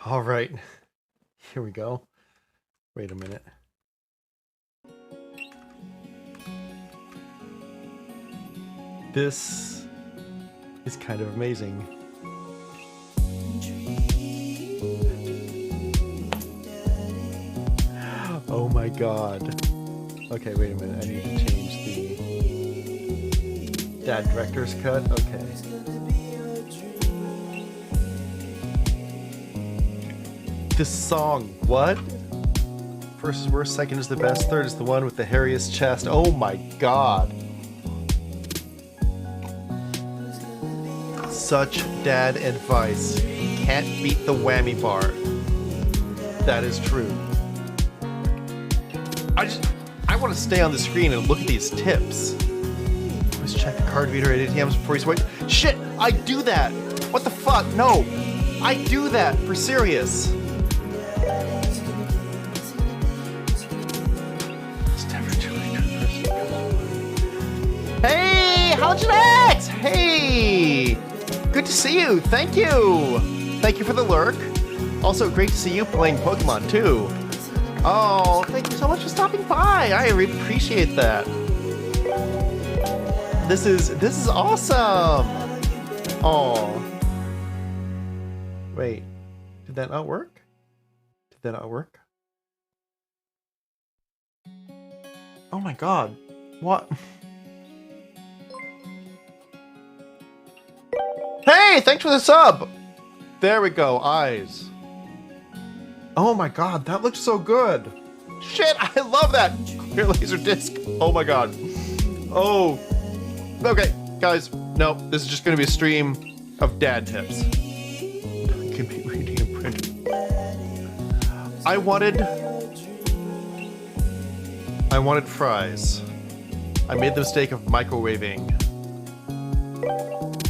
All right, here we go. Wait a minute. This is kind of amazing. Oh my god. Okay, wait a minute. I need to change the dad director's cut. Okay. This song, what? First is worst, second is the best, third is the one with the hairiest chest. Oh my god. Such dad advice. Can't beat the whammy bar. That is true. I want to stay on the screen and look at these tips. Always check the card reader at ATMs before you swipe. Shit, I do that. What the fuck? No, I do that for serious. Hey, Halogenics! Hey, good to see you. Thank you. Thank you for the lurk. Also, great to see you playing Pokemon too. Oh, thank you so much for stopping by. I really appreciate that. This is awesome. Oh. Wait. Did that not work? Did that not work? Oh my god. What? Hey, thanks for the sub. There we go. Eyes. Oh my god, that looks so good. Shit, I love that. Clear laser disc. Oh my god. Oh. Okay, guys. No, this is just going to be a stream of dad tips. Can be reading and printing. I wanted fries. I made the mistake of microwaving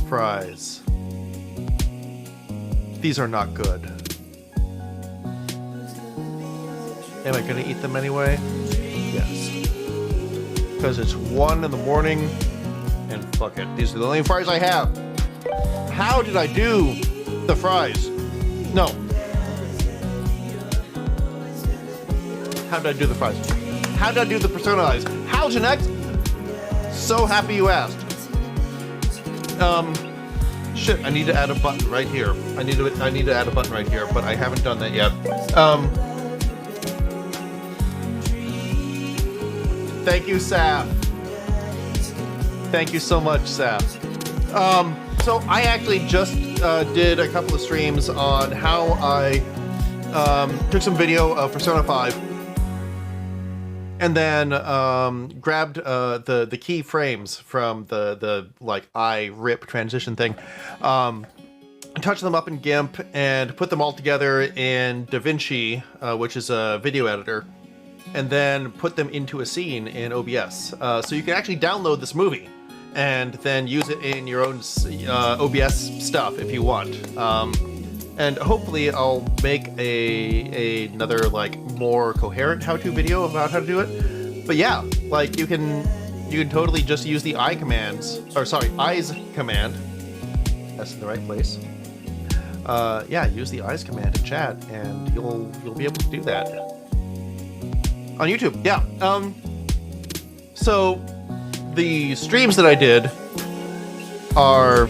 fries. These are not good. Am I gonna eat them anyway? Yes. Because it's 1 in the morning, and fuck it. These are the only fries I have. How did I do the fries? No. How did I do the fries? How did I do the Persona eyes? Halogenics? So happy you asked. Shit, I need to add a button right here. I need to add a button right here, but I haven't done that yet. Thank you, Saf. Thank you so much, Saf. So I actually just did a couple of streams on how I took some video of Persona 5 and then grabbed the key frames from the like eye rip transition thing, touched them up in GIMP and put them all together in DaVinci, which is a video editor, and then put them into a scene in OBS. So you can actually download this movie and then use it in your own OBS stuff if you want. And hopefully I'll make another like more coherent how-to video about how to do it. But yeah, like you can totally just use the eye commands, or sorry, eyes command. That's in the right place. Yeah, use the eyes command in chat, and you'll be able to do that on YouTube. Yeah. So the streams that I did are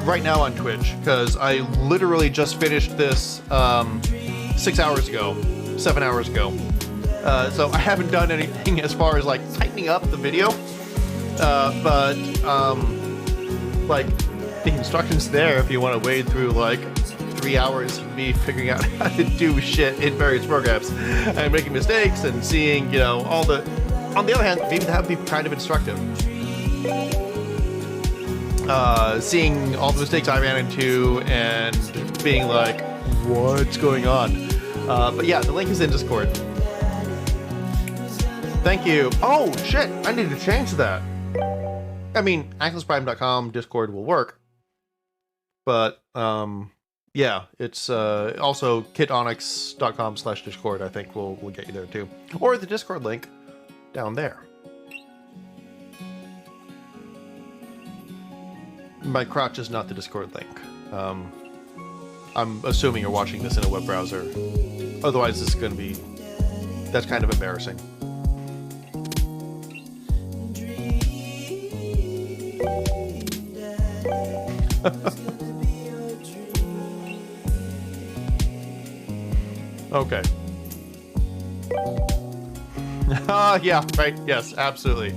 right now on Twitch, because I literally just finished this 6 hours ago, 7 hours ago. So I haven't done anything as far as like tightening up the video, but like the instructions there if you want to wade through like 3 hours of me figuring out how to do shit in various programs and making mistakes and seeing, you know, all the. On the other hand, maybe that would be kind of instructive. Seeing all the mistakes I ran into and being like, what's going on? But yeah, the link is in Discord. Thank you. Oh, shit, I need to change that. I mean, AxosPrime.com Discord will work. But, yeah, it's also kitonyx.com/Discord, I think will get you there too. Or the Discord link down there. My crotch is not the Discord link. I'm assuming you're watching this in a web browser. Otherwise, this is going to be... That's kind of embarrassing. Okay. Yeah, right. Yes, absolutely.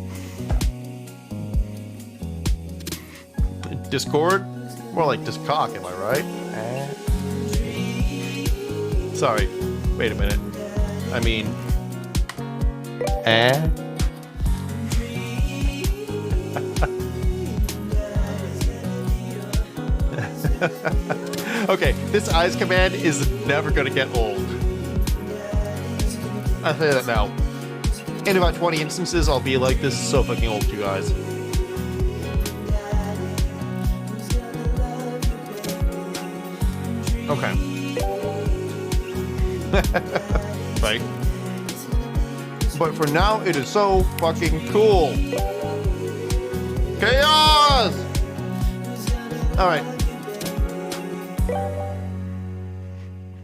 Discord? More like Discock, am I right? Sorry. Wait a minute. I mean... Okay, this eyes command is never gonna get old. I'll say that now. In about 20 instances, I'll be like, this is so fucking old, you guys. Okay. Right. But for now, it is so fucking cool. Chaos! Alright.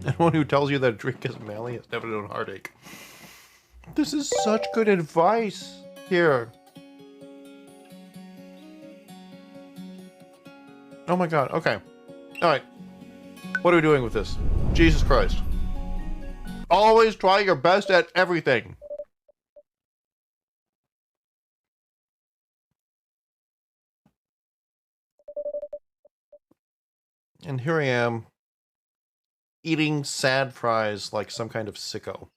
Anyone who tells you that a drink is manly has never known heartache. This is such good advice here. Oh my god, okay. Alright. What are we doing with this? Jesus Christ. Always try your best at everything. And here I am, eating sad fries like some kind of sicko.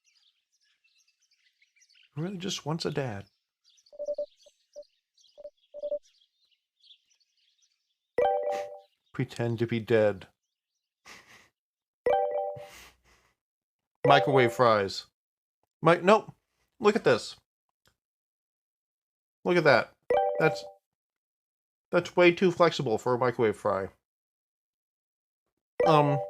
Who really just wants a dad. Pretend to be dead. Microwave fries. Nope. Look at this. Look at that. That's way too flexible for a microwave fry. Whoa.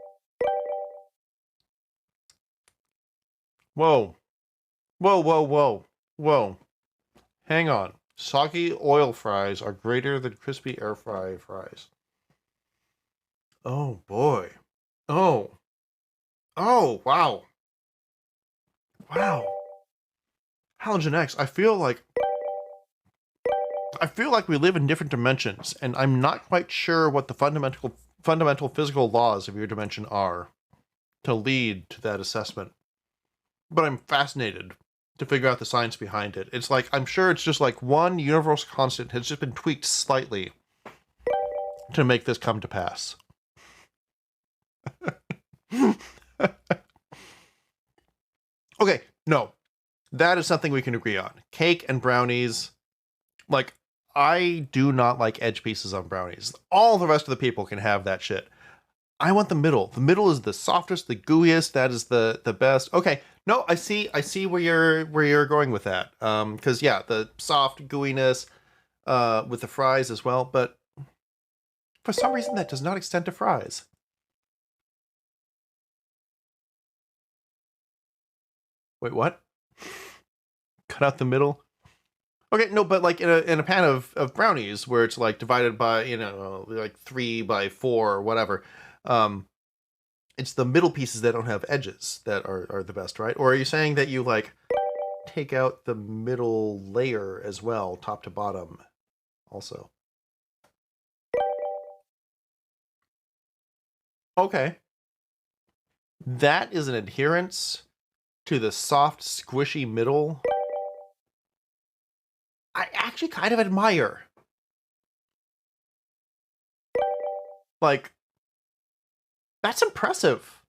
Whoa, whoa, whoa. Whoa. Hang on. Soggy oil fries are greater than crispy air fry fries. Oh, boy. Oh. Oh, wow. Wow. Halogen X, I feel like we live in different dimensions, and I'm not quite sure what the fundamental physical laws of your dimension are to lead to that assessment. But I'm fascinated to figure out the science behind it. It's like, I'm sure it's just like one universal constant has just been tweaked slightly to make this come to pass. Okay, no. That is something we can agree on. Cake and brownies. Like, I do not like edge pieces on brownies. All the rest of the people can have that shit. I want the middle. The middle is the softest, the gooeyest. That is the best. Okay, no, I see where you're going with that. Because yeah, the soft gooiness with the fries as well. But for some reason, that does not extend to fries. Wait, what? Cut out the middle? Okay, no, but like in a pan of brownies where it's like divided by, you know, like 3 by 4 or whatever. It's the middle pieces that don't have edges that are the best, right? Or are you saying that you like take out the middle layer as well, top to bottom also? Okay. That is an adherence to the soft, squishy middle I actually kind of admire. Like, that's impressive.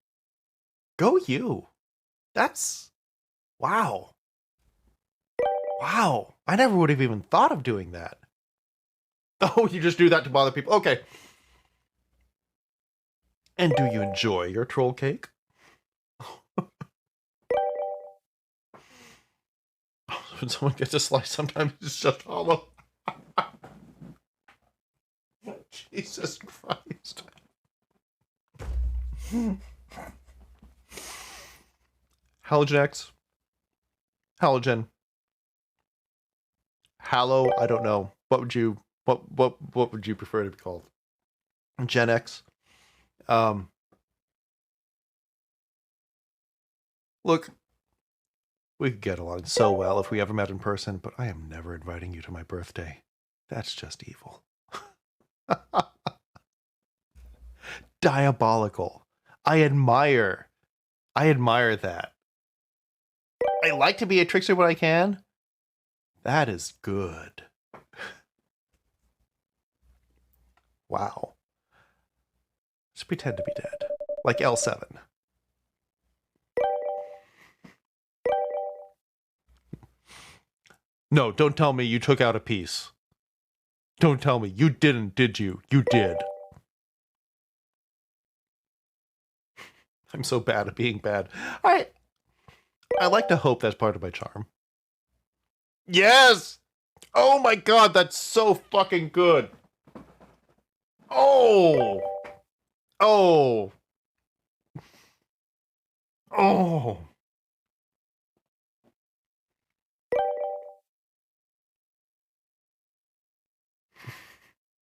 Go you. That's... Wow. Wow. I never would have even thought of doing that. Oh, you just do that to bother people. Okay. And do you enjoy your troll cake? When someone gets a slice, sometimes it's just hollow. Jesus Christ. Halogen X. Halogen. Halo, I don't know. What would you prefer to be called? Gen X? Look, we could get along so well if we ever met in person, but I am never inviting you to my birthday. That's just evil. Diabolical. I admire that. I like to be a trickster when I can. That is good. Wow. Let's pretend to be dead. Like L7. No, don't tell me you took out a piece. Don't tell me. You didn't, did you? You did. I'm so bad at being bad. I like to hope that's part of my charm. Yes! Oh my god, that's so fucking good. Oh! Oh! Oh!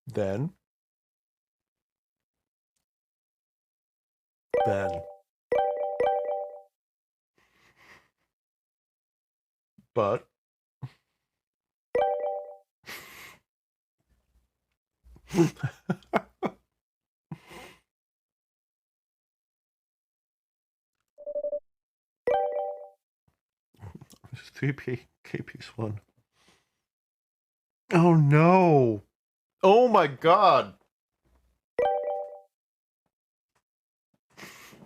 Then. But. KP's one. Oh no. Oh my god.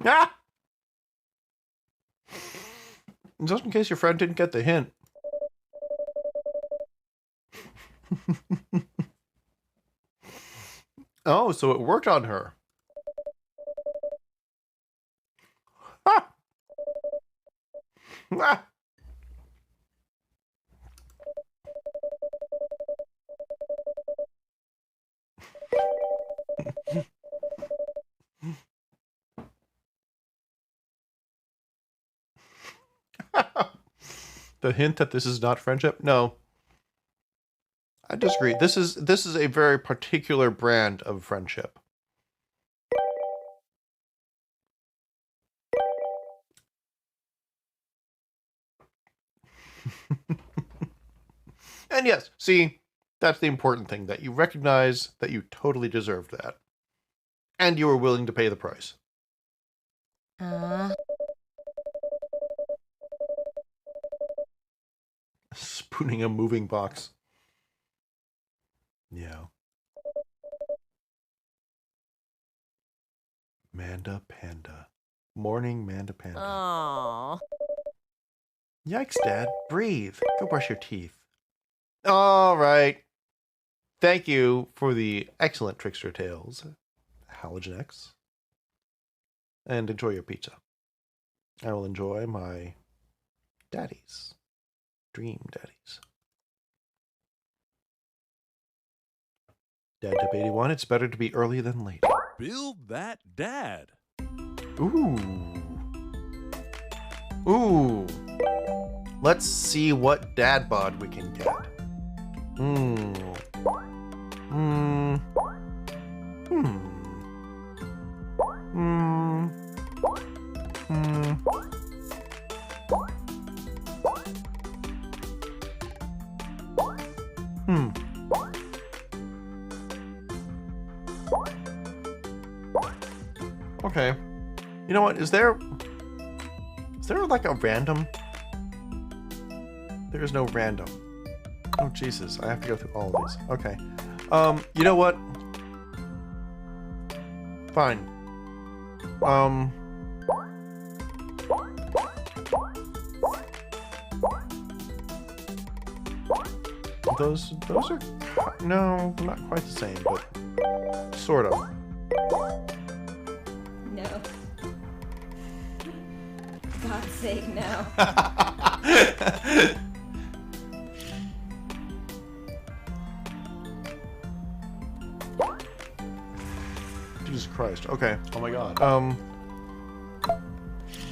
Ah! Just in case your friend didn't get the hint. Oh, so it worked on her. Ah! Ah! The hint that this is not friendship? No. I disagree. This is a very particular brand of friendship. And yes, see, that's the important thing, that you recognize that you totally deserved that. And you were willing to pay the price. Spooning a moving box. Yeah. Manda Panda. Morning Manda Panda. Aww. Yikes, Dad. Breathe. Go brush your teeth. All right. Thank you for the excellent Trickster Tales, Halogen X. And enjoy your pizza. I will enjoy my daddies. Dream daddies. Dad Tip 81, it's better to be early than late. Build that dad. Ooh. Ooh. Let's see what dad bod we can get. Okay. You know what? Is there like a random? There is no random. Oh Jesus, I have to go through all of these. Okay. You know what? Fine. Those are no, not quite the same, but sort of. No. For God's sake, no. Jesus Christ. Okay. Oh my God.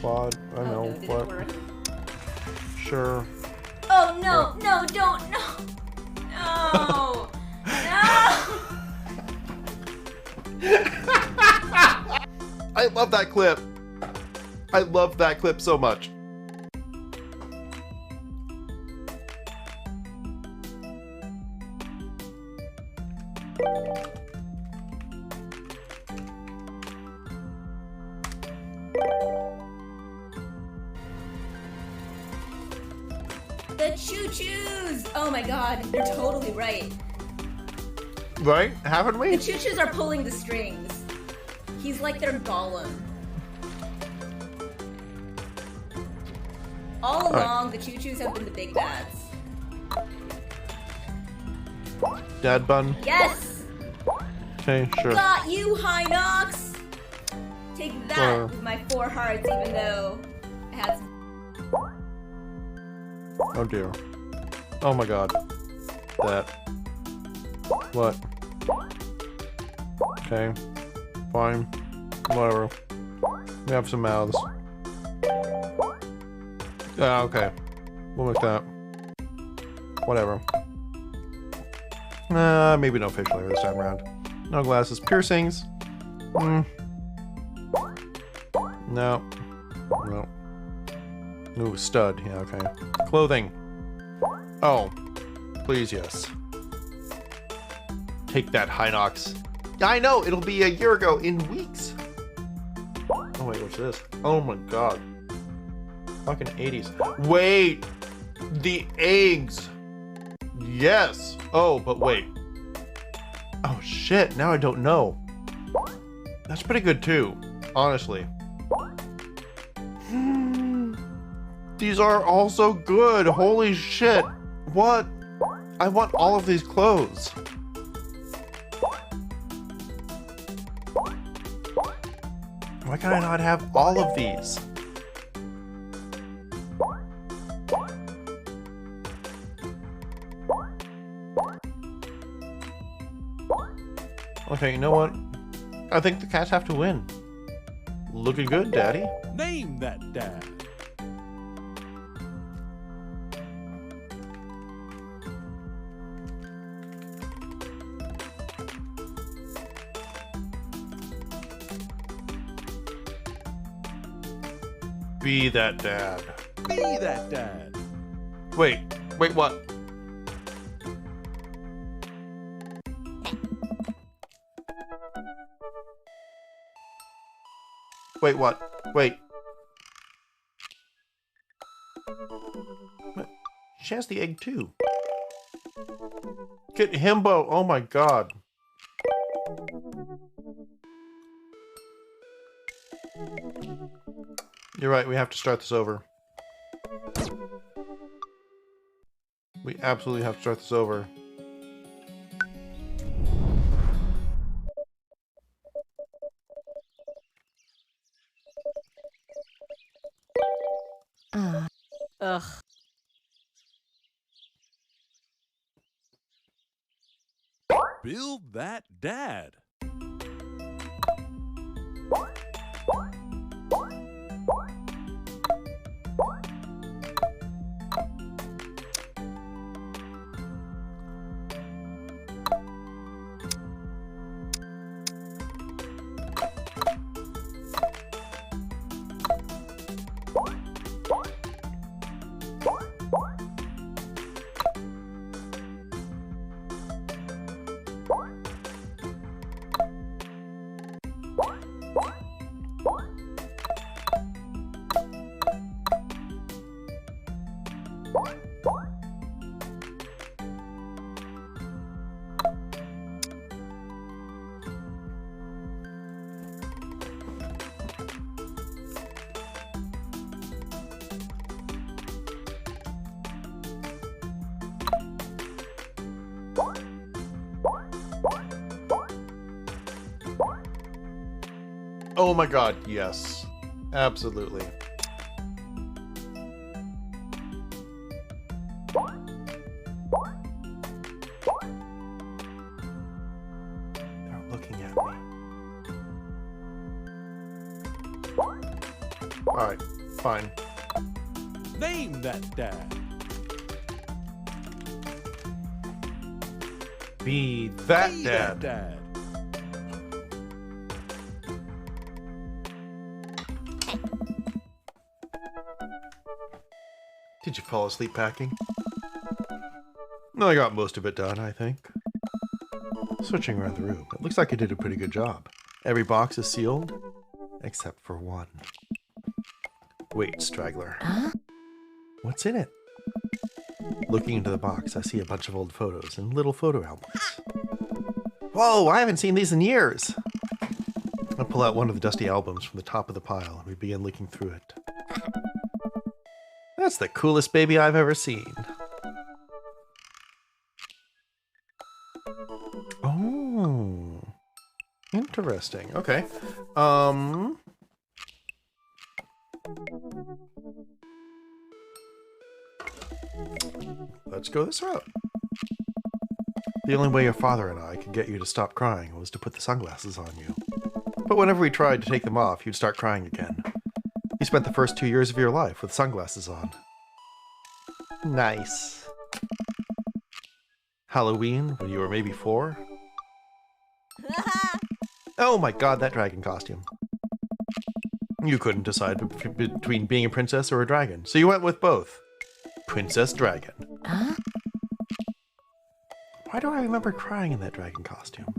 Quad. I know. No, did what? it work? Sure. Oh no! No! Don't! No! No! No! I love that clip. I love that clip so much. The choo-choos! Oh my god, you're totally right. Right? Haven't we? The choo-choos are pulling the strings. He's like their golem. All along, the choo-choos have been the big bads. Dad bun. Yes! Okay, sure. Got you, Hinox! Take that with my 4 hearts, even though I had some... Oh dear. Oh my god. That. What? Okay. Fine. Whatever. We have some mouths. Okay. We'll make that. Whatever. Maybe no facial hair this time around. No glasses. Piercings. No. No. Ooh, stud. Yeah, okay. Clothing. Oh. Please, yes. Take that, Hinox. Yeah, I know! It'll be a year ago in weeks! Oh wait, what's this? Oh my god. Fucking 80s. Wait! The eggs! Yes! Oh, but wait. Oh shit, now I don't know. That's pretty good too, honestly. These are also good! Holy shit! What? I want all of these clothes. Why can I not have all of these? Okay, you know what? I think the cats have to win. Looking good, Daddy. Name that dad. Be that dad. Be that dad. Wait, what? Wait, what? Wait. What? She has the egg too. Get himbo! Oh my god. You're right, we have to start this over. We absolutely have to start this over. Ugh. Build that dad. Oh my god, yes. Absolutely. They're looking at me. Alright, fine. Name that dad. Be that Be dad. that dad. Did you fall asleep packing? No, I got most of it done, I think. Searching around the room, it looks like I did a pretty good job. Every box is sealed, except for one. Wait, straggler. Huh? What's in it? Looking into the box, I see a bunch of old photos and little photo albums. Whoa, I haven't seen these in years! I pull out one of the dusty albums from the top of the pile and we begin looking through it. That's the coolest baby I've ever seen. Oh, interesting. Okay. Let's go this route. The only way your father and I could get you to stop crying was to put the sunglasses on you. But whenever we tried to take them off, you'd start crying again. You spent the first 2 years of your life with sunglasses on. Nice. Halloween, when you were maybe 4? Oh my god, that dragon costume. You couldn't decide between being a princess or a dragon, so you went with both. Princess Dragon. Huh? Why do I remember crying in that dragon costume?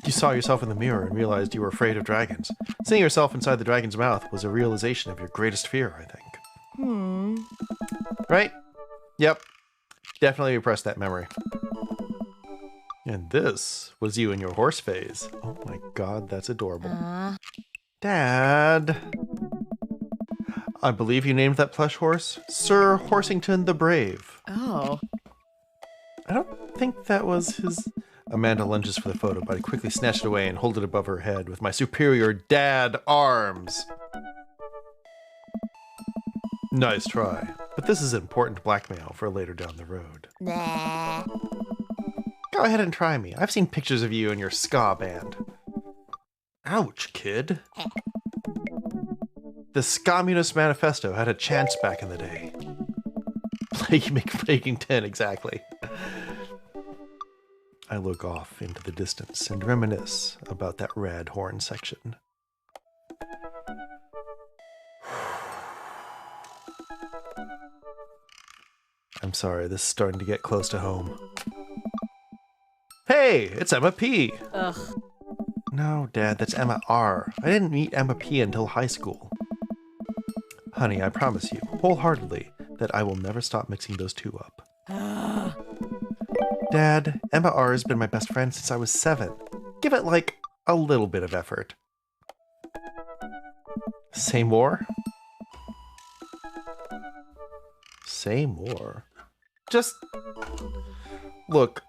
You saw yourself in the mirror and realized you were afraid of dragons. Seeing yourself inside the dragon's mouth was a realization of your greatest fear, I think. Right? Yep. Definitely repressed that memory. And this was you in your horse phase. Oh my god, that's adorable. Dad! I believe you named that plush horse Sir Horsington the Brave. Oh. I don't think that was his... Amanda lunges for the photo, but I quickly snatch it away and hold it above her head with my superior dad arms. Nice try, but this is important blackmail for later down the road. Nah. Go ahead and try me. I've seen pictures of you and your ska band. Ouch, kid. The Communist Manifesto had a chance back in the day. Plaguing 10, exactly. I look off into the distance and reminisce about that rad horn section. I'm sorry, this is starting to get close to home. Hey, it's Emma P. Ugh. No, Dad, that's Emma R. I didn't meet Emma P until high school. Honey, I promise you, wholeheartedly, that I will never stop mixing those two up. Dad, Emma R has been my best friend since I was 7. Give it, like, a little bit of effort. Say more? Say more? Just... Look.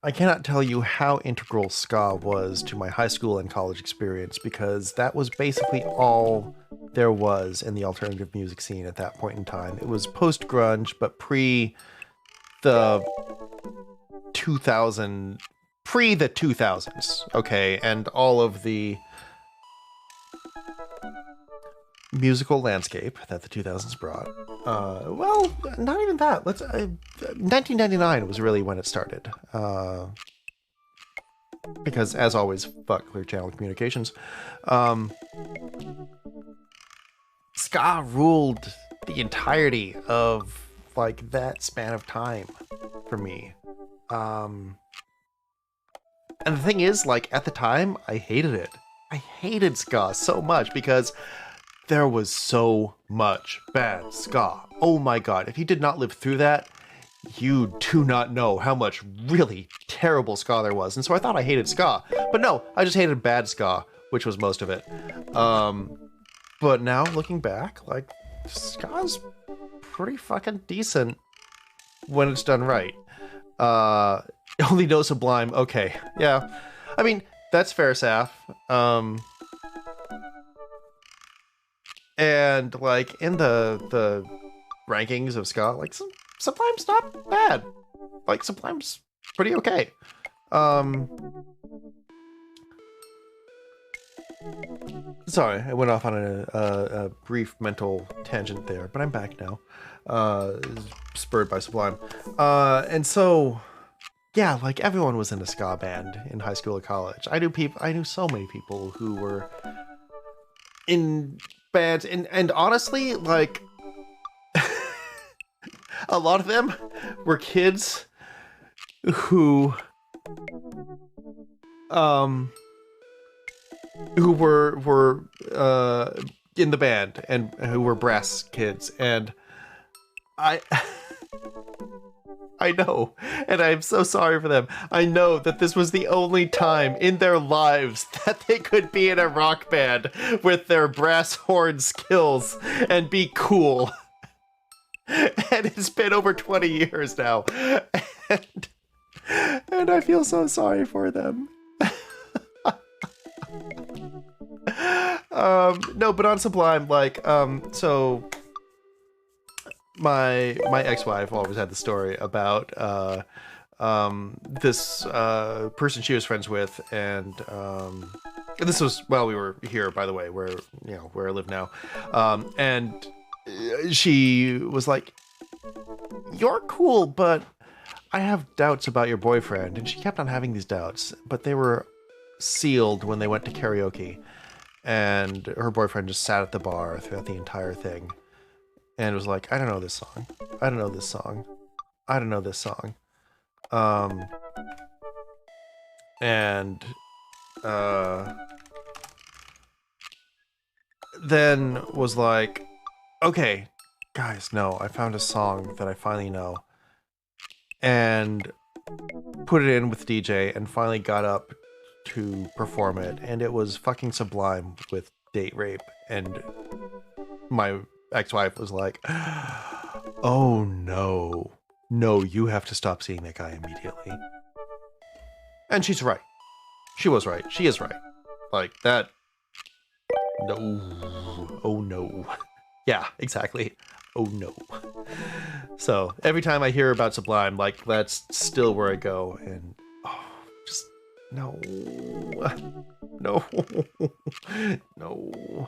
I cannot tell you how integral ska was to my high school and college experience because that was basically all there was in the alternative music scene at that point in time. It was post-grunge, but pre the 2000s, okay, and all of the musical landscape that the 2000s brought. Well, not even that. 1999 was really when it started. Because, as always, fuck Clear Channel Communications. Ska ruled the entirety of, like, that span of time for me. And the thing is, like, at the time, I hated it. I hated ska so much because there was so much bad ska. Oh my god, if you did not live through that, you do not know how much really terrible ska there was. And so I thought I hated ska. But no, I just hated bad ska, which was most of it. But now, looking back, like, ska's pretty fucking decent when it's done right. Only No Sublime, okay, yeah. I mean, that's fair, Saf. And, like, in the rankings of ska, like, Sublime's not bad. Like, Sublime's pretty okay. Sorry, I went off on a brief mental tangent there, but I'm back now. Spurred by Sublime. And so, yeah, like everyone was in a ska band in high school or college. I knew so many people who were in bands, and honestly, like a lot of them were kids who were in the band and who were brass kids, and I I know, and I'm so sorry for them. I know that this was the only time in their lives that they could be in a rock band with their brass horn skills and be cool. And it's been over 20 years now. And I feel so sorry for them. No, but on Sublime, like, so my ex-wife always had the story about this person she was friends with, and this was while we were here, by the way, where I live now, and she was like, "You're cool, but I have doubts about your boyfriend," and she kept on having these doubts, but they were sealed when they went to karaoke, and her boyfriend just sat at the bar throughout the entire thing. And it was like, I don't know this song. I don't know this song. I don't know this song. Then was like, okay, guys, no, I found a song that I finally know. And put it in with DJ and finally got up to perform it. And it was fucking Sublime with Date Rape. And my ex-wife was like, oh no, you have to stop seeing that guy immediately. And she's right. She was right. She is right. Like that. No. Oh no. Yeah, exactly. Oh no. So every time I hear about Sublime, like that's still where I go, and just no. No. No.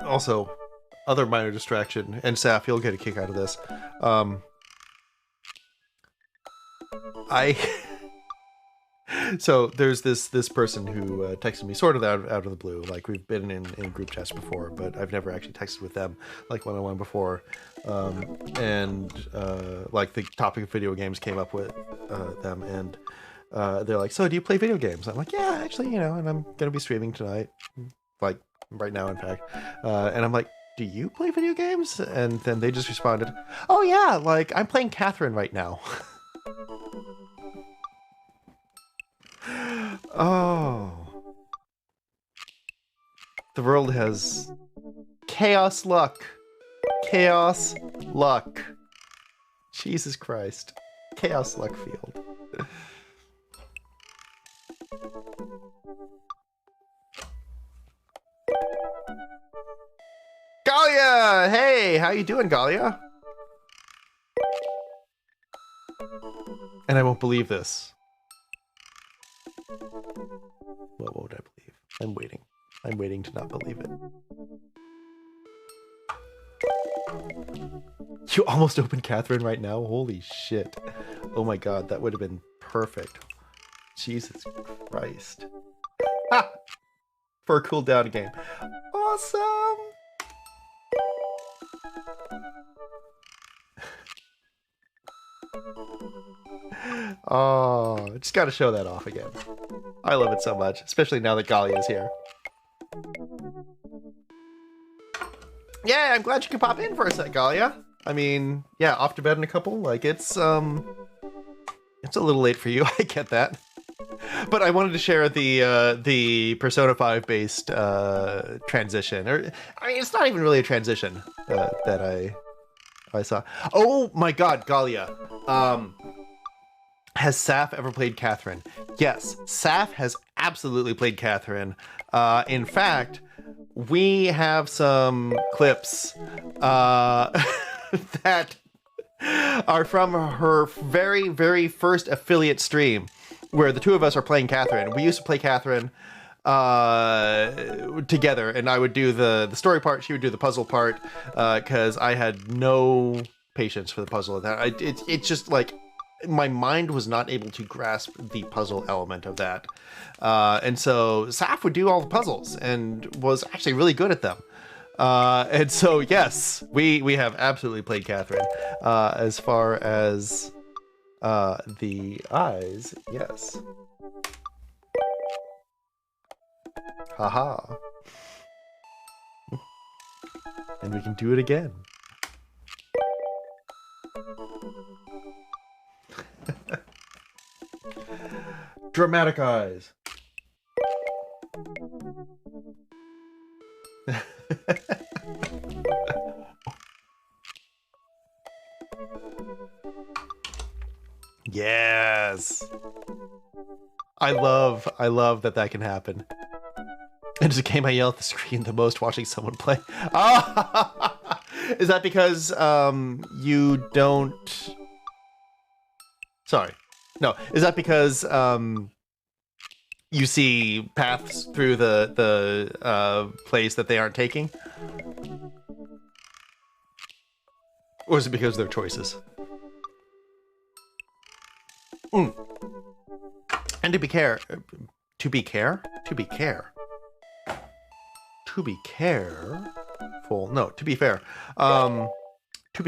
Also, other minor distraction, and Saf, you'll get a kick out of this. So there's this person who texted me sort of out of the blue. Like we've been in group chats before, but I've never actually texted with them like one-on-one before. And like the topic of video games came up with them, and they're like, "So do you play video games?" I'm like, "Yeah, actually, and I'm gonna be streaming tonight, like right now, in fact." And I'm like, "Do you play video games?" And then they just responded, "Oh yeah, like I'm playing Catherine right now." Oh. The world has chaos luck. Chaos luck. Jesus Christ. Chaos luck field. Galia! Hey, how you doing, Galia? And I won't believe this. What would I believe? I'm waiting. I'm waiting to not believe it. You almost opened Catherine right now? Holy shit. Oh my god, that would have been perfect. Jesus Christ. Ha! For a cooldown game. Awesome! Oh, just gotta show that off again. I love it so much, especially now that Galia is here. Yeah, I'm glad you could pop in for a sec, Galia. I mean, yeah, off to bed in a couple. Like, it's a little late for you. I get that. But I wanted to share the Persona 5 based transition. Or, I mean, it's not even really a transition that I saw. Oh my god, Galia. Has Saf ever played Catherine? Yes, Saf has absolutely played Catherine. In fact, we have some clips that are from her very, very first affiliate stream where the two of us are playing Catherine. We used to play Catherine together, and I would do the story part, she would do the puzzle part, because I had no patience for the puzzle. That it's just like my mind was not able to grasp the puzzle element of that, and so Saf would do all the puzzles and was actually really good at them. And so yes, we have absolutely played Catherine. As far as the eyes, yes. Haha. And we can do it again. Dramatic eyes. Yes. I love that can happen. And it's a game I yell at the screen the most watching someone play. Ah! Is that because you don't... Sorry. No. Is that because you see paths through the place that they aren't taking? Or is it because of their choices? And to be careful, to be fair. To be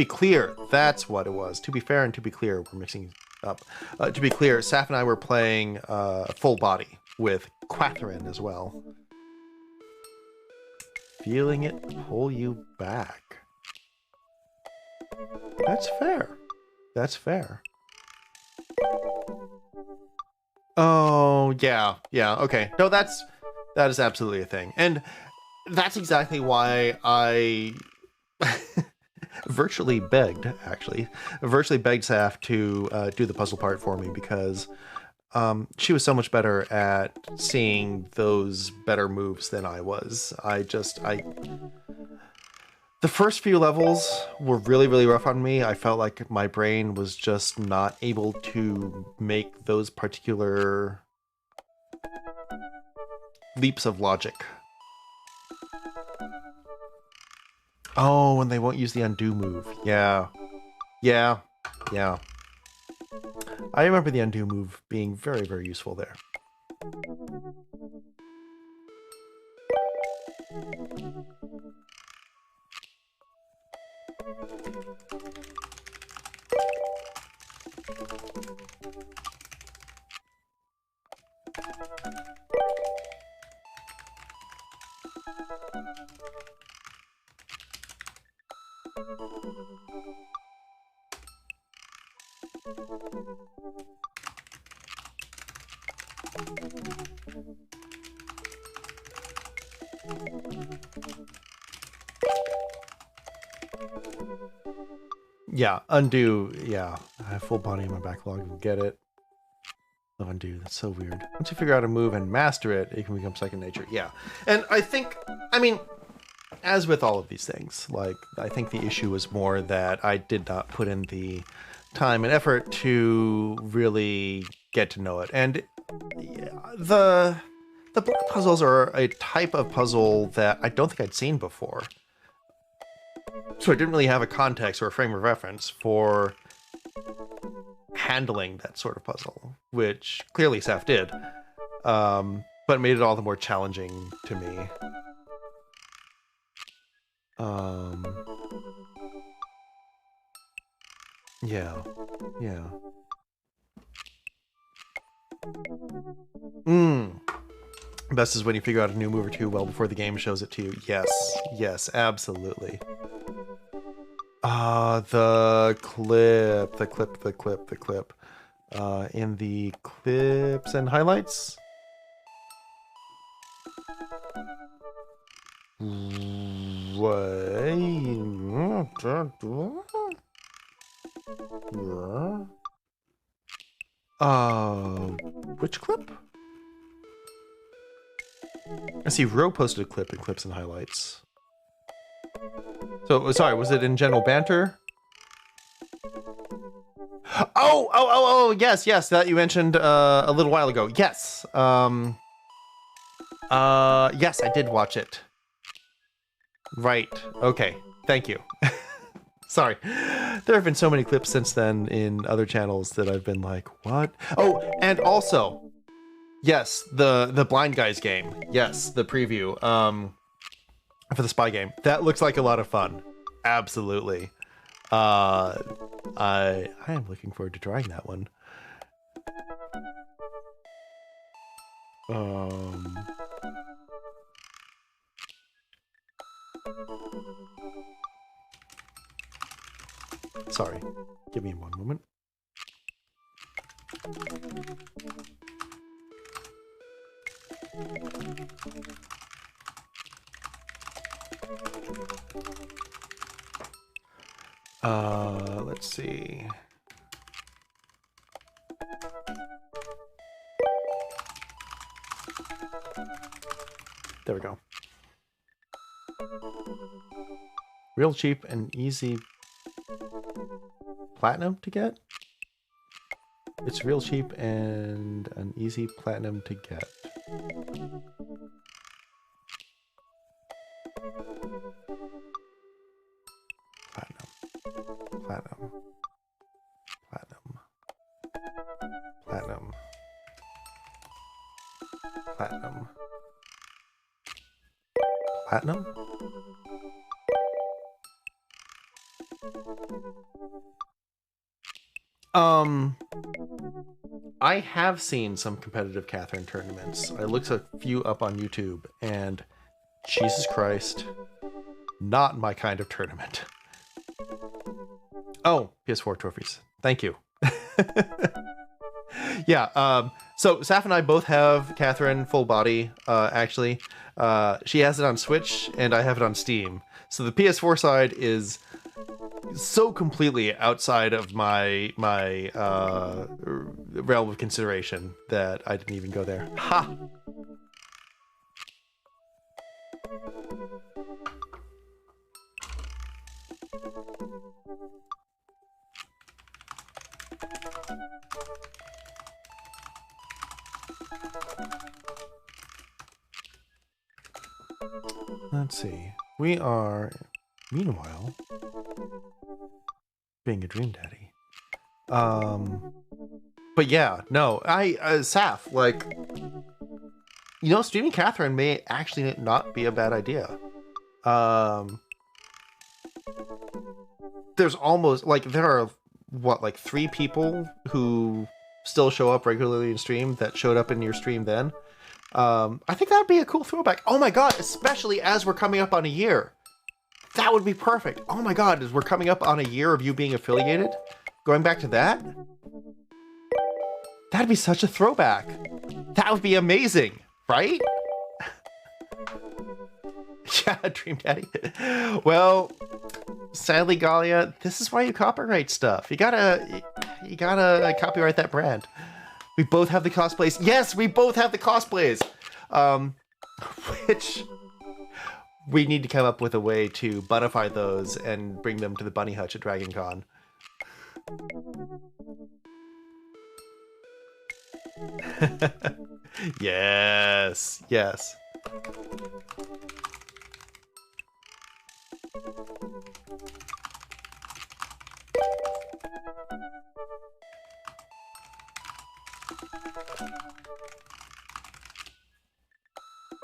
clear, that's what it was. To be fair and to be clear, we're mixing up. To be clear, Saf and I were playing full body with Catherine as well. Feeling it pull you back. That's fair. That's fair. Oh, yeah, okay. No, that is absolutely a thing. And that's exactly why I virtually begged Saf to do the puzzle part for me, because she was so much better at seeing those better moves than I was. The first few levels were really, really rough on me. I felt like my brain was just not able to make those particular leaps of logic. Oh, and they won't use the undo move. Yeah. I remember the undo move being very, very useful there. Yeah, undo, yeah. I have full body in my backlog, get it. Love undo, that's so weird. Once you figure out a move and master it, it can become second nature. Yeah, and I mean, as with all of these things, like, I think the issue was more that I did not put in the time and effort to really get to know it. And yeah, the block puzzles are a type of puzzle that I don't think I'd seen before. So I didn't really have a context or a frame of reference for handling that sort of puzzle, which clearly Saf did, but made it all the more challenging to me. Yeah. Best is when you figure out a new move or two well before the game shows it to you. Yes, absolutely. The clip. In the clips and highlights. Which clip? I see Ro posted a clip in clips and highlights. So, sorry, was it in general banter? Oh, yes, that you mentioned a little while ago. Yes. Yes, I did watch it. Right. Okay. Thank you. Sorry. There have been so many clips since then in other channels that I've been like, what? Oh, and also, yes, the Blind Guys game. Yes, the preview for the spy game. That looks like a lot of fun. Absolutely. I am looking forward to trying that one. Sorry, give me one moment. Let's see. There we go. Real cheap and easy platinum to get? It's real cheap and an easy platinum to get. Platinum. Platinum. Platinum. Platinum. Platinum. Platinum? I have seen some competitive Catherine tournaments. I looked a few up on YouTube, and Jesus Christ, not my kind of tournament. Oh, PS4 trophies. Thank you. Yeah, so Saf and I both have Catherine full body, actually. She has it on Switch, and I have it on Steam. So the PS4 side is so completely outside of my realm of consideration that I didn't even go there. Ha! Let's see. We are, meanwhile, being a dream daddy. But yeah, no, Saf, like, you know, streaming Catherine may actually not be a bad idea. There's almost, like, there are, what, like 3 people who still show up regularly in stream that showed up in your stream then. I think that would be a cool throwback. Oh my god, especially as we're coming up on a year. That would be perfect. Oh my god, as we're coming up on a year of you being affiliated, going back to that, that'd be such a throwback. That would be amazing, right? Yeah, Dream Daddy. Well, sadly, Galia, this is why you copyright stuff. You gotta copyright that brand. We both have the cosplays. Yes, we both have the cosplays. Which we need to come up with a way to bunify those and bring them to the Bunny Hutch at Dragon Con. Yes, yes.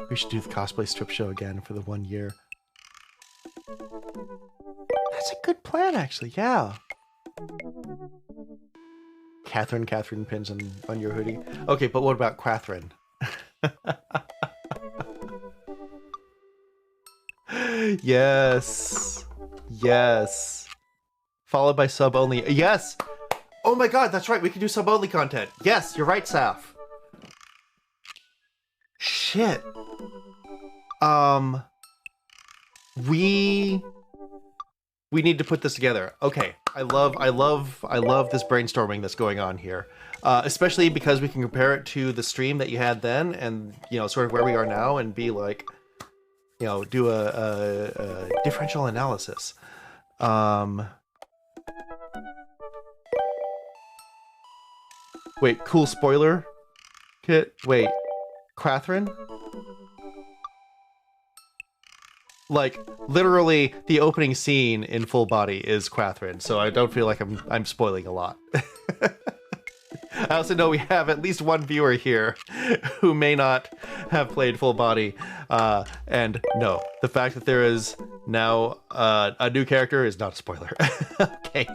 We should do the cosplay strip show again for the 1 year. That's a good plan, actually, yeah. Catherine pins on your hoodie. Okay, but what about Catherine? Yes. Yes. Followed by sub only. Yes! Oh my god, that's right, we can do sub only content. Yes, you're right, Saf. Shit. We need to put this together. Okay, I love this brainstorming that's going on here, especially because we can compare it to the stream that you had then, and you know, sort of where we are now, and be like, you know, do a differential analysis. Wait, cool spoiler kit. Wait, Catherine? like literally the opening scene in Full Body is Catherine, so I don't feel like I'm spoiling a lot. I also know we have at least one viewer here who may not have played Full Body, and no, the fact that there is now a new character is not a spoiler. Okay.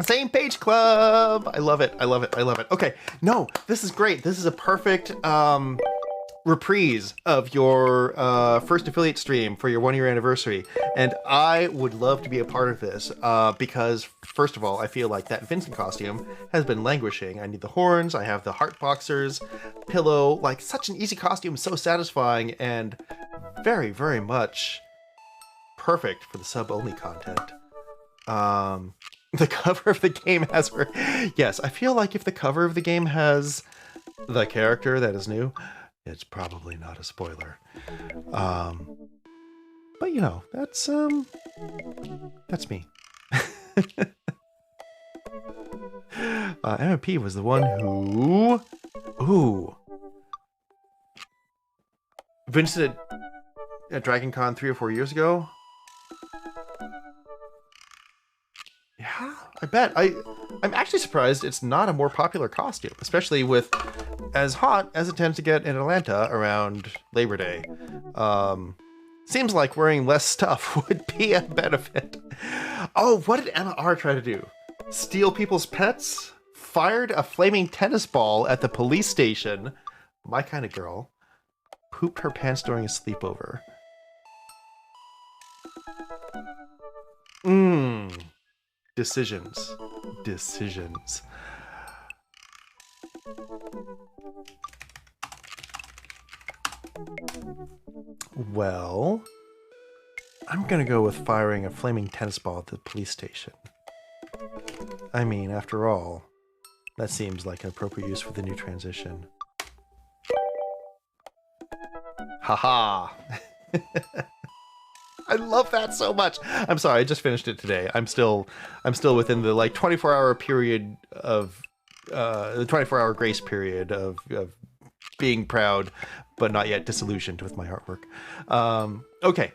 Same page club. I love it. I love it. I love it. Okay. No, this is great. This is a perfect reprise of your first affiliate stream for your 1-year anniversary. And I would love to be a part of this because, first of all, I feel like that Vincent costume has been languishing. I need the horns. I have the heart boxers, pillow, like such an easy costume, so satisfying and very, very much perfect for the sub-only content. The cover of the game has her. Yes, I feel like if the cover of the game has the character that is new, it's probably not a spoiler. But you know, that's me. MP was the one who, Vincent at Dragon Con 3 or 4 years ago. Yeah, I bet. I'm actually surprised it's not a more popular costume, especially with as hot as it tends to get in Atlanta around Labor Day. Seems like wearing less stuff would be a benefit. Oh, what did Emma R try to do? Steal people's pets? Fired a flaming tennis ball at the police station. My kind of girl. Pooped her pants during a sleepover. Decisions. Well, I'm gonna go with firing a flaming tennis ball at the police station. I mean, after all, that seems like an appropriate use for the new transition. Haha! I love that so much. I'm sorry, I just finished it today. I'm still within the like 24-hour period of the 24-hour grace period of being proud, but not yet disillusioned with my artwork. Okay,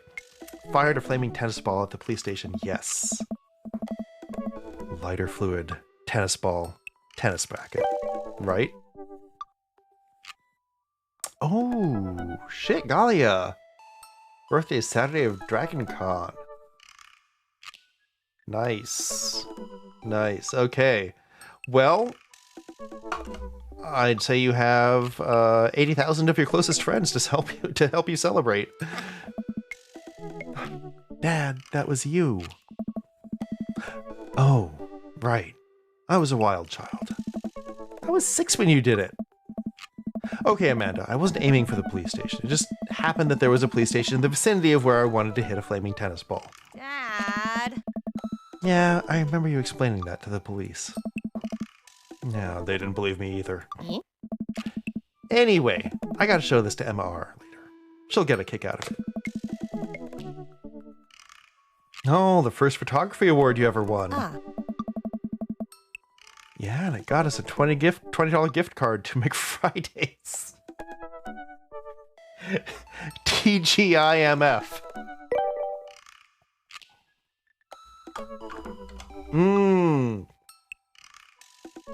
fired a flaming tennis ball at the police station. Yes. Lighter fluid, tennis ball, tennis racket. Right? Oh shit, Galia. Birthday is Saturday of Dragon Con. Nice. Okay. Well, I'd say you have 80,000 of your closest friends to help you celebrate. Dad, that was you. Oh, right. I was a wild child. I was 6 when you did it. Okay, Amanda, I wasn't aiming for the police station. It just happened that there was a police station in the vicinity of where I wanted to hit a flaming tennis ball. Dad. Yeah, I remember you explaining that to the police. No, they didn't believe me either. Anyway, I gotta show this to Emma R later. She'll get a kick out of it. Oh, the first photography award you ever won. Yeah, and it got us a $20 gift card to McFridays. TGIMF.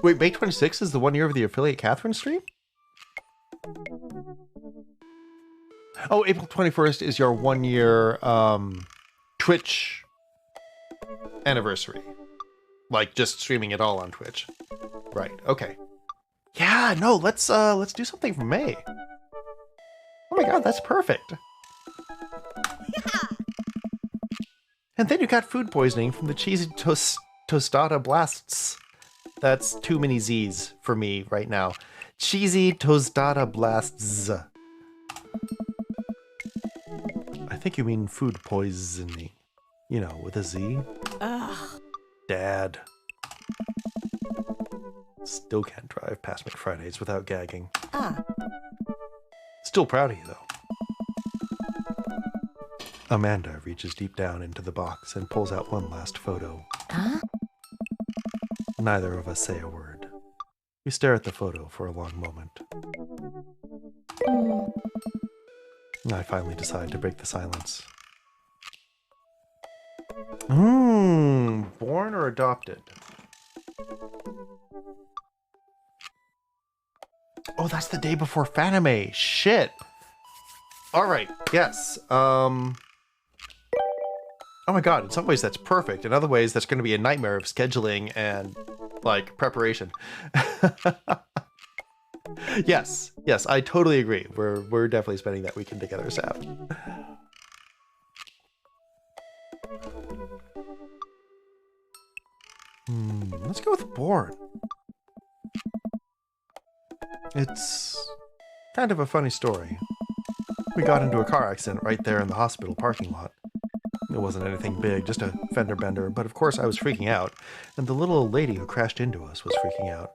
Wait, May 26th is the 1 year of the affiliate Catherine stream? Oh, April 21st is your 1 year Twitch anniversary. Like just streaming it all on Twitch. Right, okay. Yeah, no, let's do something for May. Oh my god, that's perfect. And then you got food poisoning from the cheesy tostada blasts. That's too many Z's for me right now. Cheesy tostada blasts. I think you mean food poisoning. You know, with a Z. Ugh. Dad. Still can't drive past McFridays without gagging. Still proud of you, though. Amanda reaches deep down into the box and pulls out one last photo. Neither of us say a word. We stare at the photo for a long moment. I finally decide to break the silence. Born or adopted? Oh, that's the day before Fanime. Shit. All right. Yes. Oh my god. In some ways, that's perfect. In other ways, that's going to be a nightmare of scheduling and like preparation. Yes. Yes. I totally agree. We're definitely spending that weekend together, Sap. Let's go with born. It's kind of a funny story. We got into a car accident right there in the hospital parking lot. It wasn't anything big, just a fender bender, but of course I was freaking out, and the little old lady who crashed into us was freaking out.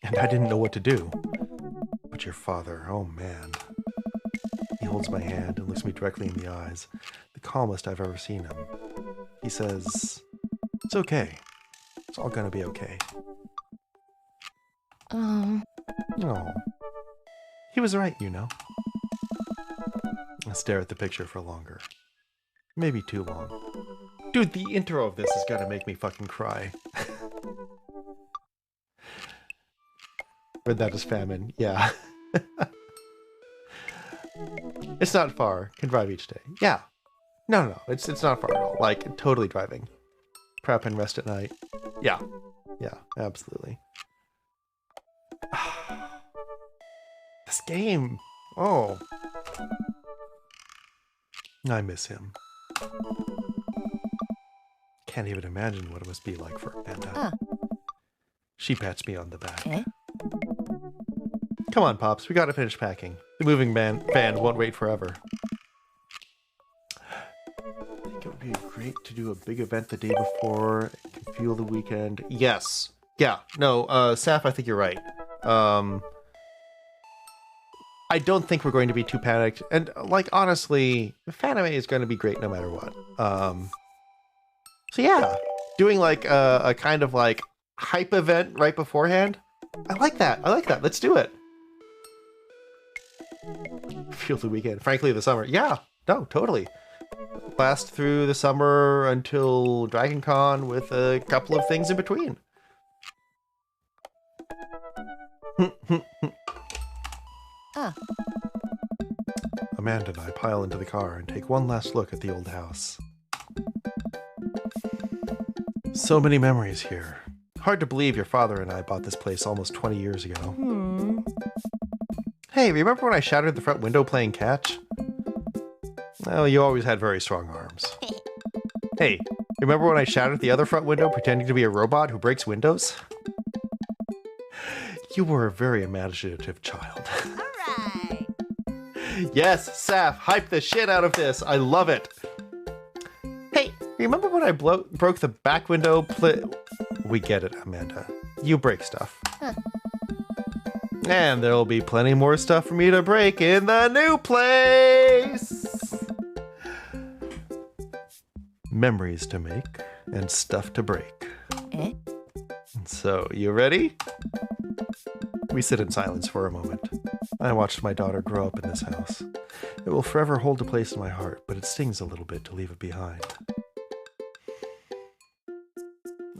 And I didn't know what to do. But your father, oh man. He holds my hand and looks me directly in the eyes, the calmest I've ever seen him. He says, "It's okay. It's all gonna be okay." Oh. He was right, you know. I stare at the picture for longer. Maybe too long. Dude, the intro of this is gonna make me fucking cry. Read that as famine, yeah. It's not far. Can drive each day. Yeah. No. It's not far at all. Like, totally driving. Prep and rest at night. Yeah. Yeah, absolutely. This game. Oh. I miss him. Can't even imagine what it must be like for Amanda. She pats me on the back. Come on, Pops. We gotta finish packing. The moving van won't wait forever. I think it would be great to do a big event the day before. It can fuel the weekend. Yes. Yeah. No, Saf, I think you're right. I don't think we're going to be too panicked. And, like, honestly, Fanime is going to be great no matter what. So, yeah. Doing, like, a kind of, like, hype event right beforehand. I like that. Let's do it. Feel the weekend. Frankly, the summer. Yeah. No, totally. Last through the summer until Dragon Con with a couple of things in between. Amanda and I pile into the car and take one last look at the old house. So many memories here. Hard to believe your father and I bought this place almost 20 years ago. Hey, remember when I shattered the front window playing catch? Well, you always had very strong arms. Hey, remember when I shattered the other front window pretending to be a robot who breaks windows? You were a very imaginative child. Alright. Yes, Saf, hype the shit out of this. I love it. Hey, remember when I broke the back window? We get it, Amanda. You break stuff. And there'll be plenty more stuff for me to break in the new place. Memories to make and stuff to break. So, you ready? We sit in silence for a moment. I watched my daughter grow up in this house. It will forever hold a place in my heart, but it stings a little bit to leave it behind.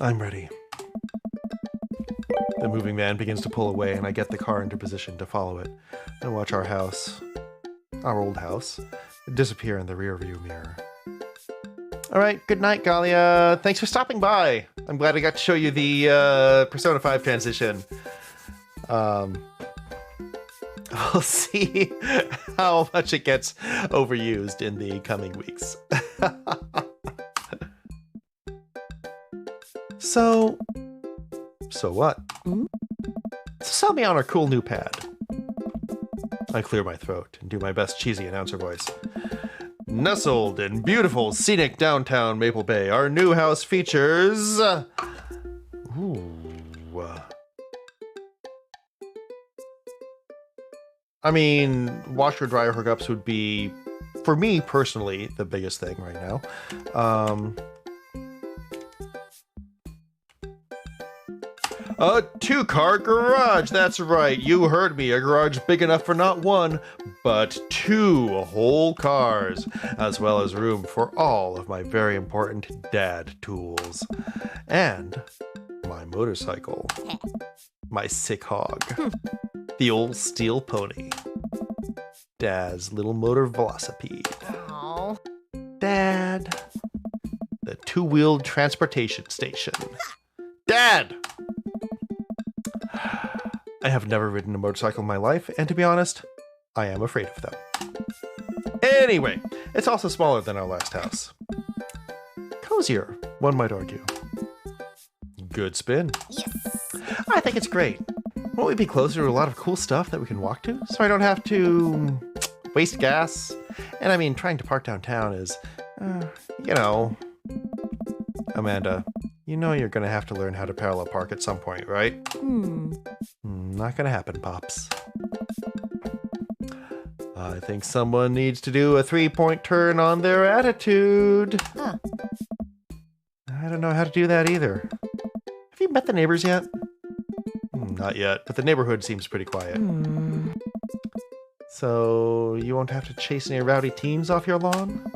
I'm ready. The moving van begins to pull away, and I get the car into position to follow it. I watch our house, our old house, disappear in the rearview mirror. All right, good night, Galia. Thanks for stopping by. I'm glad I got to show you the Persona 5 transition. We'll see how much it gets overused in the coming weeks. So what? So sell me on our cool new pad. I clear my throat and do my best cheesy announcer voice. Nestled in beautiful, scenic downtown Maple Bay, our new house features... I mean, washer dryer hookups would be, for me personally, the biggest thing right now. A 2-car garage, that's right, you heard me. A garage big enough for not one, but 2 whole cars, as well as room for all of my very important dad tools. And my motorcycle. My sick hog. The old steel pony. Dad's little motor velocipede. Oh. Dad. The 2-wheeled transportation station. Dad! I have never ridden a motorcycle in my life, and to be honest, I am afraid of them. Anyway, it's also smaller than our last house. Cozier, one might argue. Good spin. Yes. I think it's great. Won't we be closer to a lot of cool stuff that we can walk to, so I don't have to waste gas? And I mean, trying to park downtown is, Amanda, you know you're going to have to learn how to parallel park at some point, right? Not going to happen, Pops. I think someone needs to do a 3-point turn on their attitude. Huh. I don't know how to do that either. Have you met the neighbors yet? Not yet, but the neighborhood seems pretty quiet. So you won't have to chase any rowdy teens off your lawn?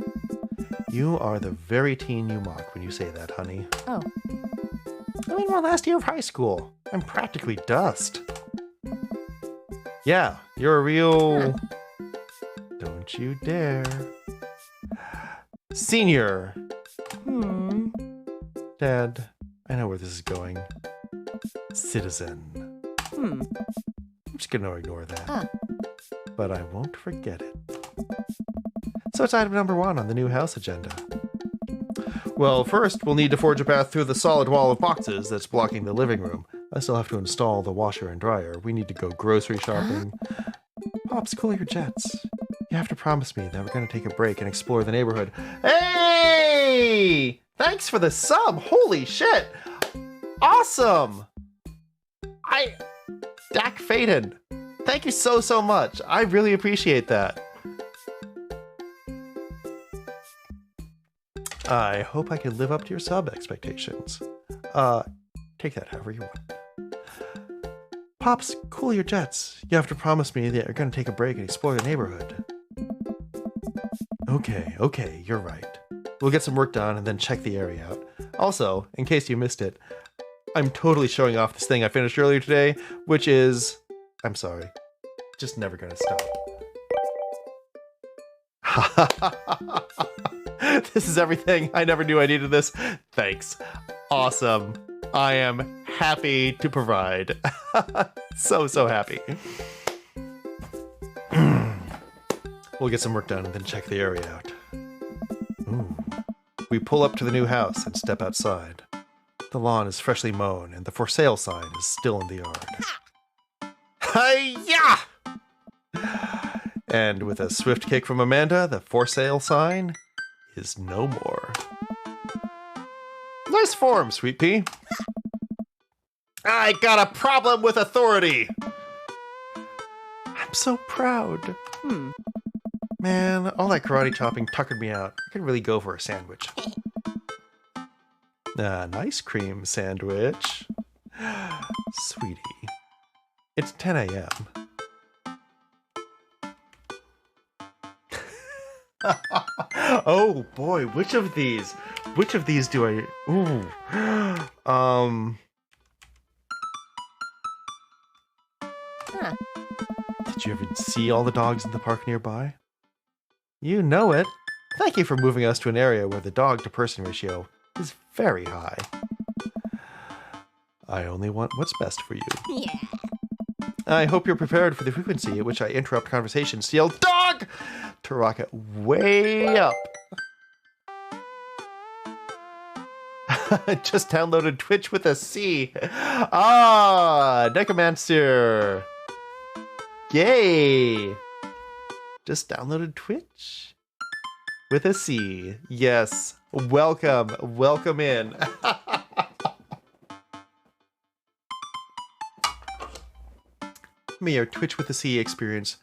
You are the very teen you mock when you say that, honey. Oh. I'm in my last year of high school. I'm practically dust. Yeah, you're a real... Don't you dare. Senior. Dad, I know where this is going. Citizen. I'm just gonna ignore that. But I won't forget it. So it's item number 1 on the new house agenda. Well, first, we'll need to forge a path through the solid wall of boxes that's blocking the living room. I still have to install the washer and dryer. We need to go grocery shopping. Pops, cool your jets. You have to promise me that we're going to take a break and explore the neighborhood. Hey! Thanks for the sub! Holy shit! Awesome! Dak Faden, thank you so much. I really appreciate that. I hope I can live up to your sub expectations. Take that however you want. Pops, cool your jets. You have to promise me that you're going to take a break and explore the neighborhood. Okay, you're right. We'll get some work done and then check the area out. Also, in case you missed it, I'm totally showing off this thing I finished earlier today, which is... I'm sorry. Just never gonna stop. This is everything. I never knew I needed this. Thanks. Awesome. I am happy to provide. So happy. We'll get some work done and then check the area out. Ooh. We pull up to the new house and step outside. The lawn is freshly mown and the for sale sign is still in the yard. Hi-ya! And with a swift kick from Amanda, the for sale sign is no more. Nice form, Sweet Pea. I got a problem with authority. I'm so proud. Man, all that karate chopping tuckered me out. I could really go for a sandwich. An ice cream sandwich. Sweetie. It's 10 a.m. Oh boy, which of these do I... Ooh. Did you ever see all the dogs in the park nearby? You know it. Thank you for moving us to an area where the dog-to-person ratio is very high. I only want what's best for you. Yeah. I hope you're prepared for the frequency at which I interrupt conversations to yell "dog" to rocket way up. Just downloaded Twitch with a C. Necromancer. Yay. Just downloaded Twitch with a C. Yes. Welcome in. May your Twitch with a C experience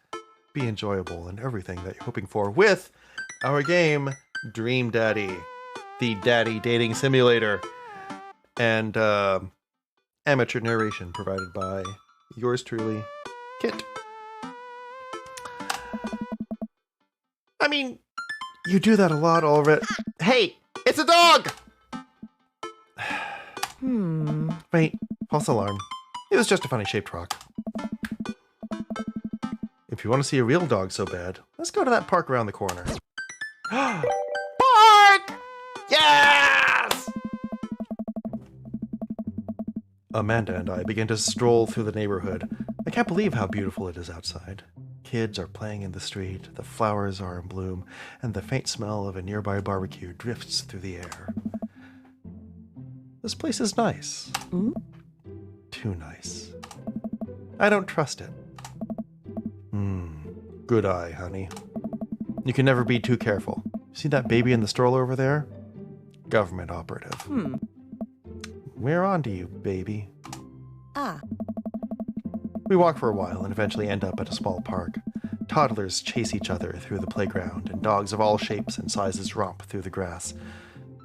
be enjoyable and everything that you're hoping for with our game, Dream Daddy, the daddy dating simulator. And Amateur narration provided by yours truly, Kit. I mean, you do that a lot already. Hey, it's a dog! Wait, false alarm. It was just a funny shaped rock. If you want to see a real dog so bad, let's go to that park around the corner. Park! Yes! Amanda and I begin to stroll through the neighborhood. I can't believe how beautiful it is outside. Kids are playing in the street, the flowers are in bloom, and the faint smell of a nearby barbecue drifts through the air. This place is nice. Too nice. I don't trust it. Good eye, honey. You can never be too careful. See that baby in the stroller over there? Government operative. We're on to you, baby. We walk for a while and eventually end up at a small park. Toddlers chase each other through the playground, and dogs of all shapes and sizes romp through the grass.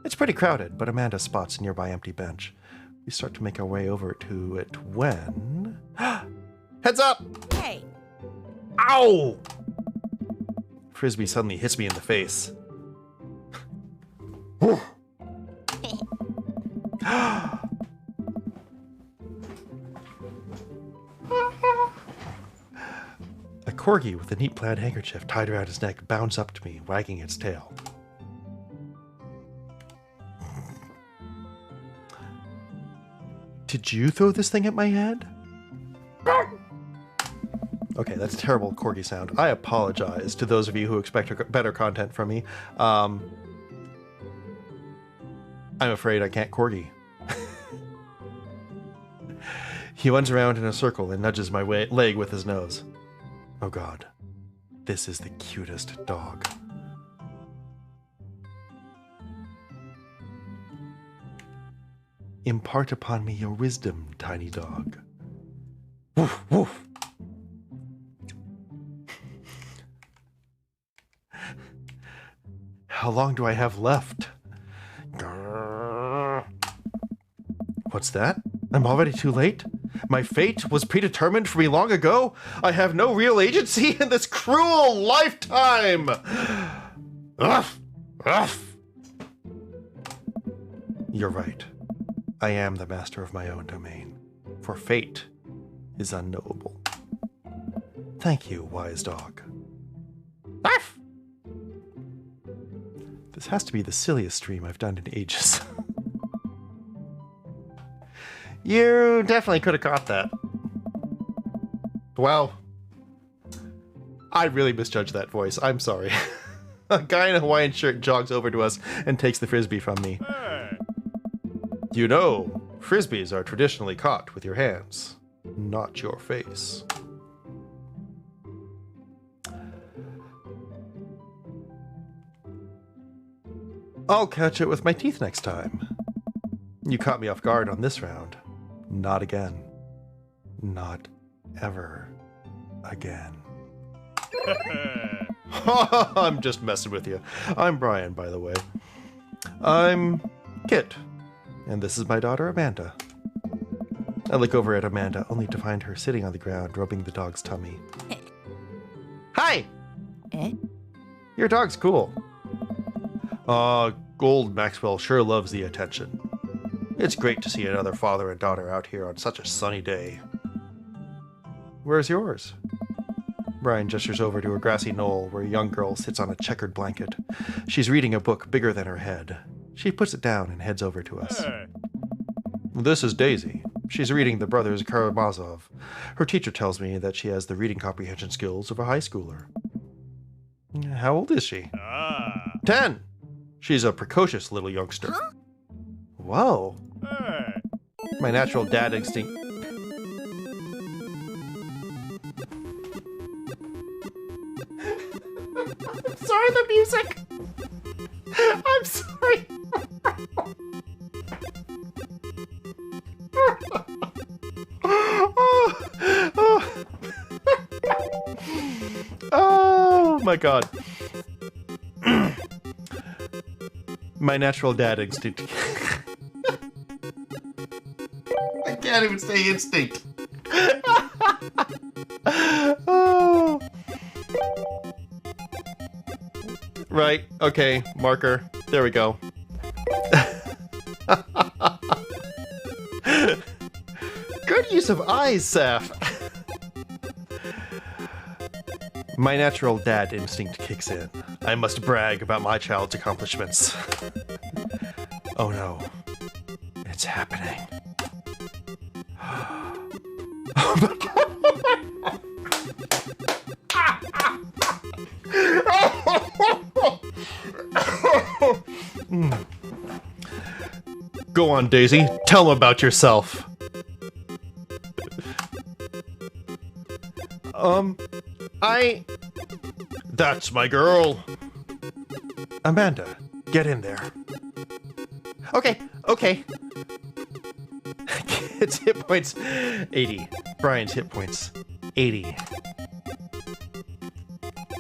It's pretty crowded, but Amanda spots a nearby empty bench. We start to make our way over to it when... Heads up! Hey! Ow! Frisbee suddenly hits me in the face. A corgi with a neat plaid handkerchief tied around his neck bounds up to me, wagging its tail. Did you throw this thing at my head? Okay, that's a terrible corgi sound. I apologize to those of you who expect better content from me. I'm afraid I can't corgi. He runs around in a circle and nudges my leg with his nose. Oh god, this is the cutest dog. Impart upon me your wisdom, tiny dog. Woof, woof. How long do I have left? Grrr. What's that? I'm already too late? My fate was predetermined for me long ago? I have no real agency in this cruel lifetime! Uff! Uff! You're right. I am the master of my own domain, for fate is unknowable. Thank you, wise dog. Uff! This has to be the silliest stream I've done in ages. You definitely could have caught that. Wow. I really misjudged that voice. I'm sorry. A guy in a Hawaiian shirt jogs over to us and takes the frisbee from me. Hey. You know, frisbees are traditionally caught with your hands, not your face. I'll catch it with my teeth next time. You caught me off guard on this round. Not again. Not ever again. I'm just messing with you. I'm Brian, by the way. I'm Kit, and this is my daughter, Amanda. I look over at Amanda, only to find her sitting on the ground, rubbing the dog's tummy. Hi! Eh? Your dog's cool. Gold Maxwell sure loves the attention. It's great to see another father and daughter out here on such a sunny day. Where's yours? Brian gestures over to a grassy knoll where a young girl sits on a checkered blanket. She's reading a book bigger than her head. She puts it down and heads over to us. Hey. This is Daisy. She's reading The Brothers Karamazov. Her teacher tells me that she has the reading comprehension skills of a high schooler. How old is she? 10! She's a precocious little youngster. Huh? Whoa. Hey. My natural dad instinct... Sorry, the music! I'm sorry! Oh my god. My natural dad instinct. I can't even say instinct. Oh. Right. Okay. Marker. There we go. Good use of eyes, Saf. My natural dad instinct kicks in. I must brag about my child's accomplishments. Oh no. It's happening. Oh my God. Go on, Daisy. Tell them about yourself. That's my girl. Amanda, get in there. Okay. Kid's hit points 80. Brian's hit points 80.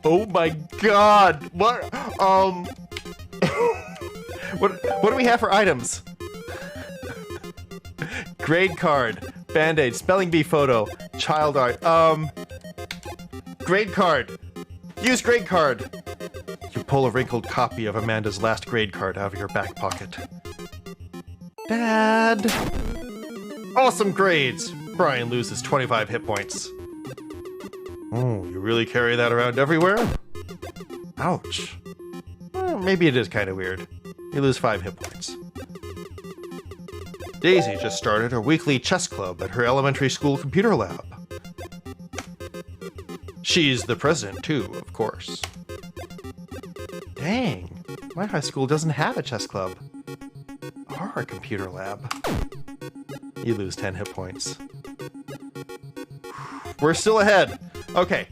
Oh my God! What? What do we have for items? Grade card, Band-Aid, spelling bee photo, child art. Grade card. Use grade card. You pull a wrinkled copy of Amanda's last grade card out of your back pocket. Dad. Awesome grades. Brian loses 25 hit points. Oh, you really carry that around everywhere? Ouch. Well, maybe it is kind of weird. You lose 5 hit points. Daisy just started a weekly chess club at her elementary school computer lab. She's the president, too, of course. Dang, my high school doesn't have a chess club. Or a computer lab. You lose 10 hit points. We're still ahead. Okay,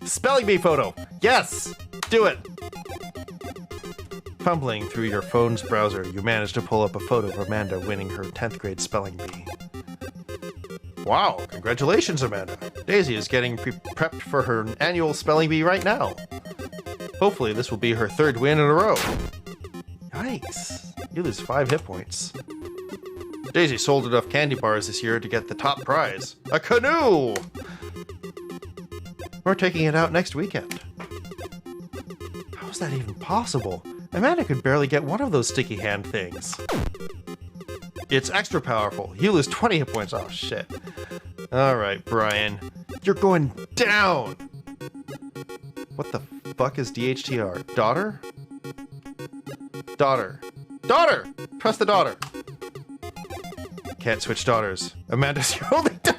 spelling bee photo. Yes, do it. Fumbling through your phone's browser, you manage to pull up a photo of Amanda winning her 10th grade spelling bee. Wow, congratulations, Amanda. Daisy is getting prepped for her annual spelling bee right now. Hopefully this will be her 3rd win in a row. Yikes, you lose 5 hit points. Daisy sold enough candy bars this year to get the top prize, a canoe! We're taking it out next weekend. How is that even possible? Amanda could barely get one of those sticky hand things. It's extra powerful. You lose 20 hit points. Oh, shit. Alright, Brian. You're going down! What the fuck is DHTR? Daughter? Daughter. Daughter! Press the daughter. Can't switch daughters. Amanda's your only daughter!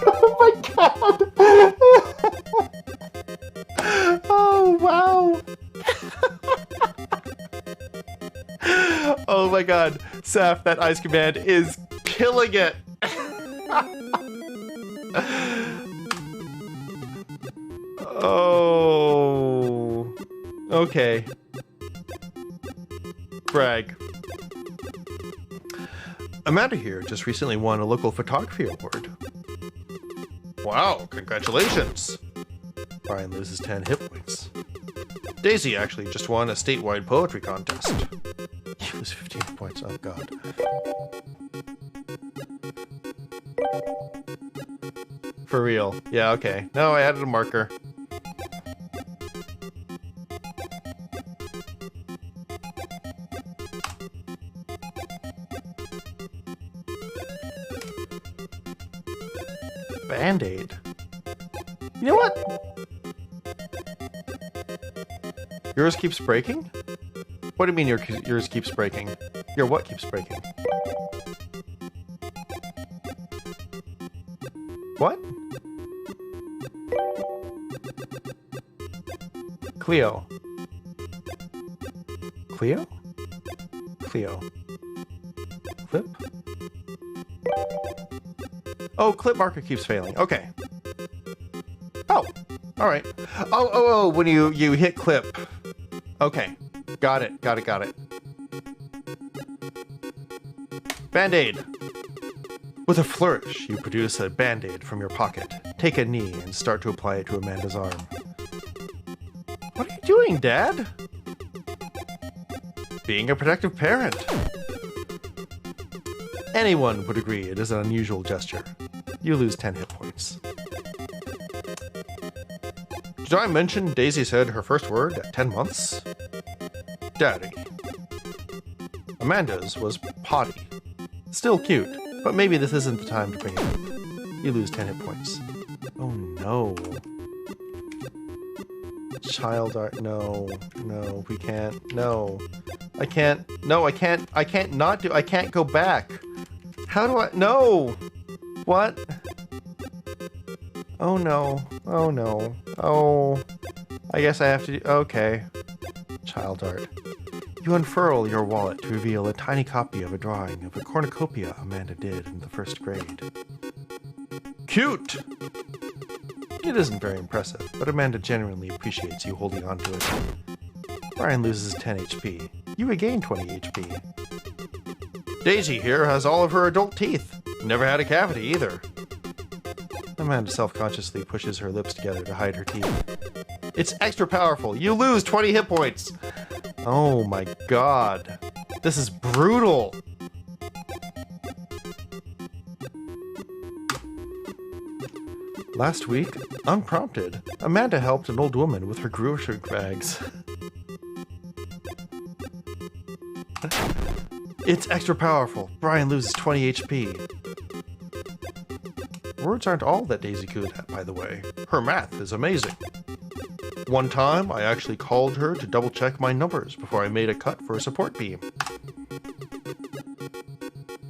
Oh my God! Oh, wow! Oh my God. Saf, that ice command is killing it! Oh. Okay. Brag. Amanda here just recently won a local photography award. Wow, congratulations! Brian loses 10 hit points. Daisy actually just won a statewide poetry contest. You lose 15 points, oh God. For real. Yeah, okay. No, I added a marker. Band-Aid. You know what? Yours keeps breaking? What do you mean yours keeps breaking? Your what keeps breaking? What? Cleo. Cleo? Cleo. Clip? Oh, clip marker keeps failing. Okay. Oh, all right. Oh, when you hit clip. Okay. Got it. Band-Aid. With a flourish, you produce a band-aid from your pocket, take a knee, and start to apply it to Amanda's arm. What are you doing, Dad? Being a protective parent. Anyone would agree it is an unusual gesture. You lose 10 hit points. Did I mention Daisy said her first word at 10 months? Daddy. Amanda's was potty. Still cute, but maybe this isn't the time to bring it up. You lose 10 hit points. Oh no. Child art, no, we can't, no. I can't go back. How do I, no! What? Oh no, oh, I guess I have to do, okay. Child art. You unfurl your wallet to reveal a tiny copy of a drawing of a cornucopia Amanda did in the first grade. Cute! It isn't very impressive, but Amanda genuinely appreciates you holding on to it. Brian loses 10 HP. You regain 20 HP. Daisy here has all of her adult teeth. Never had a cavity either. Amanda self-consciously pushes her lips together to hide her teeth. It's extra powerful. You lose 20 hit points. Oh my god. This is brutal. Last week, unprompted, Amanda helped an old woman with her grocery bags. It's extra powerful. Brian loses 20 HP. Words aren't all that Daisy good at, by the way. Her math is amazing. One time, I actually called her to double check my numbers before I made a cut for a support beam.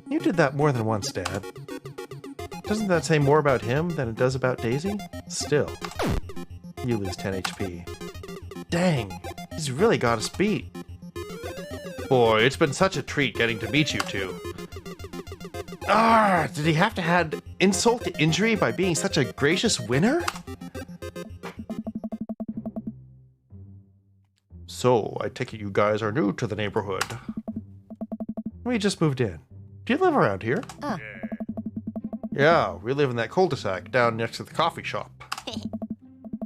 You did that more than once, Dad. Doesn't that say more about him than it does about Daisy? Still, you lose 10 HP. Dang, he's really got us beat. Boy, it's been such a treat getting to meet you two. Did he have to add insult to injury by being such a gracious winner? So, I take it you guys are new to the neighborhood. We just moved in. Do you live around here? Yeah, we live in that cul-de-sac down next to the coffee shop.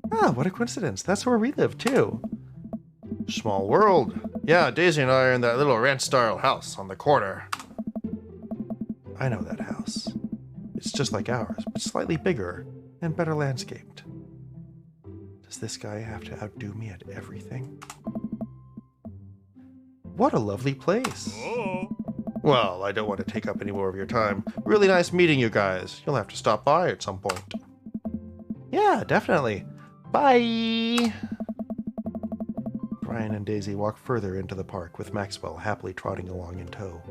What a coincidence. That's where we live, too. Small world. Yeah, Daisy and I are in that little ranch-style house on the corner. I know that house. It's just like ours, but slightly bigger and better landscaped. Does this guy have to outdo me at everything? What a lovely place. Well, I don't want to take up any more of your time. Really nice meeting you guys. You'll have to stop by at some point. Yeah, definitely. Bye! Brian and Daisy walk further into the park with Maxwell happily trotting along in tow.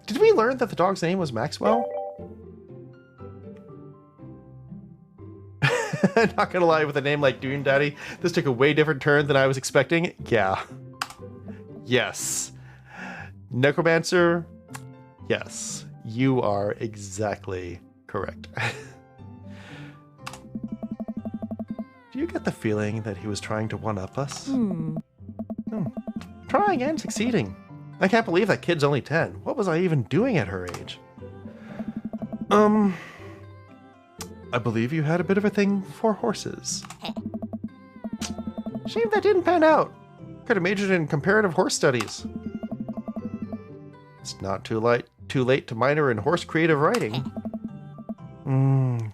Did we learn that the dog's name was Maxwell? Not gonna lie, with a name like Dune Daddy, this took a way different turn than I was expecting. Yeah. Yes. Necromancer? Yes. You are exactly correct. Do you get the feeling that he was trying to one-up us? Trying and succeeding. I can't believe that kid's only 10. What was I even doing at her age? I believe you had a bit of a thing for horses. Shame that didn't pan out. Could have majored in comparative horse studies. It's not too late to minor in horse creative writing.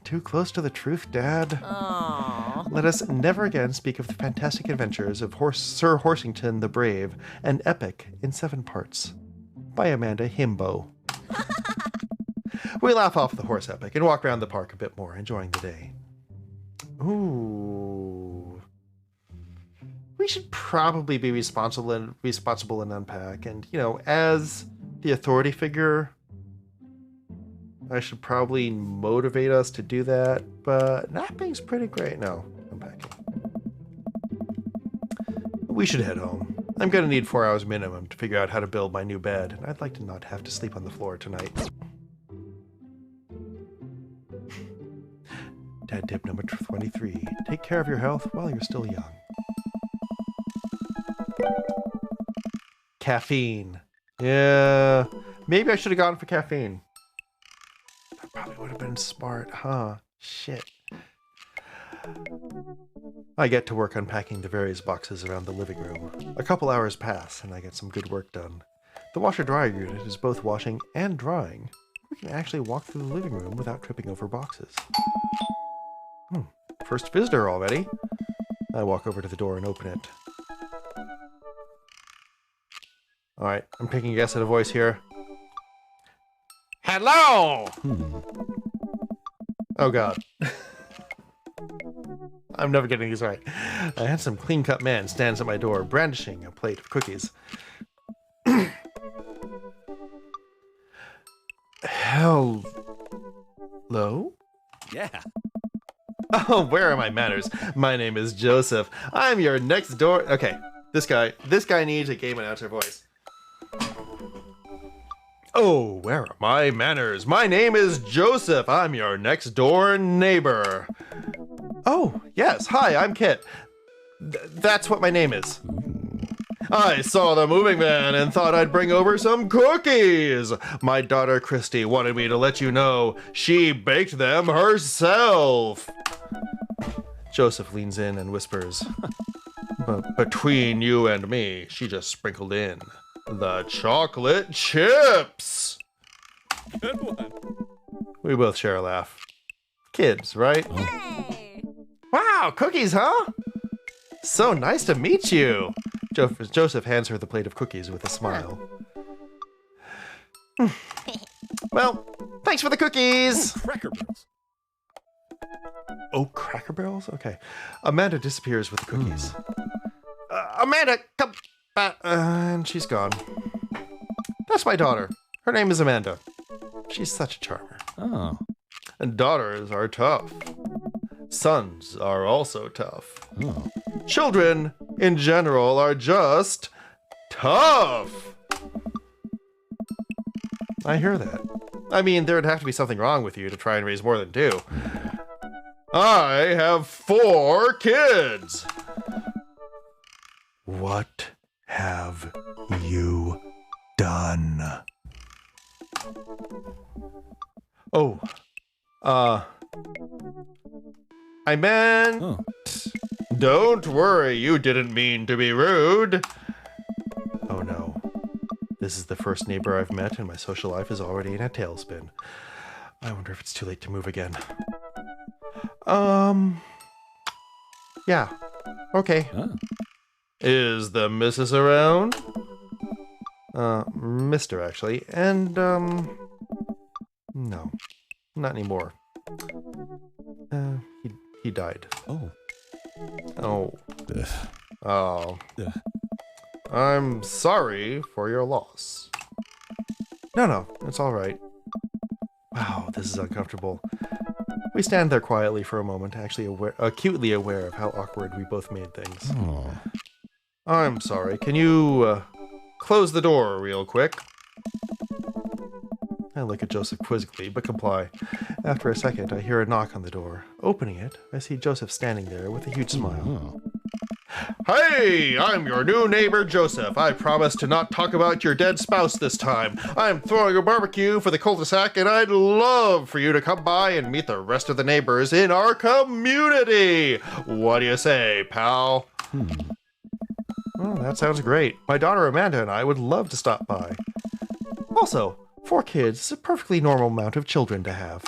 Too close to the truth, Dad. Aww. Let us never again speak of the fantastic adventures of Sir Horsington the Brave, an epic in 7 parts. By Amanda Himbo. We laugh off the horse epic and walk around the park a bit more, enjoying the day. Ooh. We should probably be responsible and unpack. And, you know, as the authority figure, I should probably motivate us to do that. But napping's pretty great. No, unpacking. We should head home. I'm going to need 4 hours minimum to figure out how to build my new bed. And I'd like to not have to sleep on the floor tonight. Dad tip number 23. Take care of your health while you're still young. Caffeine. Yeah. Maybe I should have gone for caffeine. Probably would have been smart, huh? Shit. I get to work unpacking the various boxes around the living room. A couple hours pass, and I get some good work done. The washer-dryer unit is both washing and drying. We can actually walk through the living room without tripping over boxes. First visitor already. I walk over to the door and open it. Alright, I'm taking a guess at a voice here. Hello! Oh god. I'm never getting these right. A handsome, clean-cut man stands at my door, brandishing a plate of cookies. Hello? Yeah. Oh, where are my manners? My name is Joseph. I'm your next door... Okay, this guy needs a game announcer voice. Oh, where are my manners? My name is Joseph. I'm your next door neighbor. Oh, yes. Hi, I'm Kit. That's what my name is. I saw the moving van and thought I'd bring over some cookies. My daughter Christy wanted me to let you know she baked them herself. Joseph leans in and whispers, "But between you and me, she just sprinkled in the chocolate chips." Good one. We both share a laugh. Kids, right? Hey! Wow, cookies, huh? So nice to meet you. Joseph hands her the plate of cookies with a smile. Well, thanks for the cookies. Cracker Barrels. Oh, Cracker Barrels? Okay. Amanda disappears with the cookies. Amanda, come back. And she's gone. That's my daughter. Her name is Amanda. She's such a charmer. Oh. And daughters are tough. Sons are also tough. Oh. Children, in general, are just tough. I hear that. I mean, there'd have to be something wrong with you to try and raise more than two. I have 4 kids. What have you done? Oh, I meant... Oh. Don't worry, you didn't mean to be rude. Oh no. This is the first neighbor I've met and my social life is already in a tailspin. I wonder if it's too late to move again. Yeah. Okay. Oh. Is the missus around? Mr. actually. And, no. Not anymore. He died. Oh. Oh. Ugh. Oh. Ugh. I'm sorry for your loss. No, it's all right. Wow, this is uncomfortable. We stand there quietly for a moment, actually acutely aware of how awkward we both made things. Oh. I'm sorry. Can you close the door real quick? I look at Joseph quizzically, but comply. After a second, I hear a knock on the door. Opening it, I see Joseph standing there with a huge smile. Oh. Hey, I'm your new neighbor, Joseph. I promise to not talk about your dead spouse this time. I'm throwing a barbecue for the cul-de-sac, and I'd love for you to come by and meet the rest of the neighbors in our community. What do you say, pal? Well, that sounds great. My daughter Amanda and I would love to stop by. Also, 4 kids is a perfectly normal amount of children to have.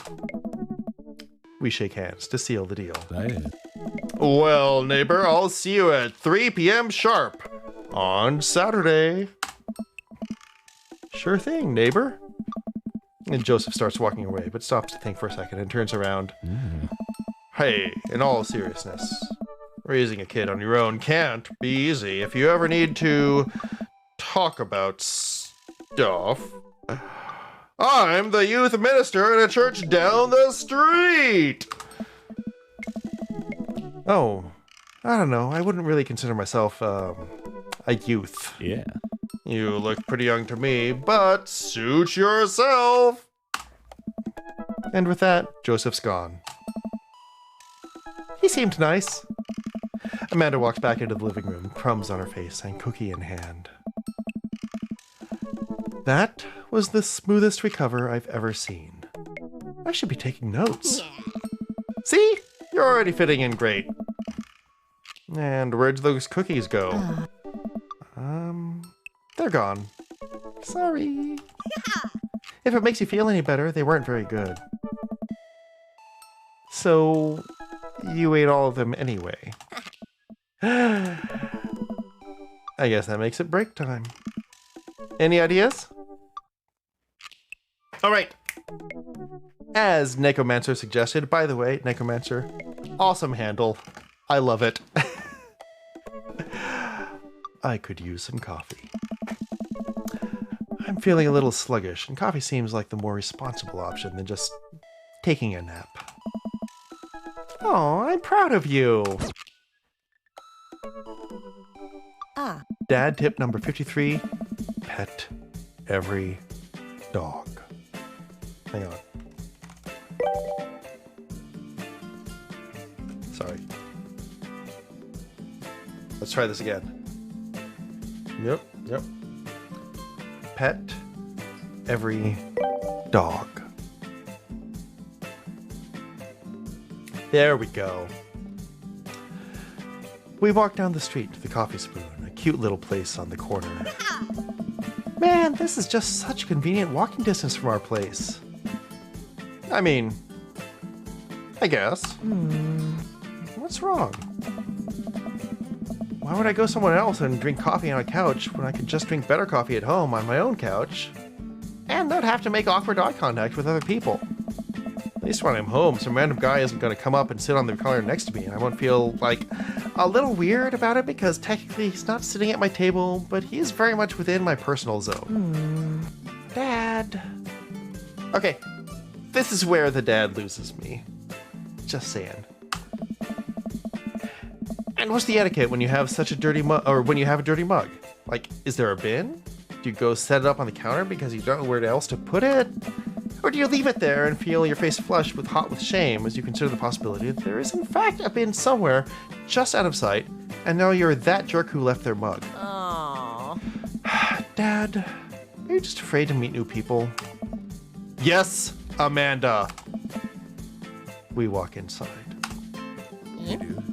We shake hands to seal the deal. Well, neighbor, I'll see you at 3 p.m. sharp on Saturday. Sure thing, neighbor. And Joseph starts walking away, but stops to think for a second and turns around. Hey, in all seriousness, raising a kid on your own can't be easy. If you ever need to talk about stuff, I'm the youth minister in a church down the street. Oh, I don't know. I wouldn't really consider myself, a youth. Yeah. You look pretty young to me, but suit yourself. And with that, Joseph's gone. He seemed nice. Amanda walks back into the living room, crumbs on her face and cookie in hand. That was the smoothest recover I've ever seen. I should be taking notes. See? You're already fitting in great. And where'd those cookies go? They're gone. Sorry. If it makes you feel any better, they weren't very good. So, you ate all of them anyway. I guess that makes it break time. Any ideas? Alright. As Necromancer suggested, by the way, Necromancer, awesome handle. I love it. I could use some coffee. I'm feeling a little sluggish, and coffee seems like the more responsible option than just taking a nap. Oh, I'm proud of you! Dad tip number 53, pet every dog. Hang on. Sorry. Let's try this again. Yep. Pet every dog. There we go. We walked down the street to the Coffee Spoon, a cute little place on the corner. Man, this is just such a convenient walking distance from our place. I mean, I guess. What's wrong? Why would I go somewhere else and drink coffee on a couch when I could just drink better coffee at home on my own couch? And not have to make awkward eye contact with other people. At least when I'm home, some random guy isn't going to come up and sit on the corner next to me, and I won't feel, like, a little weird about it because technically he's not sitting at my table, but he is very much within my personal zone. Dad. Okay, this is where the dad loses me. Just saying. And what's the etiquette when you have such a dirty mug, or when you have a dirty mug? Like, is there a bin? Do you go set it up on the counter because you don't know where else to put it? Or do you leave it there and feel your face flushed with shame as you consider the possibility that there is in fact a bin somewhere just out of sight, and now you're that jerk who left their mug? Aww. Dad, are you just afraid to meet new people? Yes, Amanda. We walk inside. You do.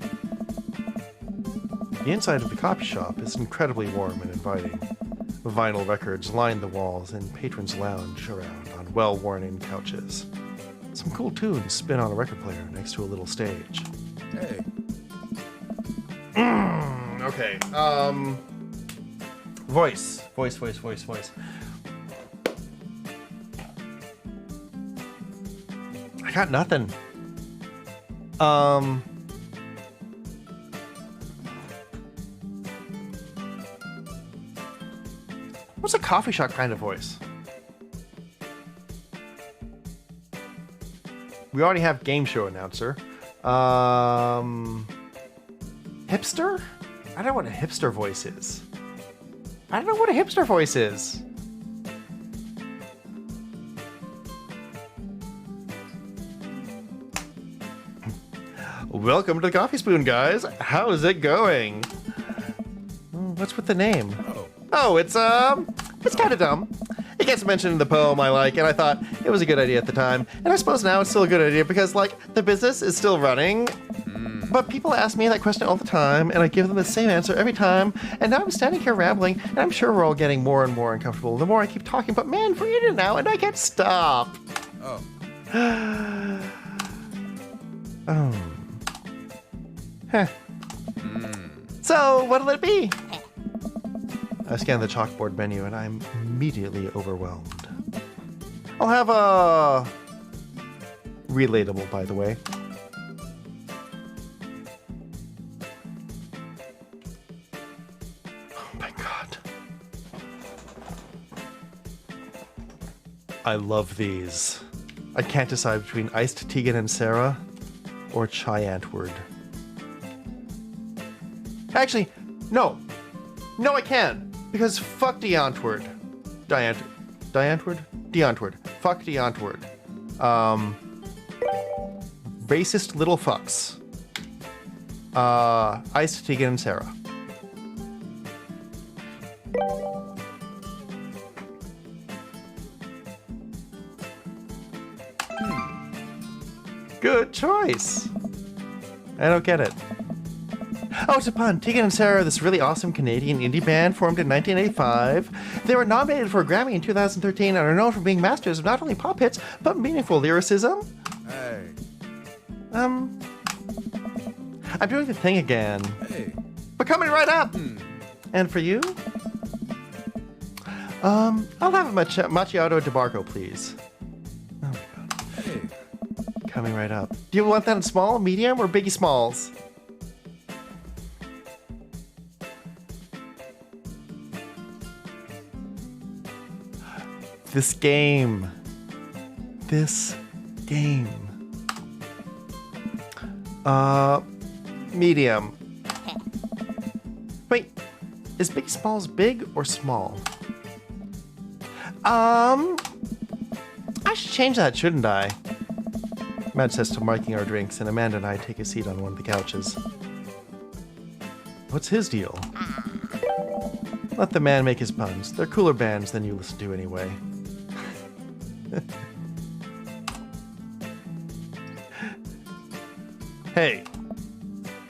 The inside of the coffee shop is incredibly warm and inviting. Vinyl records line the walls and patrons lounge around on well-worn-in couches. Some cool tunes spin on a record player next to a little stage. Hey. Okay, Voice. I got nothing. What's a coffee shop kind of voice? We already have game show announcer. Hipster? I don't know what a hipster voice is. Welcome to the Coffee Spoon, guys. How's it going? What's with the name? Oh, it's kind of dumb. It gets mentioned in the poem I like, and I thought it was a good idea at the time. And I suppose now it's still a good idea because, like, the business is still running. But people ask me that question all the time, and I give them the same answer every time. And now I'm standing here rambling, and I'm sure we're all getting more and more uncomfortable the more I keep talking. But man, forget it now, and I can't stop. Oh. Huh. So, what'll it be? I scan the chalkboard menu and I'm immediately overwhelmed. I'll have a... relatable, by the way. Oh my god. I love these. I can't decide between iced Tegan and Sarah or chai Antwoord. Actually, no. No, I can. Because fuck DeAntwoord. DeAntwoord. Fuck DeAntwoord. Racist little fucks. Iced Tegan and Sarah. Good choice. I don't get it. Oh, it's a pun. Tegan and Sarah are this really awesome Canadian indie band formed in 1985. They were nominated for a Grammy in 2013 and are known for being masters of not only pop hits, but meaningful lyricism. Hey. I'm doing the thing again. Hey. But coming right up. And for you? I'll have a macchiato de barco, please. Oh my god. Hey. Coming right up. Do you want that in small, medium, or biggie smalls? This game. Medium. Wait, is Biggie Smalls big or small? I should change that, shouldn't I? Matt says to marking our drinks, and Amanda and I take a seat on one of the couches. What's his deal? Let the man make his puns. They're cooler bands than you listen to anyway.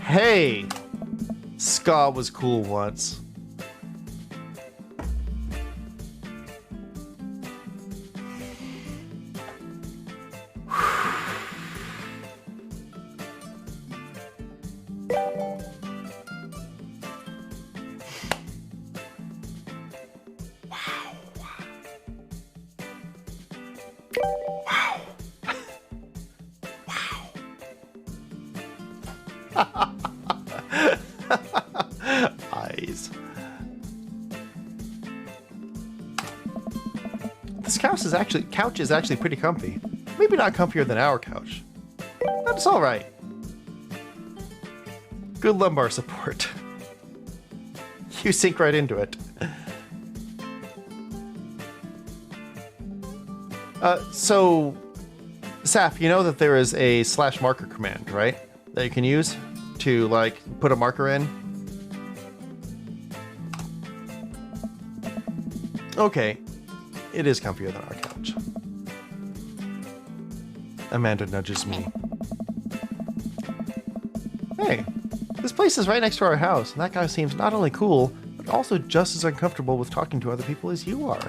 Hey! Ska was cool once. Eyes. This couch is actually pretty comfy. Maybe not comfier than our couch. That's all right. Good lumbar support. You sink right into it. So, Saf, you know that there is a /marker command, right? That you can use to, like, put a marker in? Okay. It is comfier than our couch. Amanda nudges me. Hey, this place is right next to our house, and that guy seems not only cool, but also just as uncomfortable with talking to other people as you are.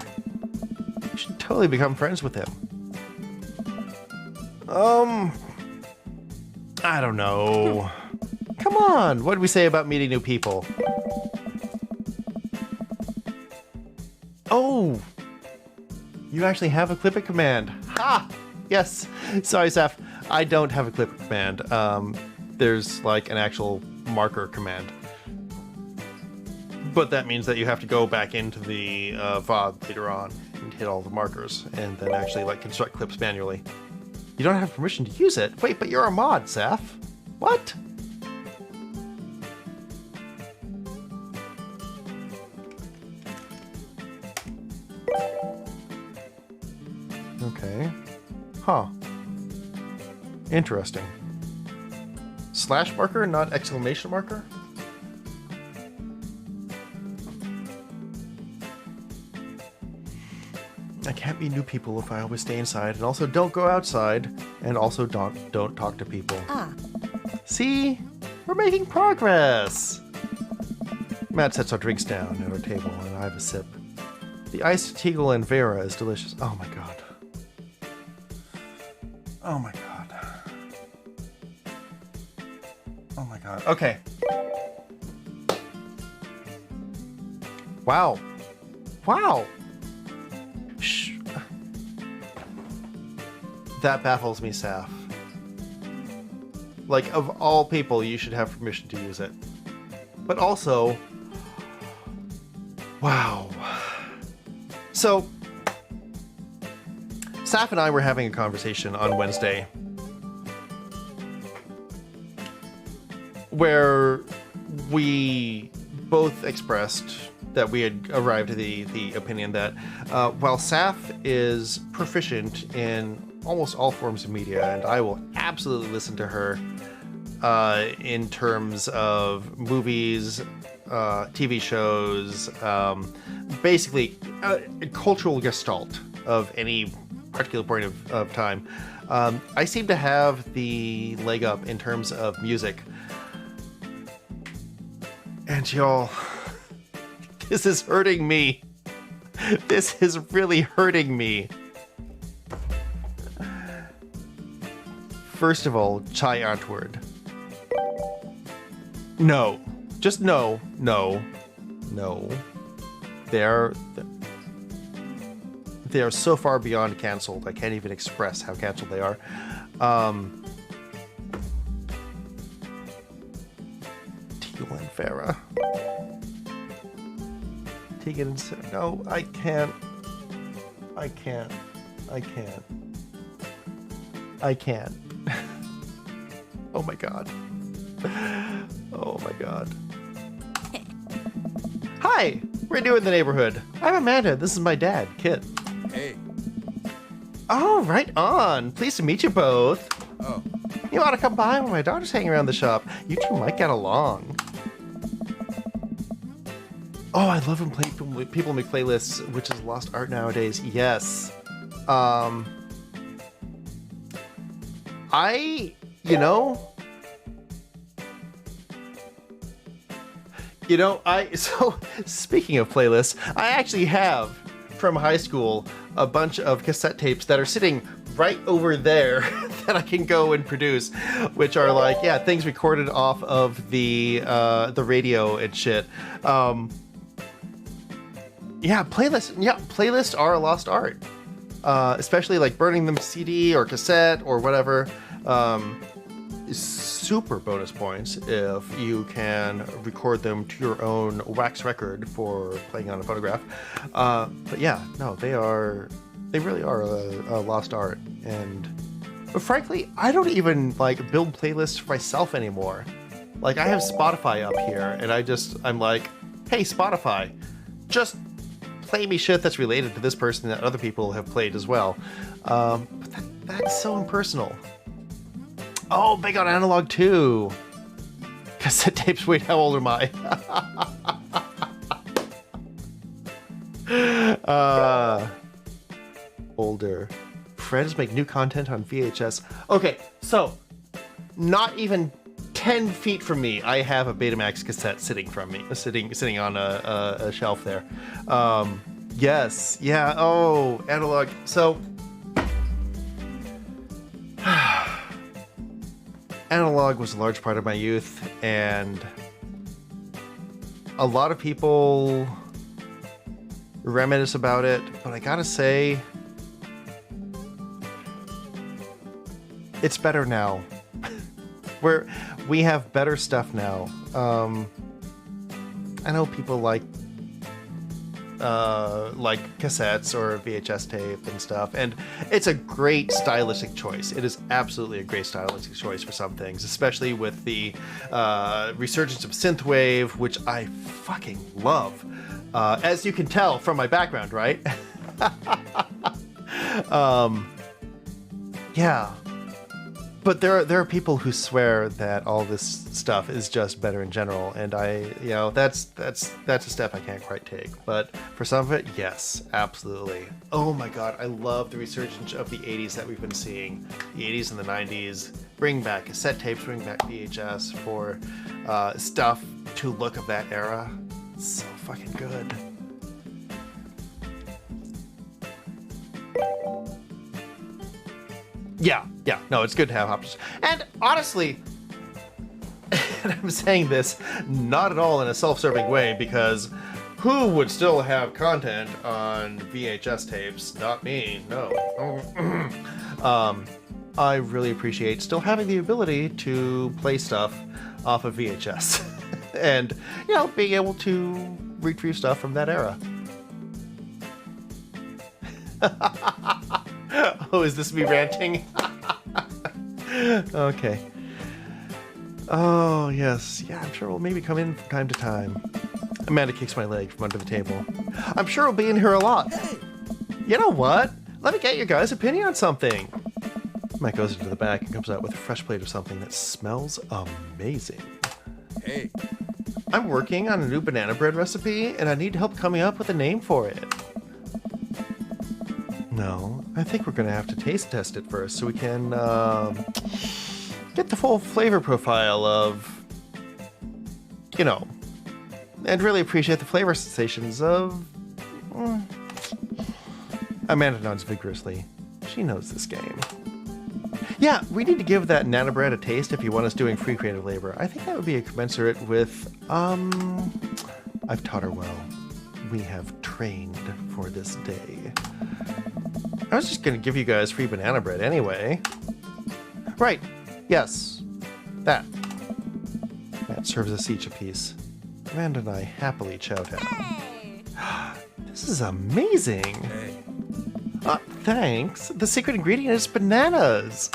You should totally become friends with him. I don't know. Come on, what did we say about meeting new people? Oh! You actually have a clip it command. Ha! Yes. Sorry, Saf. I don't have a clip it command. There's like an actual marker command. But that means that you have to go back into the VOD later on and hit all the markers and then actually like construct clips manually. You don't have permission to use it? Wait, but you're a mod, Saf. What? Okay. Huh. Interesting. /marker, not exclamation marker? I can't meet new people if I always stay inside, and also don't go outside, and also don't talk to people. See? We're making progress! Matt sets our drinks down at our table, and I have a sip. The iced Teagle and Vera is delicious. Oh my god. Oh my god. Oh my god. Okay. Wow. Wow. Shh. That baffles me, Saf. Like, of all people, you should have permission to use it. But also... Wow. So... Saf and I were having a conversation on Wednesday where we both expressed that we had arrived at the opinion that while Saf is proficient in almost all forms of media, and I will absolutely listen to her in terms of movies, TV shows, basically a cultural gestalt of any particular point of time, I seem to have the leg up in terms of music. And y'all, this is hurting me. This is really hurting me. First of all, Chai Antwoord. No. Just no. No. No. They are so far beyond canceled. I can't even express how canceled they are. Tegan Farah. Tegan and no, I can't. I can't. Oh my god. Oh my god. Hi! We're new in the neighborhood. I'm Amanda. This is my dad, Kit. Hey. Oh, right on. Pleased to meet you both. Oh. You ought to come by when my daughter's hanging around the shop. You two might get along. Oh, I love when people make playlists, which is lost art nowadays. Yes. So speaking of playlists, I actually have from high school a bunch of cassette tapes that are sitting right over there that I can go and produce, which are like, yeah, things recorded off of the radio and shit. Playlists are a lost art, especially like burning them CD or cassette or whatever. Super bonus points if you can record them to your own wax record for playing on a phonograph. But yeah, no, they really are a lost art. And frankly, I don't even like build playlists for myself anymore. Like I have Spotify up here and I'm like, hey Spotify, just play me shit that's related to this person that other people have played as well. But that's so impersonal. Oh, big on analog too. Cassette tapes. Wait, how old am I? Older. Friends make new content on VHS. Okay, so not even 10 feet from me, I have a Betamax cassette sitting on a shelf there. Yes, yeah. Oh, analog. So. Analog was a large part of my youth, and a lot of people reminisce about it, but I gotta say, it's better now. We have better stuff now. I know people like cassettes or VHS tape and stuff, and it's a great stylistic choice. It is absolutely a great stylistic choice for some things, especially with the resurgence of synthwave, which I fucking love, as you can tell from my background, right? Yeah, but there are people who swear that all this stuff is just better in general, and that's a step I can't quite take. But for some of it, yes, absolutely. Oh my god, I love the resurgence of the 80s that we've been seeing. The 80s and the 90s. Bring back cassette tapes, bring back VHS for stuff to look of that era. It's so fucking good. Yeah, no, it's good to have options. And honestly, and I'm saying this not at all in a self-serving way, because who would still have content on VHS tapes? Not me, no. I really appreciate still having the ability to play stuff off of VHS and, being able to retrieve stuff from that era. Oh, is this me ranting? Okay. Oh, yes. Yeah, I'm sure we'll maybe come in from time to time. Amanda kicks my leg from under the table. I'm sure we'll be in here a lot. Hey. You know what? Let me get your guys' opinion on something. Mike goes into the back and comes out with a fresh plate of something that smells amazing. Hey. I'm working on a new banana bread recipe, and I need help coming up with a name for it. No, I think we're gonna have to taste test it first so we can get the full flavor profile of, you know, and really appreciate the flavor sensations of. Amanda nods vigorously. She knows this game. Yeah, we need to give that Nana Bread a taste if you want us doing free creative labor. I think that would be a commensurate with, I've taught her well. We have trained for this day. I was just gonna give you guys free banana bread anyway. Right, yes, that. That serves us each a piece. Amanda and I happily chow down. Hey! This is amazing. Hey. Thanks. The secret ingredient is bananas.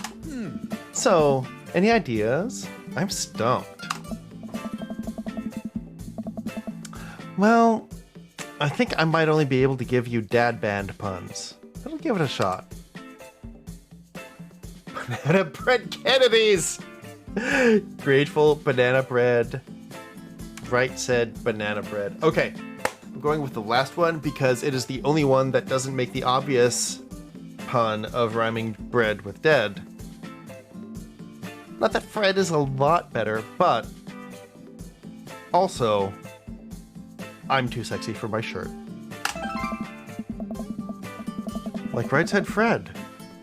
So, any ideas? I'm stumped. Well, I think I might only be able to give you dad band puns. But I'll give it a shot. Banana bread Kennedys! Grateful banana bread. Right said banana bread. Okay, I'm going with the last one because it is the only one that doesn't make the obvious pun of rhyming bread with dead. Not that Fred is a lot better, but also, I'm too sexy for my shirt. Like Right Said Fred.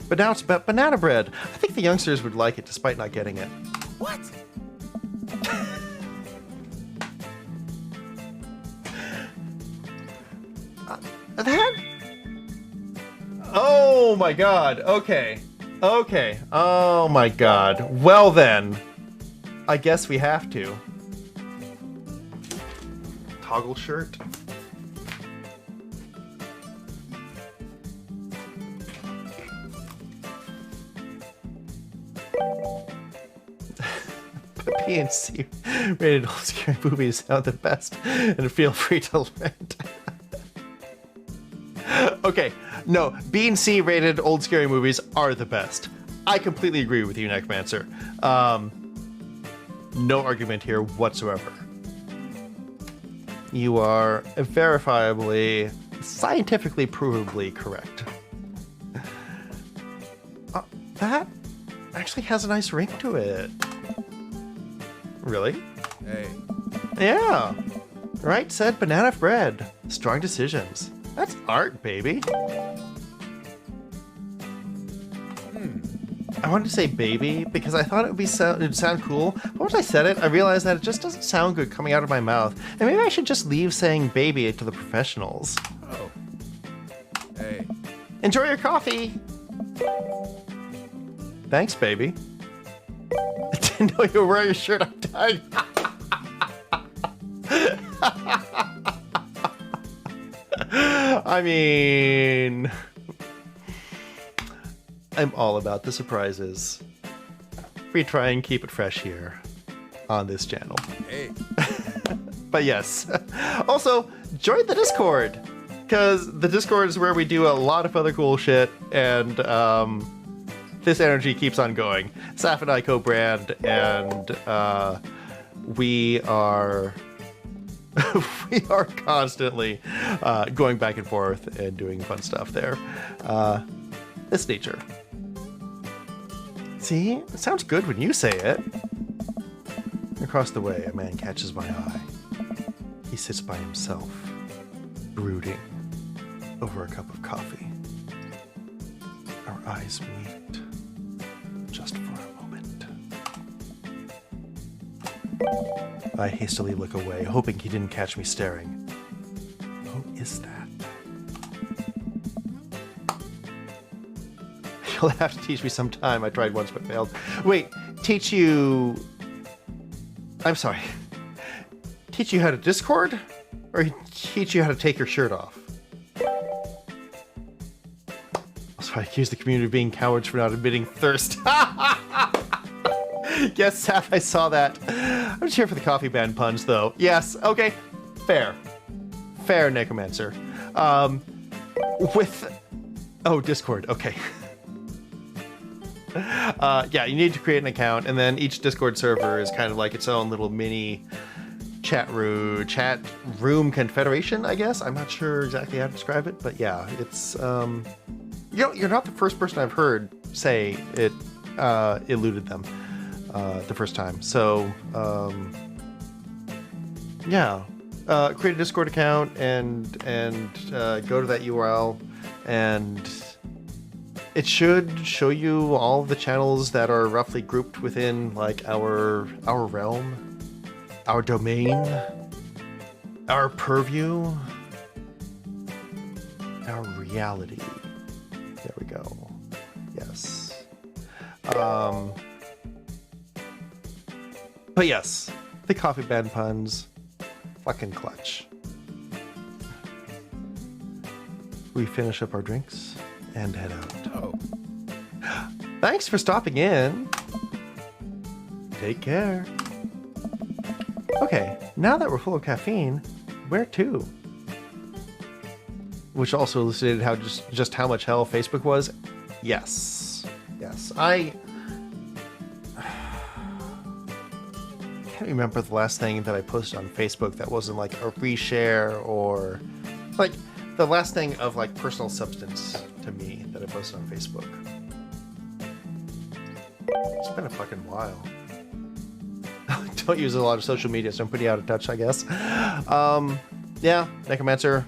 But now it's about banana bread. I think the youngsters would like it despite not getting it. What? That? Oh my god. Okay. Okay. Oh my god. Well then. I guess we have to. Toggle shirt. B and C rated old scary movies sound the best, and feel free to rent. Okay, no, B and C rated old scary movies are the best. I completely agree with you, Necromancer. No argument here whatsoever. You are verifiably, scientifically provably correct. That actually has a nice ring to it. Really? Hey. Yeah. Right said banana bread. Strong decisions. That's art, baby. I wanted to say baby because I thought it'd sound cool. But once I said it, I realized that it just doesn't sound good coming out of my mouth. And maybe I should just leave saying baby to the professionals. Oh. Hey. Enjoy your coffee. Thanks, baby. I didn't know you were wearing a shirt. I'm dying. I mean, I'm all about the surprises. We try and keep it fresh here on this channel. Hey. But yes. Also, join the Discord, because the Discord is where we do a lot of other cool shit, and this energy keeps on going. Saf and I co-brand, and we are we are constantly going back and forth and doing fun stuff there. This nature. See, it sounds good when you say it. Across the way, a man catches my eye. He sits by himself, brooding over a cup of coffee. Our eyes meet just for a moment. I hastily look away, hoping he didn't catch me staring. Who is that? You'll have to teach me sometime. I tried once but failed. Wait, teach you... I'm sorry. Teach you how to Discord? Or teach you how to take your shirt off? Also, I accuse the community of being cowards for not admitting thirst. Yes, Saf, I saw that. I'm just here for the coffee band puns, though. Yes, okay. Fair. Fair, Necromancer. Oh, Discord, okay. Yeah, you need to create an account, and then each Discord server is kind of like its own little mini chat room confederation, I guess. I'm not sure exactly how to describe it, but yeah, it's you're not the first person I've heard say it eluded them the first time. So yeah, create a Discord account and go to that URL, and it should show you all the channels that are roughly grouped within like our realm, our domain, our purview, our reality. There we go. Yes. But yes, the coffee band puns, fucking clutch. We finish up our drinks and head out. Oh. Thanks for stopping in. Take care. Okay, now that we're full of caffeine, where to? Which also elucidated how just how much hell Facebook was. Yes. I can't remember the last thing that I posted on Facebook that wasn't like a reshare or like the last thing of like personal substance to me that I posted on Facebook. It's been a fucking while. Don't use a lot of social media, so I'm pretty out of touch, I guess. Yeah, Necromancer.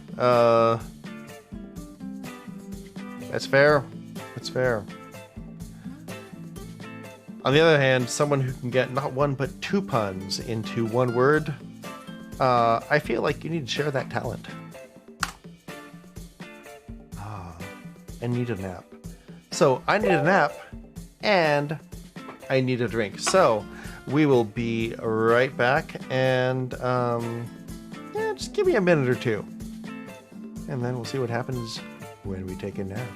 That's fair. That's fair. On the other hand, someone who can get not one but two puns into one word, I feel like you need to share that talent. I need a nap. So I need a nap, and I need a drink. So we will be right back, and yeah, just give me a minute or two, and then we'll see what happens when we take a nap.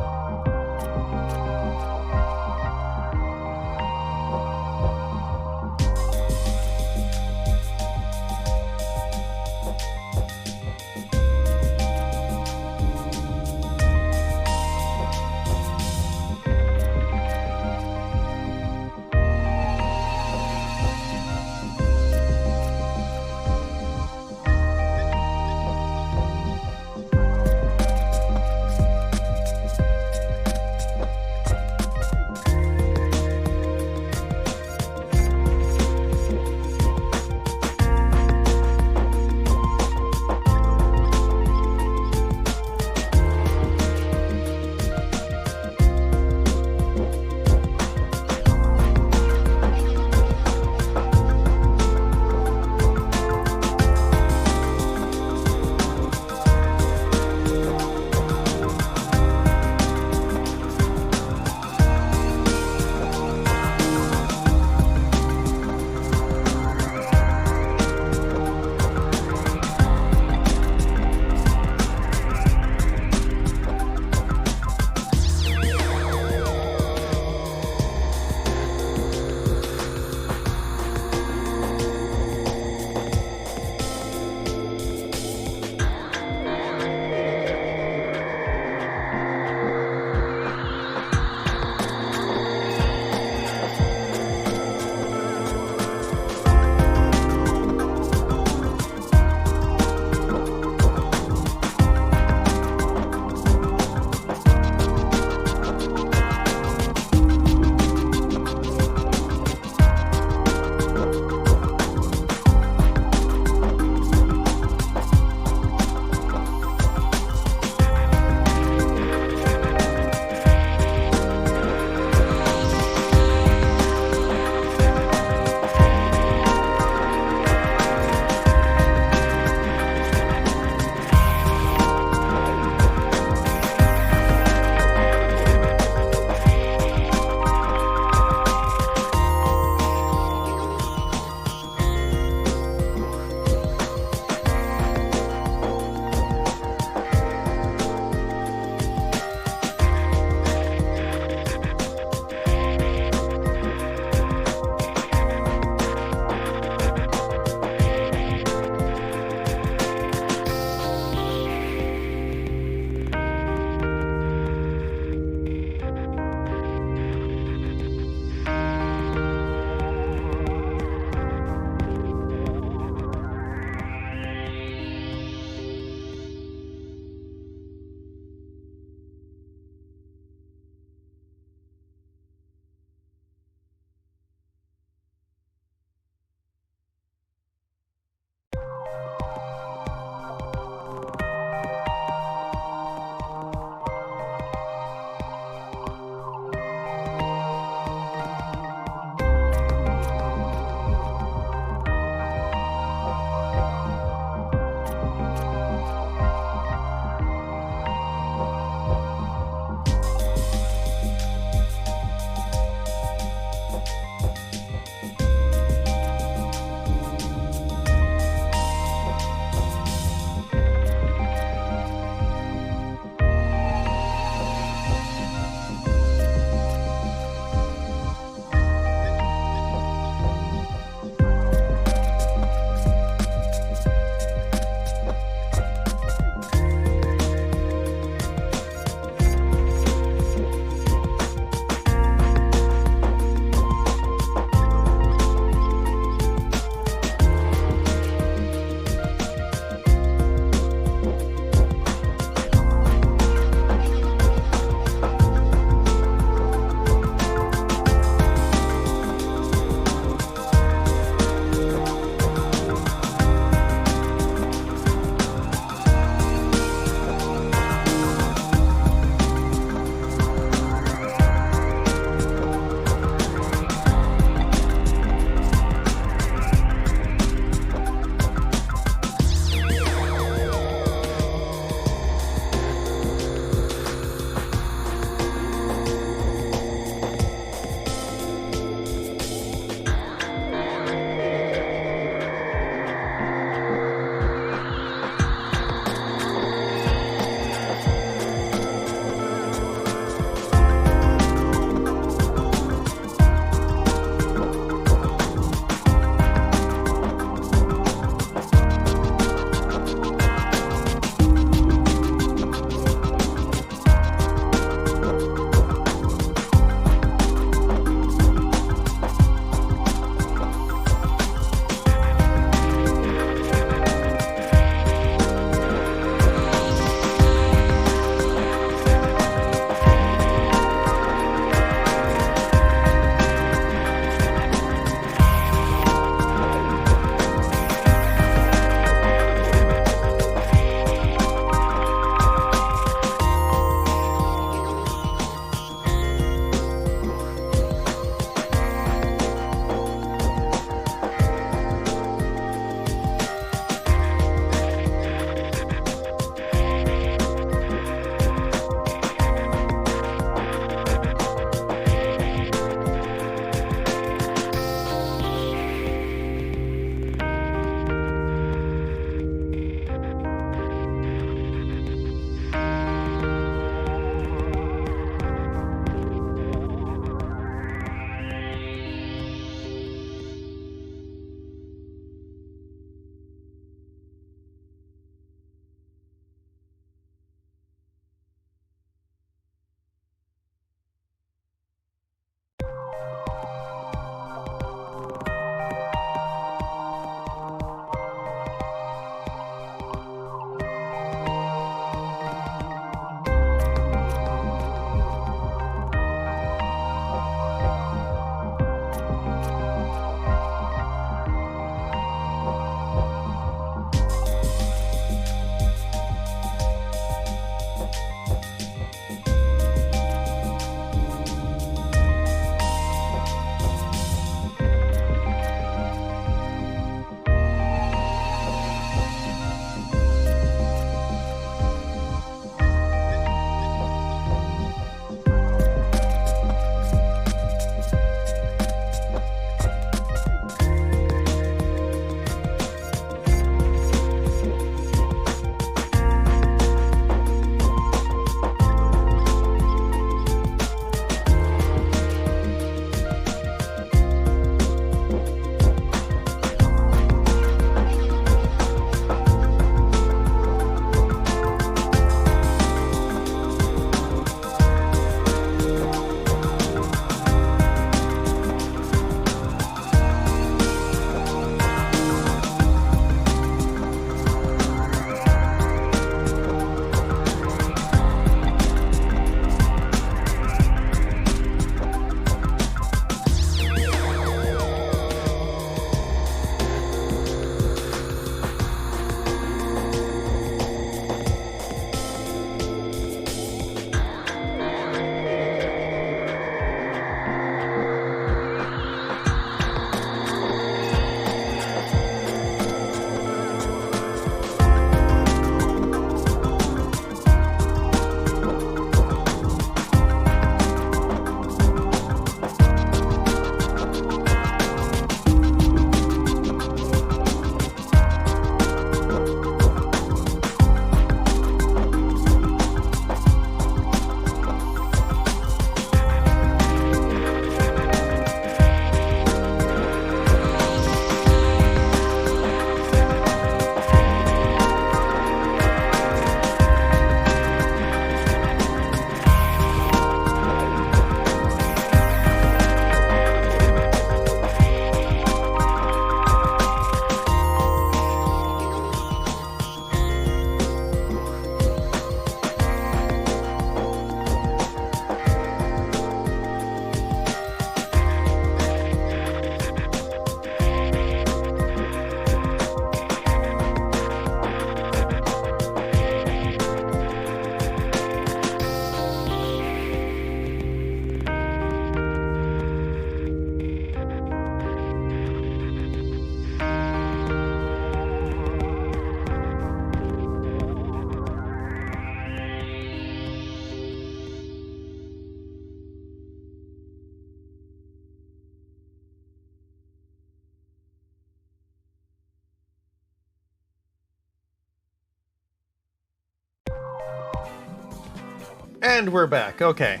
And we're back. Okay.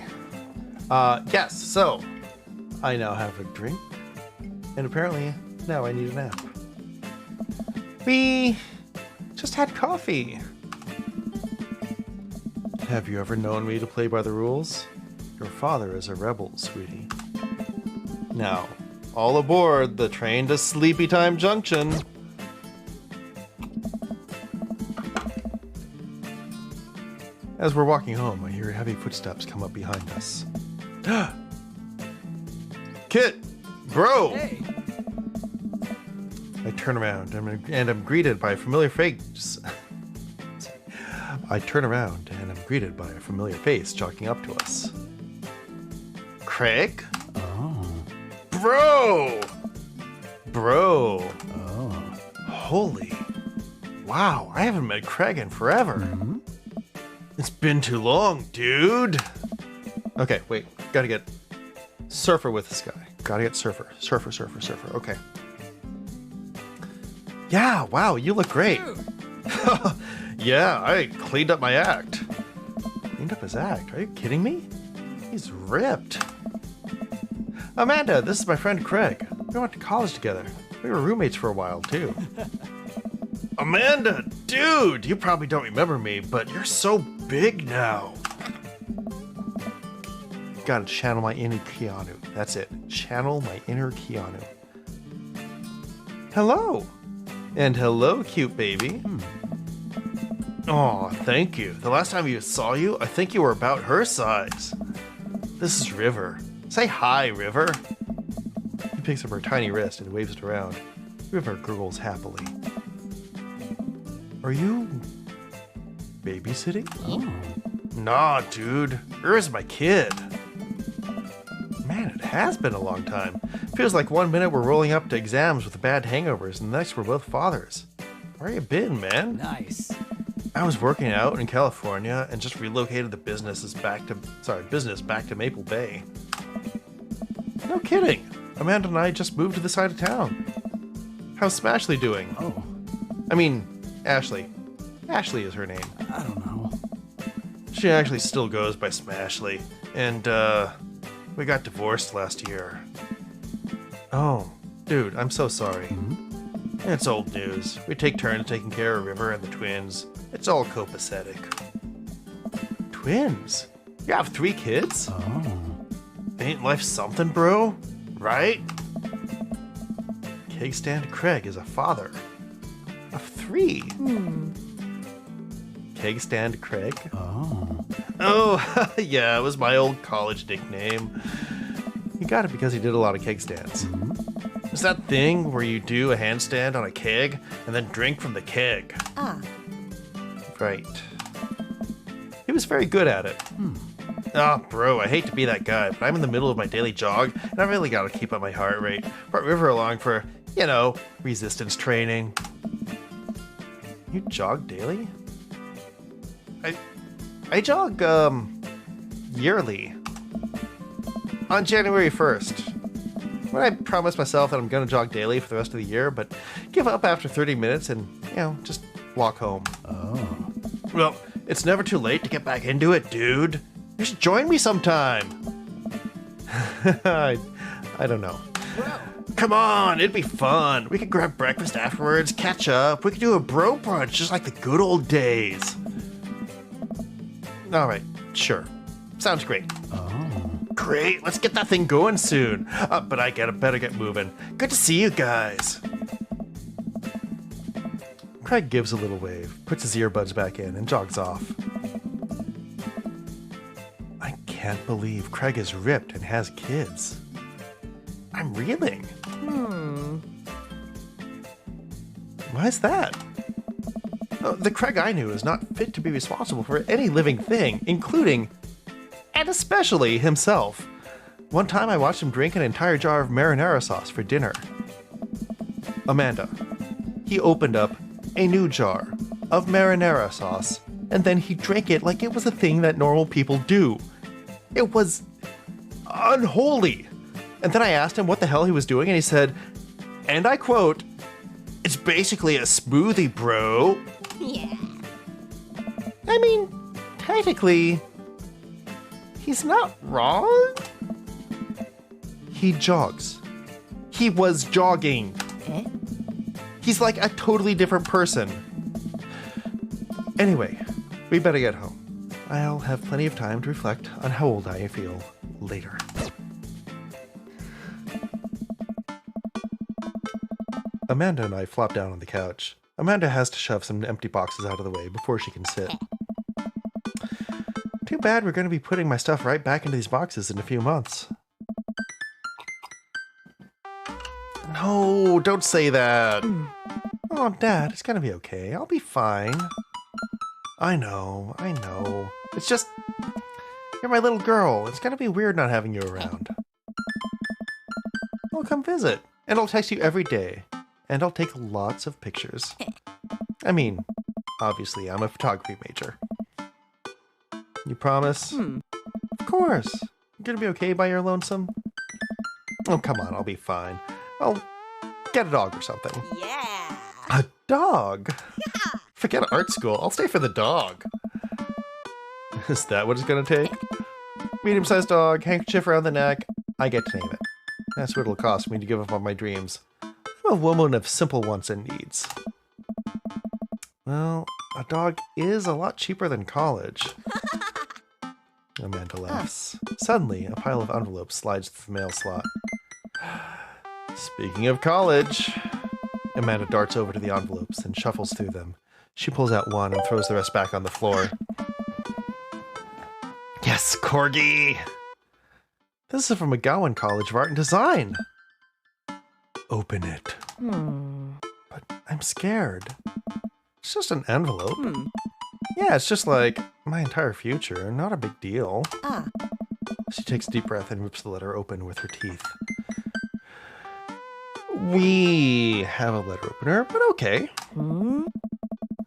Yes, so I now have a drink. And apparently now I need a nap. We just had coffee. Have you ever known me to play by the rules? Your father is a rebel, sweetie. Now, all aboard the train to Sleepy Time Junction. As we're walking home, I hear heavy footsteps come up behind us. Kit! Bro! Hey. I turn around and I'm greeted by a familiar face. I turn around and I'm greeted by a familiar face jogging up to us. Craig? Oh. Bro! Bro! Oh. Holy. Wow, I haven't met Craig in forever. Mm-hmm. It's been too long, dude. Okay, wait. Gotta get Surfer with this guy. Gotta get Surfer. Surfer. Okay. Yeah, wow, you look great. Yeah, I cleaned up my act. Cleaned up his act? Are you kidding me? He's ripped. Amanda, this is my friend Craig. We went to college together. We were roommates for a while, too. Amanda, dude, you probably don't remember me, but you're so big now. Gotta channel my inner Keanu. That's it. Channel my inner Keanu. Hello. And hello, cute baby. Oh, thank you. The last time I saw you, I think you were about her size. This is River. Say hi, River. He picks up her tiny wrist and waves it around. River gurgles happily. Are you babysitting? Oh. Nah, dude. River's my kid. Man, it has been a long time. Feels like 1 minute we're rolling up to exams with bad hangovers, and the next we're both fathers. Where you been, man? Nice. I was working out in California and just relocated the business back to Maple Bay. No kidding. Amanda and I just moved to this side of town. How's Smashley doing? Oh. I mean, Ashley. Ashley is her name. I don't know. She actually still goes by Smashley. And, we got divorced last year. Oh, dude, I'm so sorry. Mm-hmm. It's old news. We take turns taking care of River and the twins. It's all copacetic. Twins? You have 3 kids? Oh. Ain't life something, bro? Right? Keg Stand Craig is a father of 3. Keg Stand Craig? Oh. Oh, yeah, it was my old college nickname. He got it because he did a lot of keg stands. Mm-hmm. It's that thing where you do a handstand on a keg and then drink from the keg. Ah. Right. He was very good at it. Ah, bro, I hate to be that guy, but I'm in the middle of my daily jog, and I really gotta keep up my heart rate. Brought River along for, resistance training. You jog daily? I jog, yearly. On January 1st. When I promised myself that I'm gonna jog daily for the rest of the year, but give up after 30 minutes and, just walk home. Oh. Well, it's never too late to get back into it, dude. You should join me sometime. I don't know. Come on, it'd be fun. We could grab breakfast afterwards, catch up. We could do a bro brunch just like the good old days. All right, sure. Sounds great. Oh. Great, let's get that thing going soon. But I better get moving. Good to see you guys. Craig gives a little wave, puts his earbuds back in, and jogs off. I can't believe Craig is ripped and has kids. I'm reeling. Why is that? The Craig I knew is not fit to be responsible for any living thing, including, and especially, himself. One time I watched him drink an entire jar of marinara sauce for dinner. Amanda. He opened up a new jar of marinara sauce, and then he drank it like it was a thing that normal people do. It was unholy. And then I asked him what the hell he was doing, and he said, and I quote, "It's basically a smoothie, bro." Yeah. I mean, technically, he's not wrong. He jogs. He was jogging. Eh? He's like a totally different person. Anyway, we better get home. I'll have plenty of time to reflect on how old I feel later. Amanda and I flop down on the couch. Amanda has to shove some empty boxes out of the way before she can sit. Too bad we're going to be putting my stuff right back into these boxes in a few months. No, don't say that. Oh, Dad, it's going to be okay. I'll be fine. I know. It's just, you're my little girl. It's going to be weird not having you around. I'll come visit, and I'll text you every day, and I'll take lots of pictures. I mean, obviously, I'm a photography major. You promise? Of course. You're gonna be okay by your lonesome? Oh, come on, I'll be fine. I'll get a dog or something. Yeah. A dog? Forget art school. I'll stay for the dog. Is that what it's gonna take? Medium-sized dog, handkerchief around the neck. I get to name it. That's what it'll cost me to give up on my dreams. I'm a woman of simple wants and needs. Well, a dog is a lot cheaper than college. Amanda laughs. Suddenly, a pile of envelopes slides through the mail slot. Speaking of college, Amanda darts over to the envelopes and shuffles through them. She pulls out one and throws the rest back on the floor. Yes, Corgi! This is from McGowan College of Art and Design. Open it. But I'm scared. It's just an envelope. Yeah, it's just like my entire future. Not a big deal. She takes a deep breath and rips the letter open with her teeth. We have a letter opener, but okay.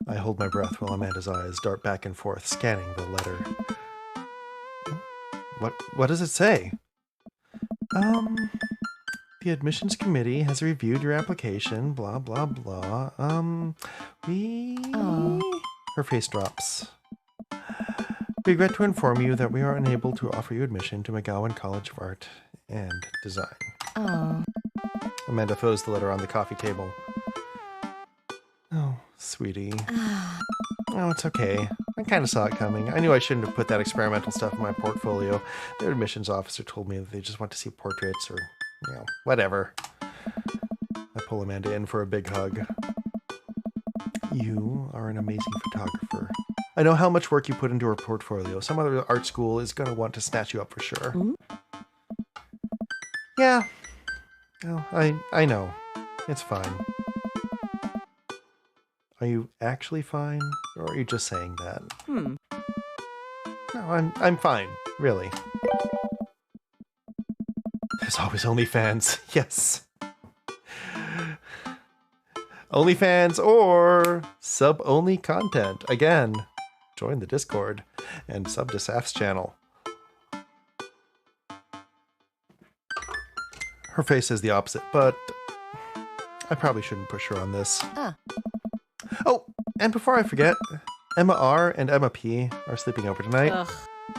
I hold my breath while Amanda's eyes dart back and forth, scanning the letter. What does it say? The admissions committee has reviewed your application, blah, blah, blah. Her face drops. We regret to inform you that we are unable to offer you admission to McGowan College of Art and Design. Amanda throws the letter on the coffee table. Oh, sweetie. Oh, it's okay. I kind of saw it coming. I knew I shouldn't have put that experimental stuff in my portfolio. Their admissions officer told me that they just want to see portraits or, whatever. I pull Amanda in for a big hug. You are an amazing photographer. I know how much work you put into her portfolio. Some other art school is going to want to snatch you up for sure. Yeah. Oh, I know. It's fine. Are you actually fine? Or are you just saying that? No, I'm fine. Really. There's always OnlyFans. Yes. OnlyFans or sub-only content. Again, join the Discord and sub to Saf's channel. Her face says the opposite, but I probably shouldn't push her on this. Oh, and before I forget, Emma R and Emma P are sleeping over tonight.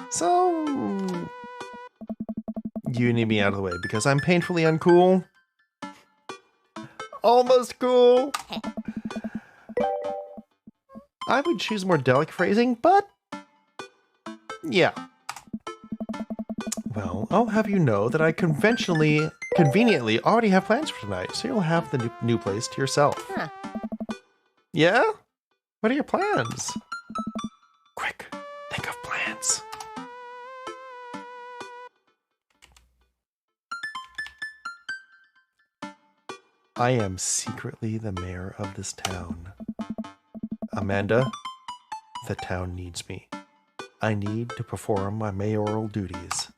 So you need me out of the way because I'm painfully uncool. Almost cool. I would choose more delicate phrasing, but yeah. Well, I'll have you know that I conveniently already have plans for tonight, so you'll have the new place to yourself. Yeah? What are your plans? Quick, think of plans. I am secretly the mayor of this town. Amanda, the town needs me. I need to perform my mayoral duties.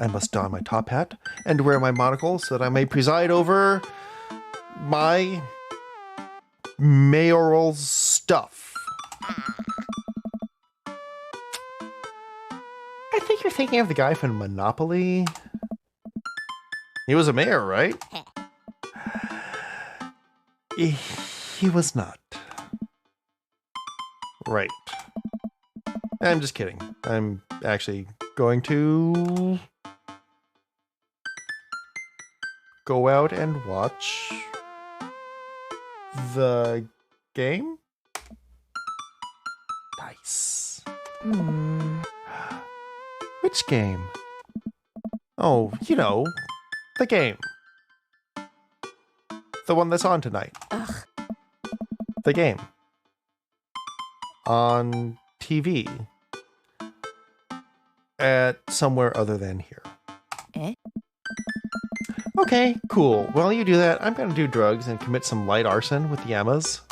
I must don my top hat and wear my monocle so that I may preside over my mayoral stuff. I think you're thinking of the guy from Monopoly. He was a mayor, right? He was not. Right. I'm just kidding. I'm actually going to go out and watch the game. Nice. Which game? Oh, you know, the game. The one that's on tonight. Ugh. The game. On TV. At somewhere other than here. Eh? Okay, cool. While you do that, I'm gonna do drugs and commit some light arson with the Emmas.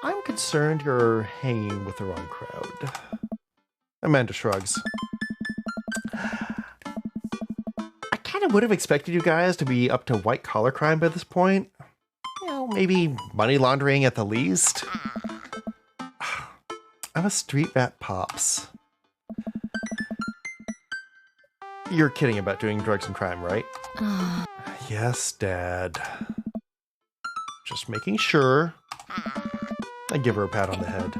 I'm concerned you're hanging with the wrong crowd. Amanda shrugs. I kind of would have expected you guys to be up to white collar crime by this point. You know, maybe money laundering at the least. I'm a street rat, Pops. You're kidding about doing drugs and crime, right? Yes, Dad. Just making sure. I give her a pat on the head.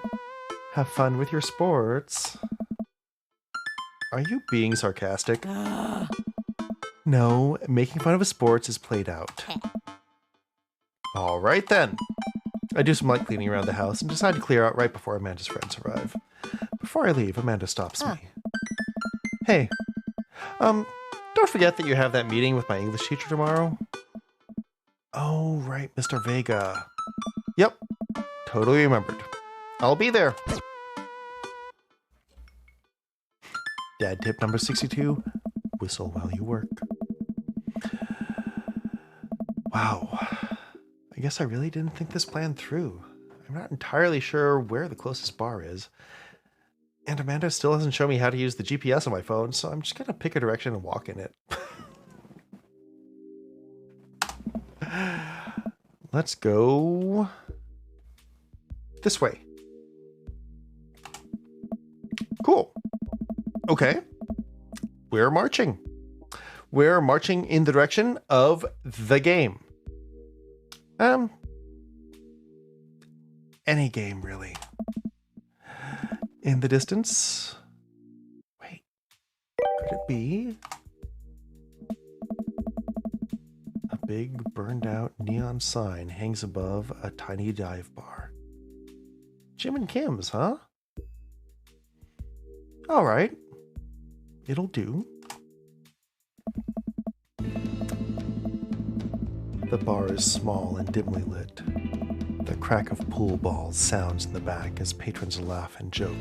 Have fun with your sports. Are you being sarcastic? No, making fun of his sports is played out. All right then. I do some light cleaning around the house and decide to clear out right before Amanda's friends arrive. Before I leave, Amanda stops me. Hey, don't forget that you have that meeting with my English teacher tomorrow. Oh, right, Mr. Vega. Yep, totally remembered. I'll be there. Dad tip number 62, whistle while you work. Wow. I guess I really didn't think this plan through. I'm not entirely sure where the closest bar is. And Amanda still hasn't shown me how to use the GPS on my phone, so I'm just gonna pick a direction and walk in it. Let's go this way. Cool. Okay. We're marching. We're marching in the direction of the game. Any game, really. In the distance. Wait. Could it be a big burned out neon sign hangs above a tiny dive bar? Jim and Kim's, huh? All right. It'll do. The bar is small and dimly lit. The crack of pool balls sounds in the back as patrons laugh and joke.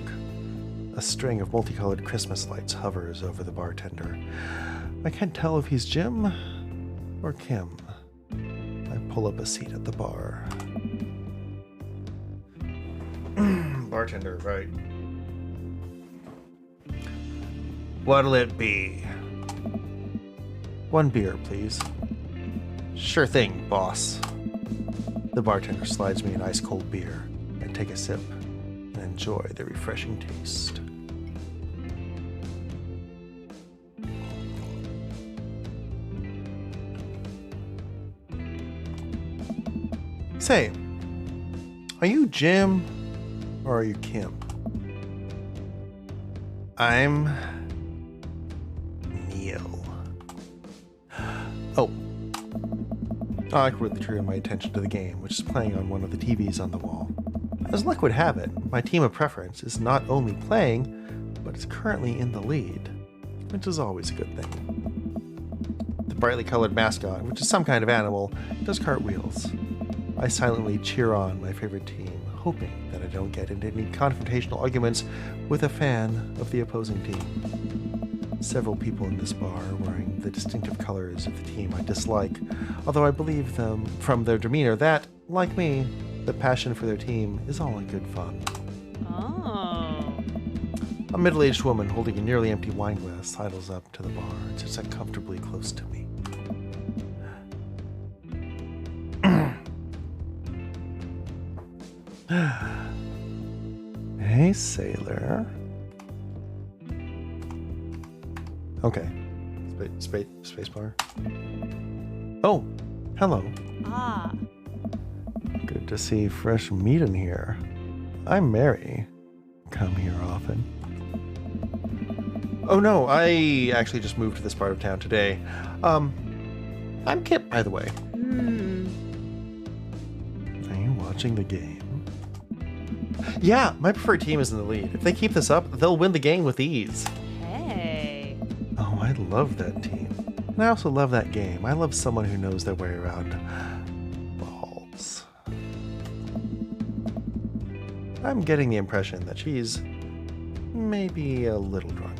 A string of multicolored Christmas lights hovers over the bartender. I can't tell if he's Jim or Kim. I pull up a seat at the bar. Bartender, right. What'll it be? One beer, please. Sure thing, boss. The bartender slides me an ice-cold beer. I take a sip and enjoy the refreshing taste. Say, are you Jim or are you Kim? I'm Neil. Oh. I quickly turned my attention to the game, which is playing on one of the TVs on the wall. As luck would have it, my team of preference is not only playing, but is currently in the lead, which is always a good thing. The brightly colored mascot, which is some kind of animal, does cartwheels. I silently cheer on my favorite team, hoping that I don't get into any confrontational arguments with a fan of the opposing team. Several people in this bar are wearing the distinctive colors of the team I dislike, although I believe them from their demeanor that, like me, the passion for their team is all in good fun. Oh. A middle-aged woman holding a nearly empty wine glass sidles up to the bar and sits uncomfortably close to me. Hey, sailor. Okay. Space bar. Oh, hello. Ah. Good to see fresh meat in here. I'm Mary. Come here often. Oh no, I actually just moved to this part of town today. I'm Kip, by the way. Are you watching the game? Yeah, my preferred team is in the lead. If they keep this up, they'll win the game with ease. Hey. Oh, I love that team. And I also love that game. I love someone who knows their way around balls. I'm getting the impression that she's maybe a little drunk.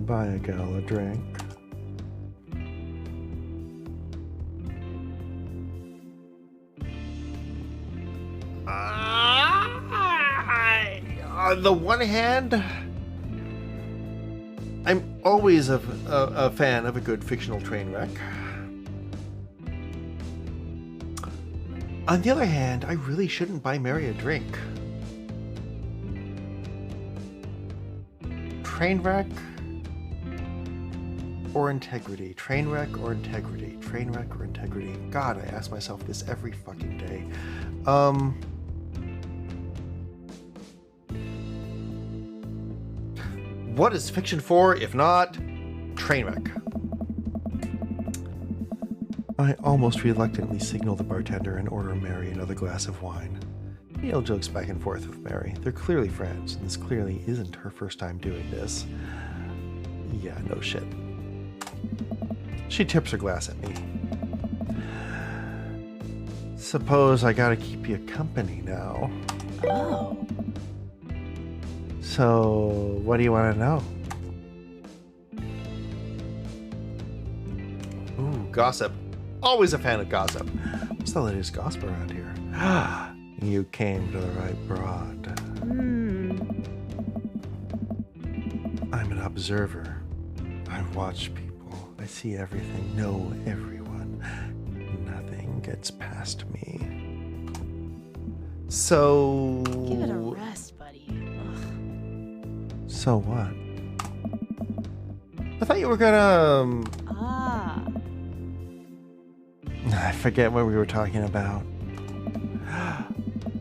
Buy a gal a drink. On the one hand, I'm always a fan of a good fictional train wreck. On the other hand, I really shouldn't buy Mary a drink. Train wreck or integrity? Train wreck or integrity? Train wreck or integrity? God, I ask myself this every fucking day. What is fiction for, if not train wreck? I almost reluctantly signal the bartender and order Mary another glass of wine. Neil jokes back and forth with Mary. They're clearly friends, and this clearly isn't her first time doing this. Yeah, no shit. She tips her glass at me. Suppose I gotta keep you company now. Oh. So, what do you want to know? Ooh, gossip. Always a fan of gossip. What's the latest gossip around here? You came to the right broad. I'm an observer. I watch people. I see everything, know everyone. Nothing gets past me. So... Give it a rest, buddy. Ugh. So what? I thought you were gonna... I forget what we were talking about.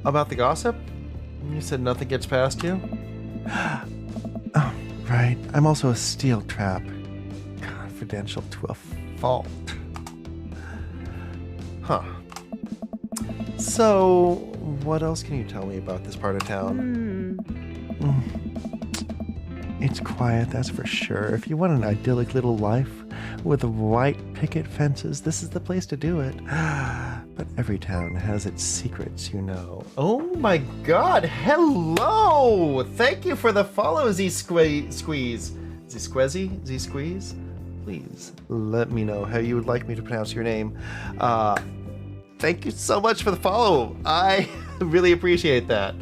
About the gossip? You said nothing gets past you? Oh, right. I'm also a steel trap. Confidential to a fault. Huh. So, what else can you tell me about this part of town? It's quiet, that's for sure. If you want an idyllic little life with white picket fences, this is the place to do it. But every town has its secrets, you know. Oh my god, hello! Thank you for the follow, Z-Squeeze. Z-Squeezy? Z-Squeeze? Please let me know how you would like me to pronounce your name. Thank you so much for the follow. I really appreciate that.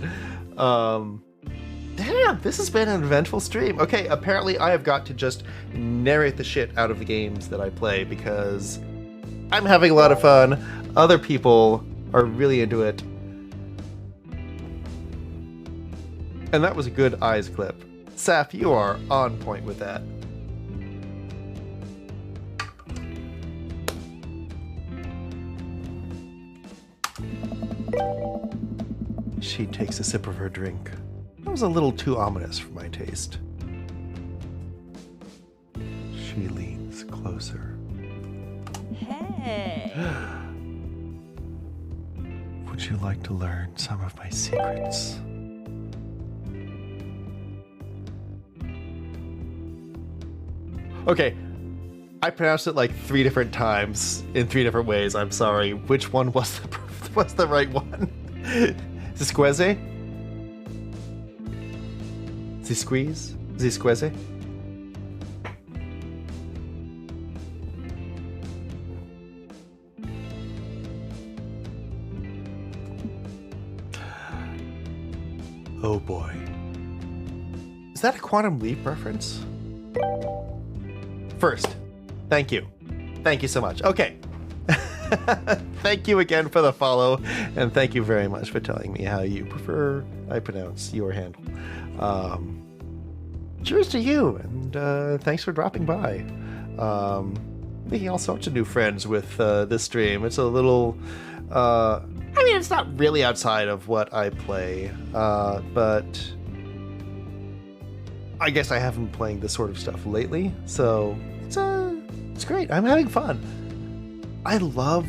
Damn, this has been an eventful stream. Okay, apparently I have got to just narrate the shit out of the games that I play because I'm having a lot of fun. Other people are really into it. And that was a good eyes clip. Saf, you are on point with that. She takes a sip of her drink. That was a little too ominous for my taste. She leans closer. Hey. Would you like to learn some of my secrets? Okay, I pronounced it like 3 different times in 3 different ways. I'm sorry. Which one was the right one? Zisqueze? Zisqueeze? Zisqueze? Oh boy. Is that a Quantum Leap reference? First, thank you. Thank you so much. Okay. Thank you again for the follow, and thank you very much for telling me how you prefer I pronounce your handle. Cheers to you, and thanks for dropping by. Making all sorts of new friends with this stream. It's a little... I mean, it's not really outside of what I play, but I guess I haven't been playing this sort of stuff lately, so it's great. I'm having fun. I love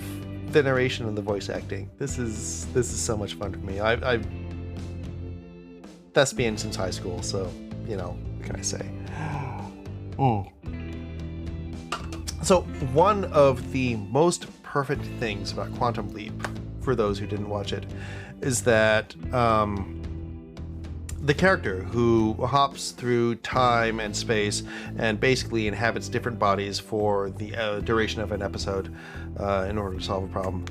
the narration and the voice acting. This is so much fun for me. I've thespian since high school, so you know, what can I say? So one of the most perfect things about Quantum Leap, for those who didn't watch it, is that the character who hops through time and space and basically inhabits different bodies for the duration of an episode in order to solve a problem,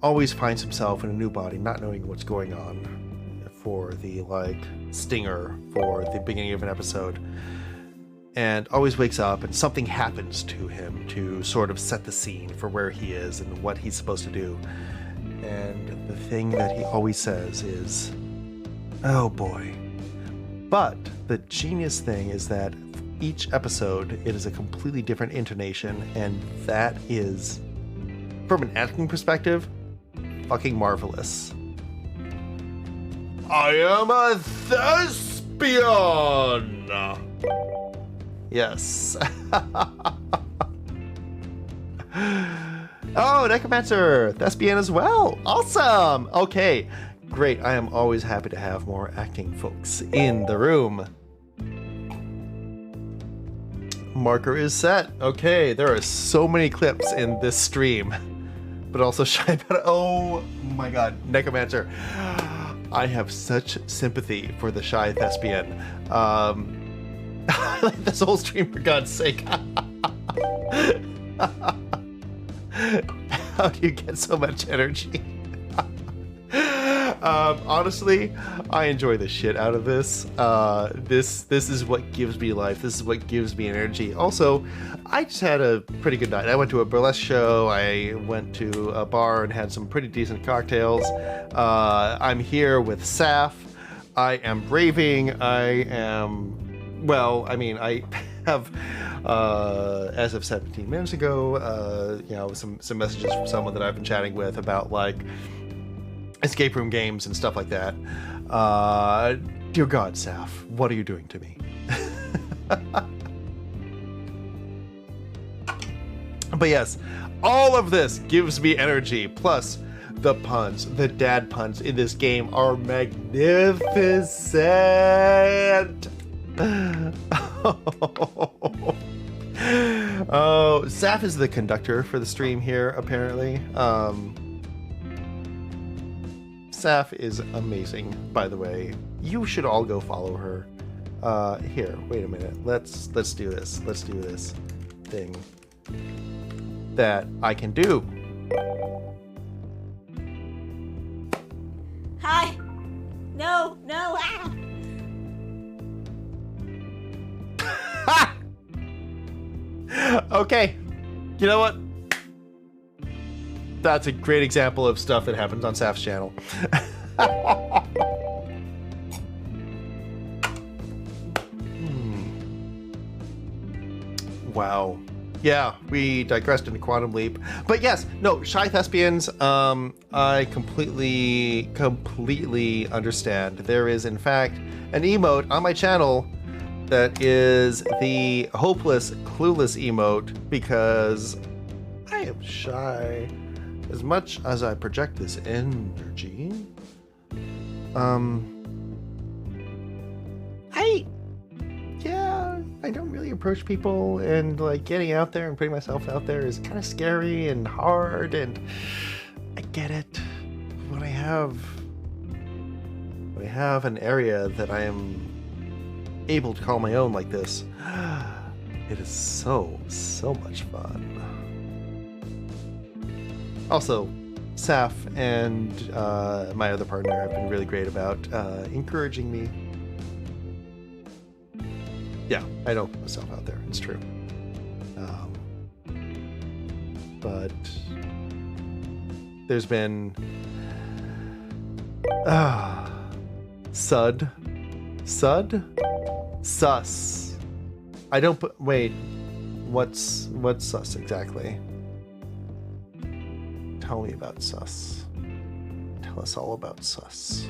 always finds himself in a new body, not knowing what's going on for the stinger for the beginning of an episode, and always wakes up and something happens to him to sort of set the scene for where he is and what he's supposed to do. And the thing that he always says is, "Oh boy." But the genius thing is that each episode, it is a completely different intonation, and that is, from an acting perspective, fucking marvelous. I am a thespian! Yes. Oh, Necromancer! Thespian as well! Awesome! Okay, great. I am always happy to have more acting folks in the room. Marker is set. Okay, there are so many clips in this stream, but also shy about it. Oh my god, Necromancer. I have such sympathy for the shy thespian. I like this whole stream, for God's sake. How do you get so much energy? Honestly, I enjoy the shit out of this. This is what gives me life. This is what gives me energy. Also, I just had a pretty good night. I went to a burlesque show. I went to a bar and had some pretty decent cocktails. I'm here with Saf. I am raving. I have, as of 17 minutes ago, some messages from someone that I've been chatting with about escape room games and stuff like that. Dear God, Saf, what are you doing to me? But yes, all of this gives me energy. Plus, the puns, the dad puns in this game are magnificent. Oh, Saf is the conductor for the stream here, apparently. Saf is amazing, by the way. You should all go follow her. Here, wait a minute. Let's do this. Let's do this thing that I can do. Hi. No. Ah. Okay. You know what? That's a great example of stuff that happens on Saf's channel. Wow. Yeah, we digressed into Quantum Leap. But yes, no, Shy Thespians, I completely understand. There is, in fact, an emote on my channel that is the hopeless, clueless emote, because I am shy. As much as I project this energy, I don't really approach people, and getting out there and putting myself out there is kind of scary and hard, and I get it. When I have an area that I am able to call my own like this, it is so much fun. Also, Saf and my other partner have been really great about encouraging me. Yeah, I don't put myself out there. It's true. but there's been Sus. I don't put. Wait, what's sus exactly? Tell me about sus. Tell us all about sus.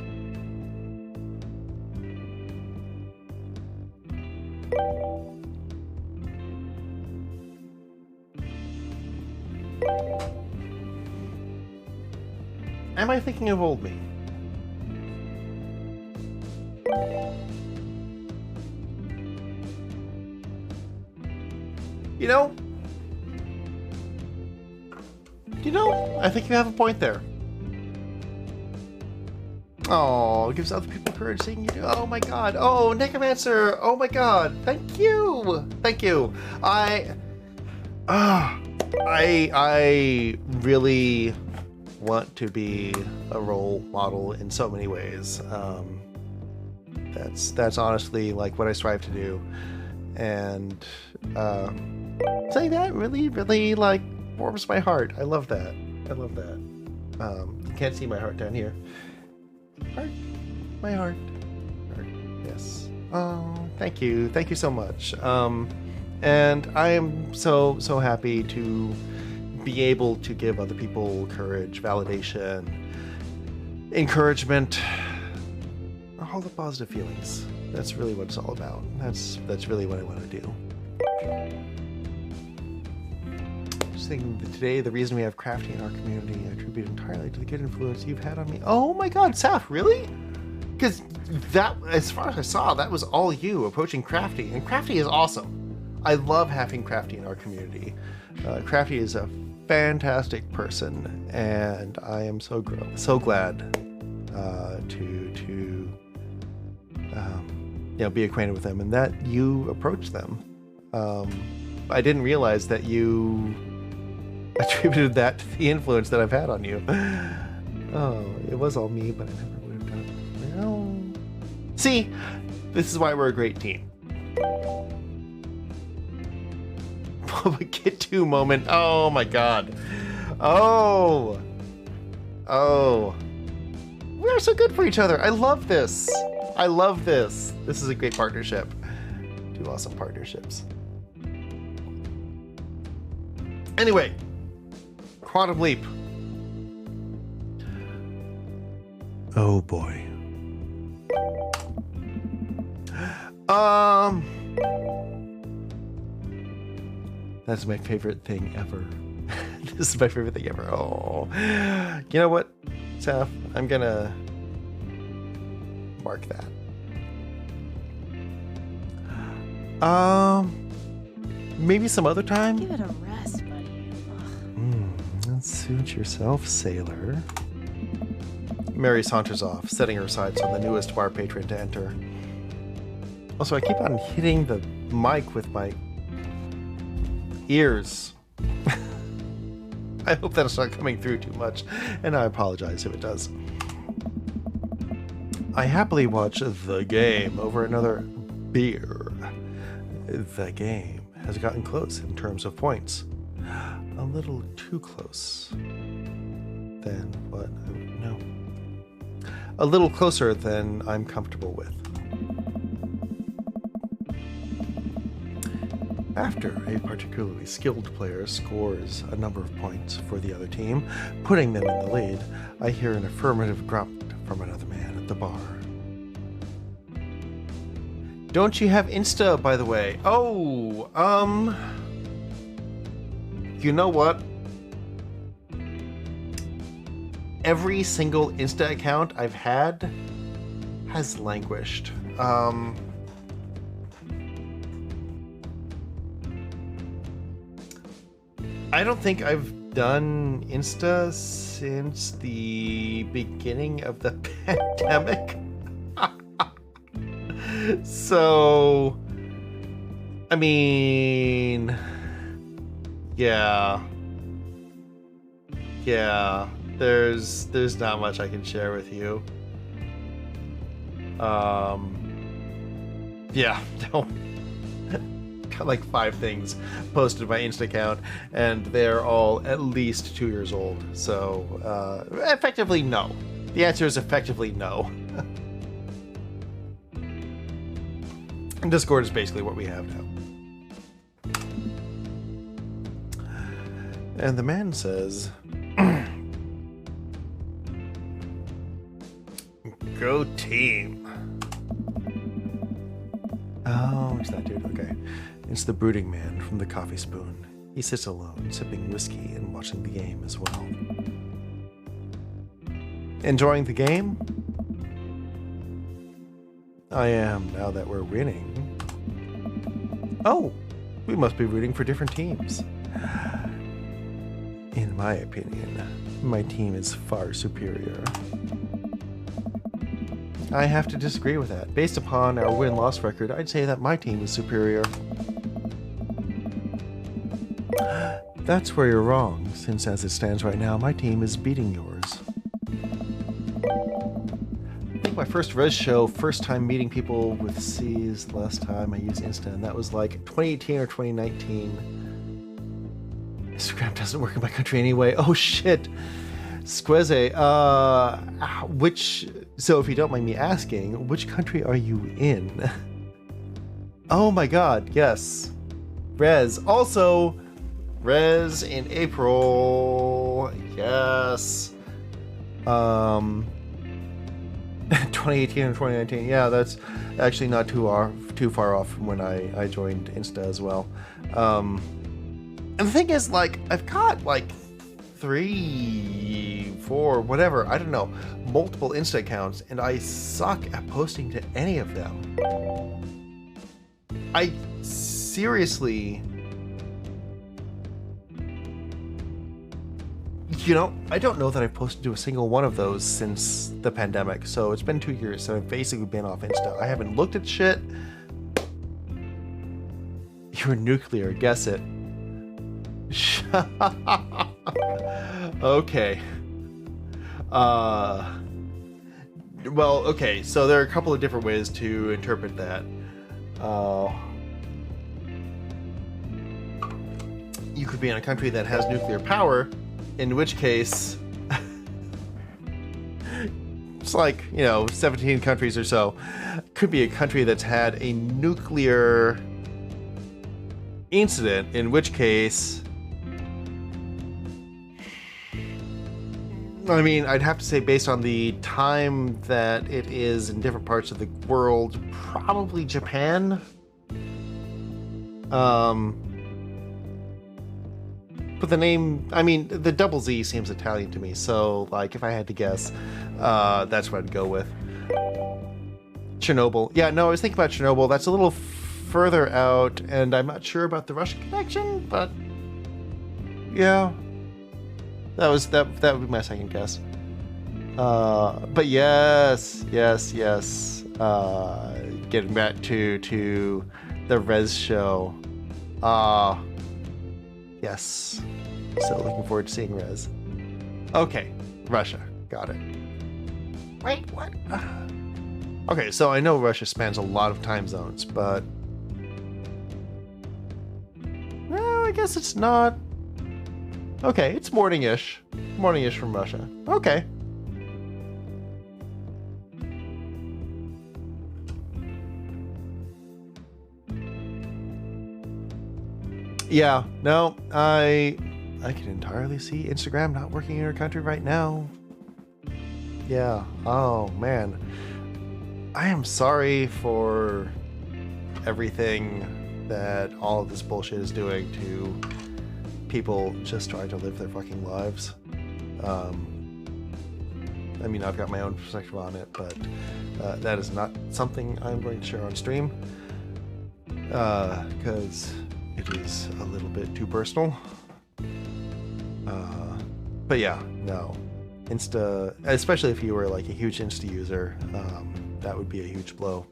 Am I thinking of old me? You know, I think you have a point there. Oh, it gives other people courage seeing you do. Oh my god. Oh, Necromancer. Oh my god. Thank you. Thank you. I really want to be a role model in so many ways. That's honestly like what I strive to do. And saying that really like warms my heart. I love that. I love that. You can't see my heart down here. Heart. My heart. Heart. Yes. Oh, thank you. Thank you so much. And I am so happy to be able to give other people courage, validation, encouragement, all the positive feelings. That's really what it's all about. That's really what I want to do. Just thinking that today, the reason we have crafting in our community, I attribute entirely to the good influence you've had on me. Oh my god, Saf, really? Because that, as far as I saw, that was all you approaching Crafty, and Crafty is awesome. I love having Crafty in our community. Crafty is a fantastic person, and I am so glad to be acquainted with them, and that you approached them. I didn't realize that you attributed that to the influence that I've had on you. Oh, it was all me, but I never would have done it. Well, see, this is why we're a great team. Get to moment. Oh my god. Oh. We are so good for each other. I love this. I love this. This is a great partnership. Two awesome partnerships. Anyway, Quantum Leap. Oh boy. That's my favorite thing ever. This is my favorite thing ever. Oh. You know what, Saf? I'm gonna mark that. Maybe some other time? Give it a rest, buddy. Let's suit yourself, sailor. Mary saunters off, setting her sights on the newest bar patron to enter. Also, I keep on hitting the mic with my ears. I hope that's not coming through too much, and I apologize if it does. I happily watch the game over another beer. The game has gotten close in terms of points. A little too close. Than what? No. A little closer than I'm comfortable with. After a particularly skilled player scores a number of points for the other team, putting them in the lead, I hear an affirmative grunt from another man at the bar. Don't you have Insta, by the way? Oh, you know what? Every single Insta account I've had has languished. I don't think I've done Insta since the beginning of the pandemic. So, I mean, yeah, there's not much I can share with you. Yeah, no. got like 5 things posted to my Insta account, and they're all at least 2 years old. So, effectively, no. The answer is effectively no. And Discord is basically what we have now. And the man says, "Go team." Oh, it's that dude. Okay. It's the brooding man from the Coffee Spoon. He sits alone, sipping whiskey and watching the game as well. Enjoying the game? I am, now that we're winning. Oh, we must be rooting for different teams. In my opinion, my team is far superior. I have to disagree with that. Based upon our win-loss record, I'd say that my team is superior. That's where you're wrong, since as it stands right now, my team is beating yours. I think my first Res show, first time meeting people with C's, last time I used Insta, and that was like 2018 or 2019. Instagram doesn't work in my country anyway. Oh shit. Squeze, so if you don't mind me asking, which country are you in? Oh my god, yes. Res. Also, Res in April. Yes. 2018 or 2019. Yeah, that's actually not too far off from when I joined Insta as well. And the thing is, like, I've got like 3, 4, whatever, I don't know, multiple Insta accounts, and I suck at posting to any of them. I seriously, you know, I don't know that I've posted to a single one of those since the pandemic, so it's been 2 years, so I've basically been off Insta. I haven't looked at shit. You're nuclear, guess it. Okay. Well, okay, so there are a couple of different ways to interpret that. You could be in a country that has nuclear power, in which case it's like, you know, 17 countries or so. Could be a country that's had a nuclear incident, in which case, I mean, I'd have to say, based on the time that it is in different parts of the world, probably Japan. But the name, I mean, the double Z seems Italian to me, so, like, if I had to guess, that's what I'd go with. Chernobyl. Yeah, no, I was thinking about Chernobyl. That's a little further out, and I'm not sure about the Russian connection, but yeah. That would be my second guess. But yes. Getting back to the Res show. Yes. So looking forward to seeing Res. Okay, Russia. Got it. Wait, what? Okay, so I know Russia spans a lot of time zones, but well, I guess it's not. Okay, it's morning-ish. Morning-ish from Russia. Okay. Yeah, no, I can entirely see Instagram not working in our country right now. Yeah, oh man. I am sorry for everything that all of this bullshit is doing to people just trying to live their fucking lives. I mean, I've got my own perspective on it, but that is not something I'm going to share on stream, because it is a little bit too personal. But yeah, no. Insta, especially if you were like a huge Insta user, that would be a huge blow.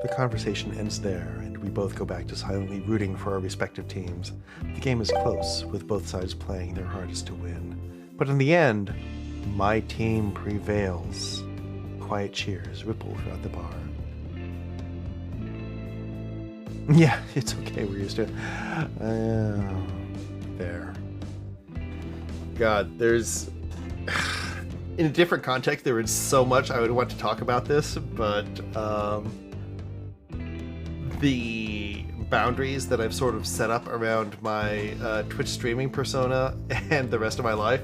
The conversation ends there, and we both go back to silently rooting for our respective teams. The game is close, with both sides playing their hardest to win. But in the end, My team prevails. Quiet cheers ripple throughout the bar. Yeah, it's okay. We're used to it. There. God, there's... In a different context, there is so much I would want to talk about this, but the boundaries that I've sort of set up around my Twitch streaming persona and the rest of my life,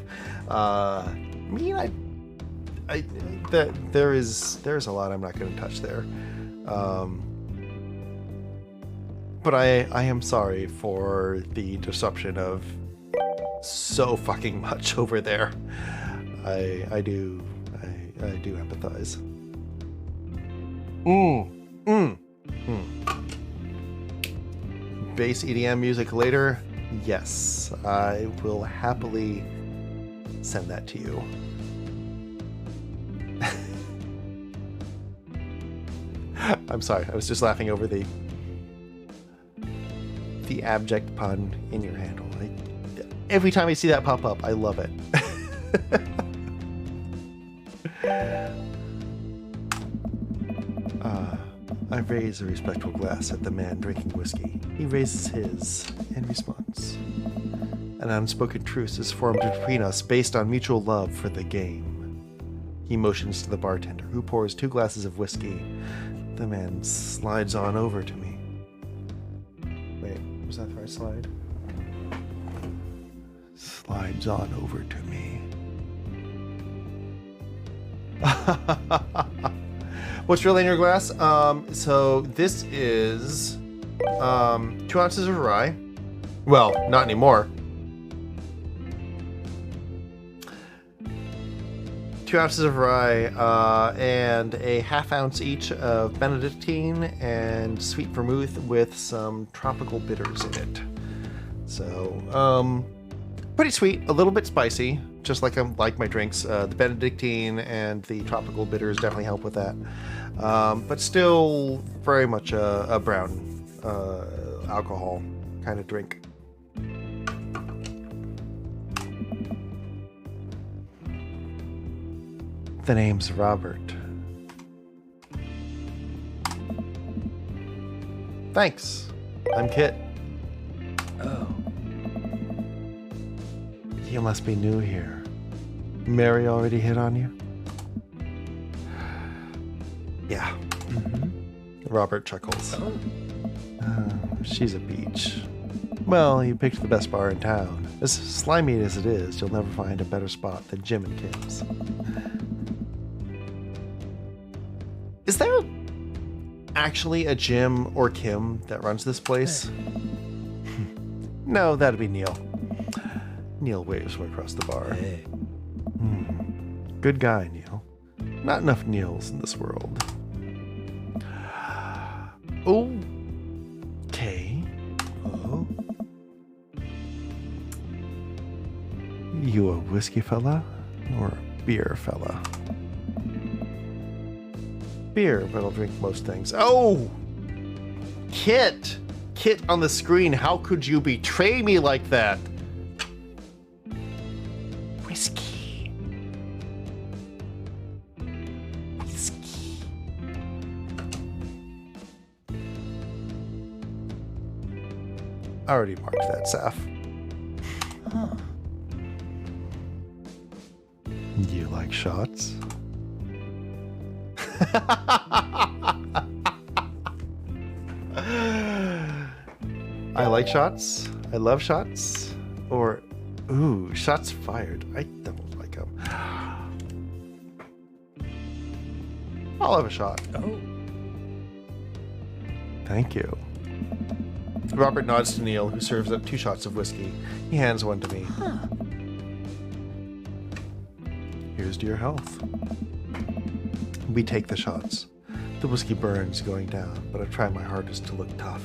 there's a lot I'm not going to touch there. But I am sorry for the disruption of so fucking much over there. I do empathize. Bass EDM music later? Yes, I will happily send that to you. I'm sorry, I was just laughing over the abject pun in your handle. Every time I see that pop up, I love it. I raise a respectful glass at the man drinking whiskey. He raises his in response. An unspoken truce is formed between us based on mutual love for the game. He motions to the bartender, who pours 2 glasses of whiskey. The man slides on over to me. Wait, was that the right slide? Slides on over to me. What's really in your glass? So this is 2 ounces of rye. Well, not anymore. 2 ounces of rye and a ½ ounce each of Benedictine and sweet vermouth with some tropical bitters in it. So, pretty sweet, a little bit spicy, just like my drinks. The Benedictine and the tropical bitters definitely help with that. But still very much a brown alcohol kind of drink. The name's Robert. Thanks. I'm Kit. Oh. You must be new here. Mary already hit on you? Yeah. Robert chuckles. Oh. She's a peach. Well, you picked the best bar in town. As slimy as it is, you'll never find a better spot than Jim and Kim's. Is there actually a Jim or Kim that runs this place? No, that'd be Neil. Neil waves from across the bar. Hey. Good guy, Neil. Not enough Neils in this world. Okay. Oh. You a whiskey fella or a beer fella? Beer, but I'll drink most things. Oh! Kit! Kit on the screen, how could you betray me like that? Whiskey. Whiskey. I already marked that, Saf. Huh. You like shots? I like shots. I love shots. Or, ooh, shots fired. I don't like them. I'll have a shot. Oh. Thank you. Robert nods to Neil, who serves up 2 shots of whiskey. He hands one to me. Huh. Here's to your health. We take the shots. The whiskey burns going down, but I try my hardest to look tough.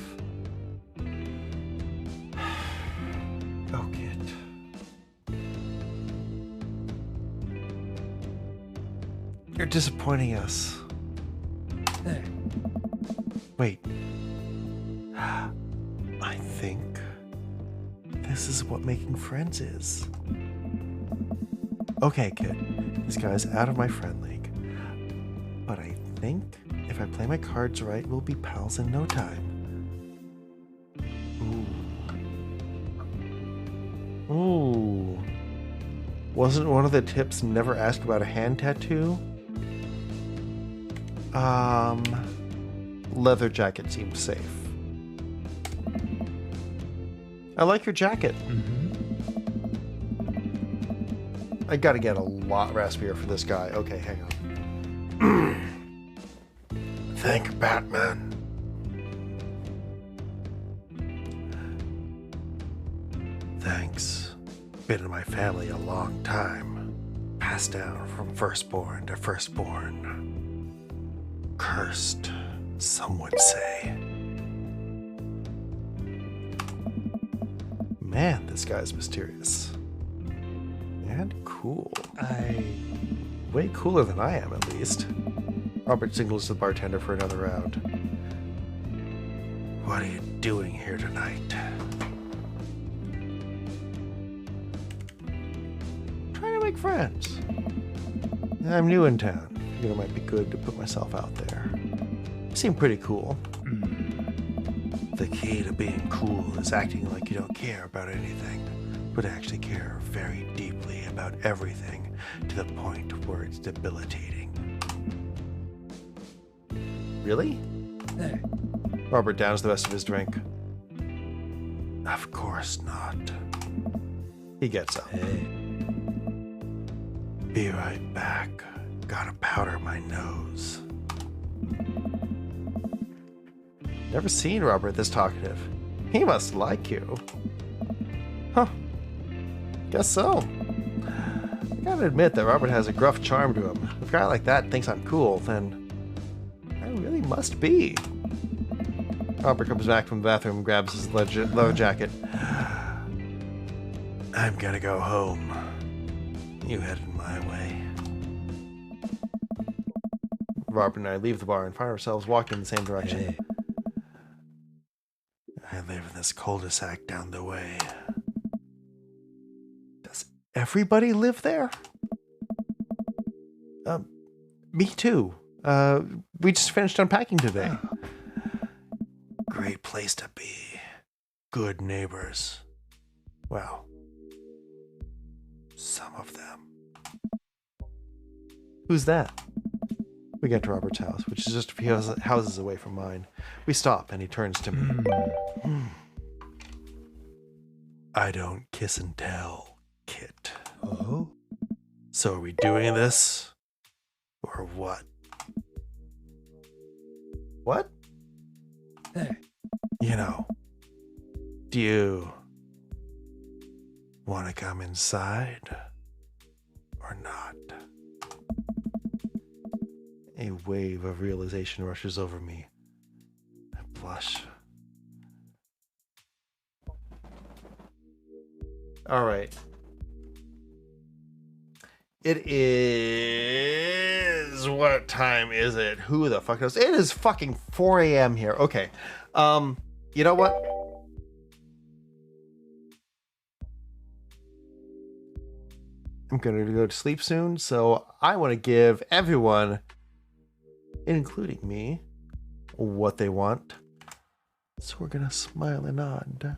Oh, Kit. You're disappointing us. There. Wait. I think this is what making friends is. Okay, Kit. these guys out of my friend league. But I think if I play my cards right, we'll be pals in no time. Ooh. Ooh. Wasn't one of the tips never ask about a hand tattoo? Leather jacket seems safe. I like your jacket. I gotta get a lot raspier for this guy. Okay, hang on. Thank Batman. Thanks. Been in my family a long time. Passed down from firstborn to firstborn. Cursed, some would say. Man, this guy's mysterious. And cool. Way cooler than I am, at least. Robert signals to the bartender for another round. What are you doing here tonight? Trying to make friends. I'm new in town. Figured it might be good to put myself out there. You seem pretty cool. The key to being cool is acting like you don't care about anything, but actually care very deeply about everything to the point where it's debilitating. Really? Hey. Robert downs the rest of his drink. Of course not. He gets up. Hey. Be right back. Gotta powder my nose. Never seen Robert this talkative. He must like you. Huh. Guess so. I gotta admit that Robert has a gruff charm to him. If a guy like that thinks I'm cool, then I really must be. Robert comes back from the bathroom and grabs his leather jacket. I'm gonna go home. You headed my way. Robert and I leave the bar and find ourselves walking in the same direction. Hey. I live in this cul-de-sac down the way. Does everybody live there? Me too. We just finished unpacking today. Great place to be. Good neighbors. Well, some of them. Who's that? We get to Robert's house, which is just a few houses away from mine. We stop, and he turns to me. I don't kiss and tell, Kit. Oh? So are we doing this? Or what? What? Hey. You know, do you want to come inside or not? A wave of realization rushes over me. I blush. All right. It is... What time is it? Who the fuck knows? It is fucking 4 a.m. here. Okay. You know what? I'm gonna go to sleep soon, so I want to give everyone, including me, what they want. So we're gonna smile and nod.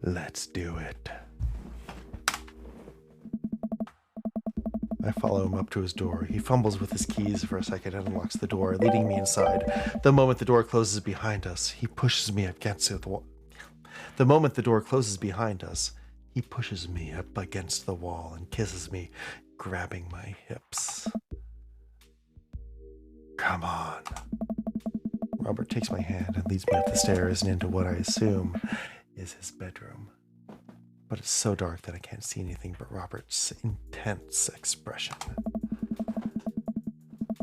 Let's do it. I follow him up to his door. He fumbles with his keys for a second and unlocks the door, leading me inside. The moment the door closes behind us, he pushes me against the wall. The moment the door closes behind us, he pushes me up against the wall and kisses me, grabbing my hips. Come on. Robert takes my hand and leads me up the stairs and into what I assume is his bedroom. But it's so dark that I can't see anything but Robert's intense expression.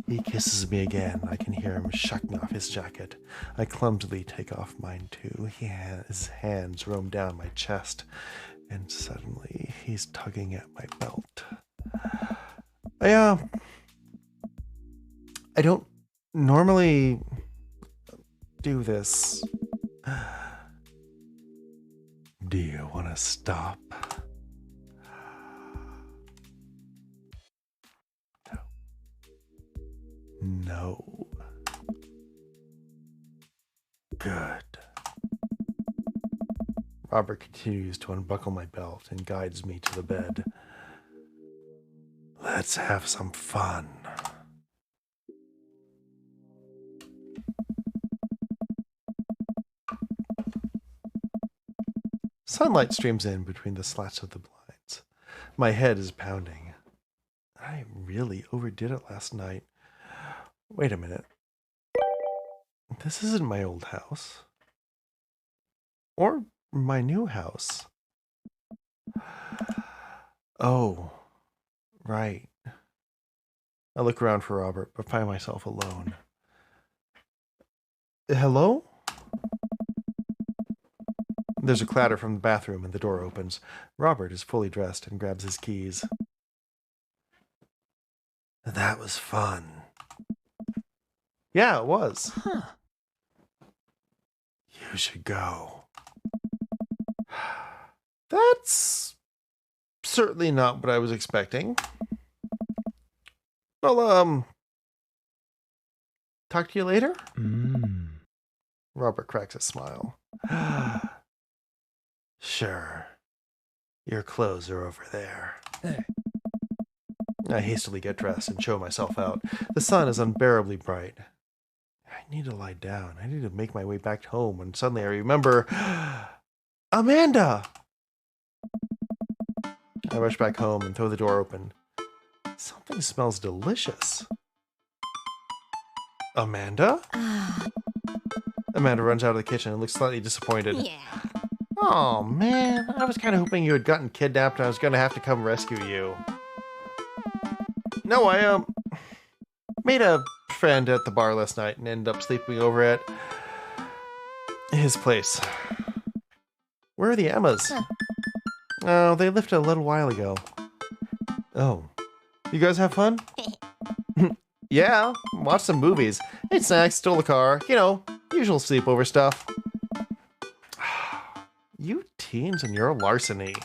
He kisses me again. I can hear him shucking off his jacket. I clumsily take off mine too. His hands roam down my chest, and suddenly he's tugging at my belt. I don't normally do this. Do you want to stop? No. Good. Robert continues to unbuckle my belt and guides me to the bed. Let's have some fun. Sunlight streams in between the slats of the blinds. My head is pounding. I really overdid it last night. Wait a minute. This isn't my old house. Or my new house. Oh, right. I look around for Robert, but find myself alone. Hello? There's a clatter from the bathroom and the door opens. Robert is fully dressed and grabs his keys. That was fun. Yeah, it was. Huh. You should go. That's certainly not what I was expecting. Well, talk to you later? Robert cracks a smile. Sure. Your clothes are over there. Hey. I hastily get dressed and show myself out. The sun is unbearably bright. I need to lie down. I need to make my way back home when suddenly I remember... Amanda! I rush back home and throw the door open. Something smells delicious. Amanda? Amanda runs out of the kitchen and looks slightly disappointed. Yeah. Oh, man. I was kind of hoping you had gotten kidnapped and I was going to have to come rescue you. No, I, made a friend at the bar last night and ended up sleeping over at his place. Where are the Emmas? Huh. Oh, they left a little while ago. Oh. You guys have fun? Yeah, watch some movies. Ate snacks, stole a car. You know, usual sleepover stuff. You teens and your larceny.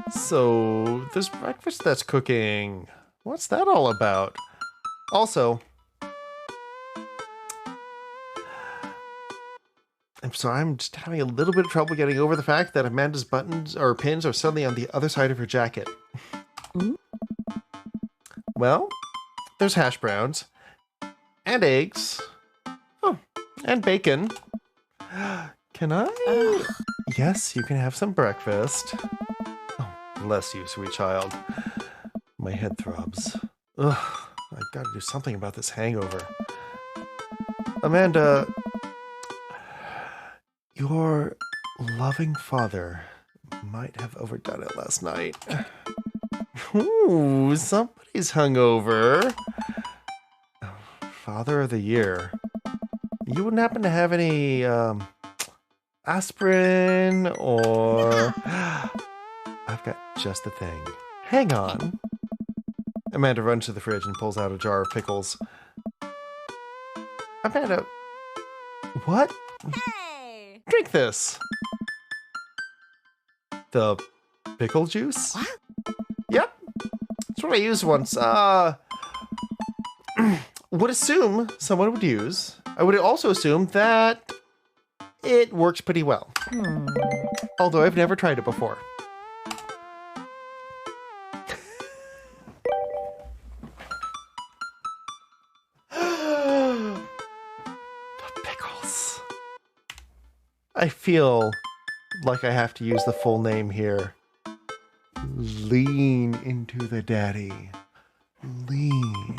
So, this breakfast that's cooking, what's that all about? Also, I'm just having a little bit of trouble getting over the fact that Amanda's buttons or pins are suddenly on the other side of her jacket. Well, there's hash browns and eggs. Oh, and bacon. Can I? Yes, you can have some breakfast. Oh, bless you, sweet child. My head throbs. Ugh, I've got to do something about this hangover. Amanda, your loving father might have overdone it last night. Ooh, somebody's hungover. Father of the year. You wouldn't happen to have any, aspirin or... I've got just the thing. Hang on. Amanda runs to the fridge and pulls out a jar of pickles. Amanda... What? Hey! Drink this. The pickle juice? What? Yep. That's what I used once. Would assume someone would use. I would also assume that it works pretty well. Although I've never tried it before. The pickles. I feel like I have to use the full name here. Lean into the daddy. Lean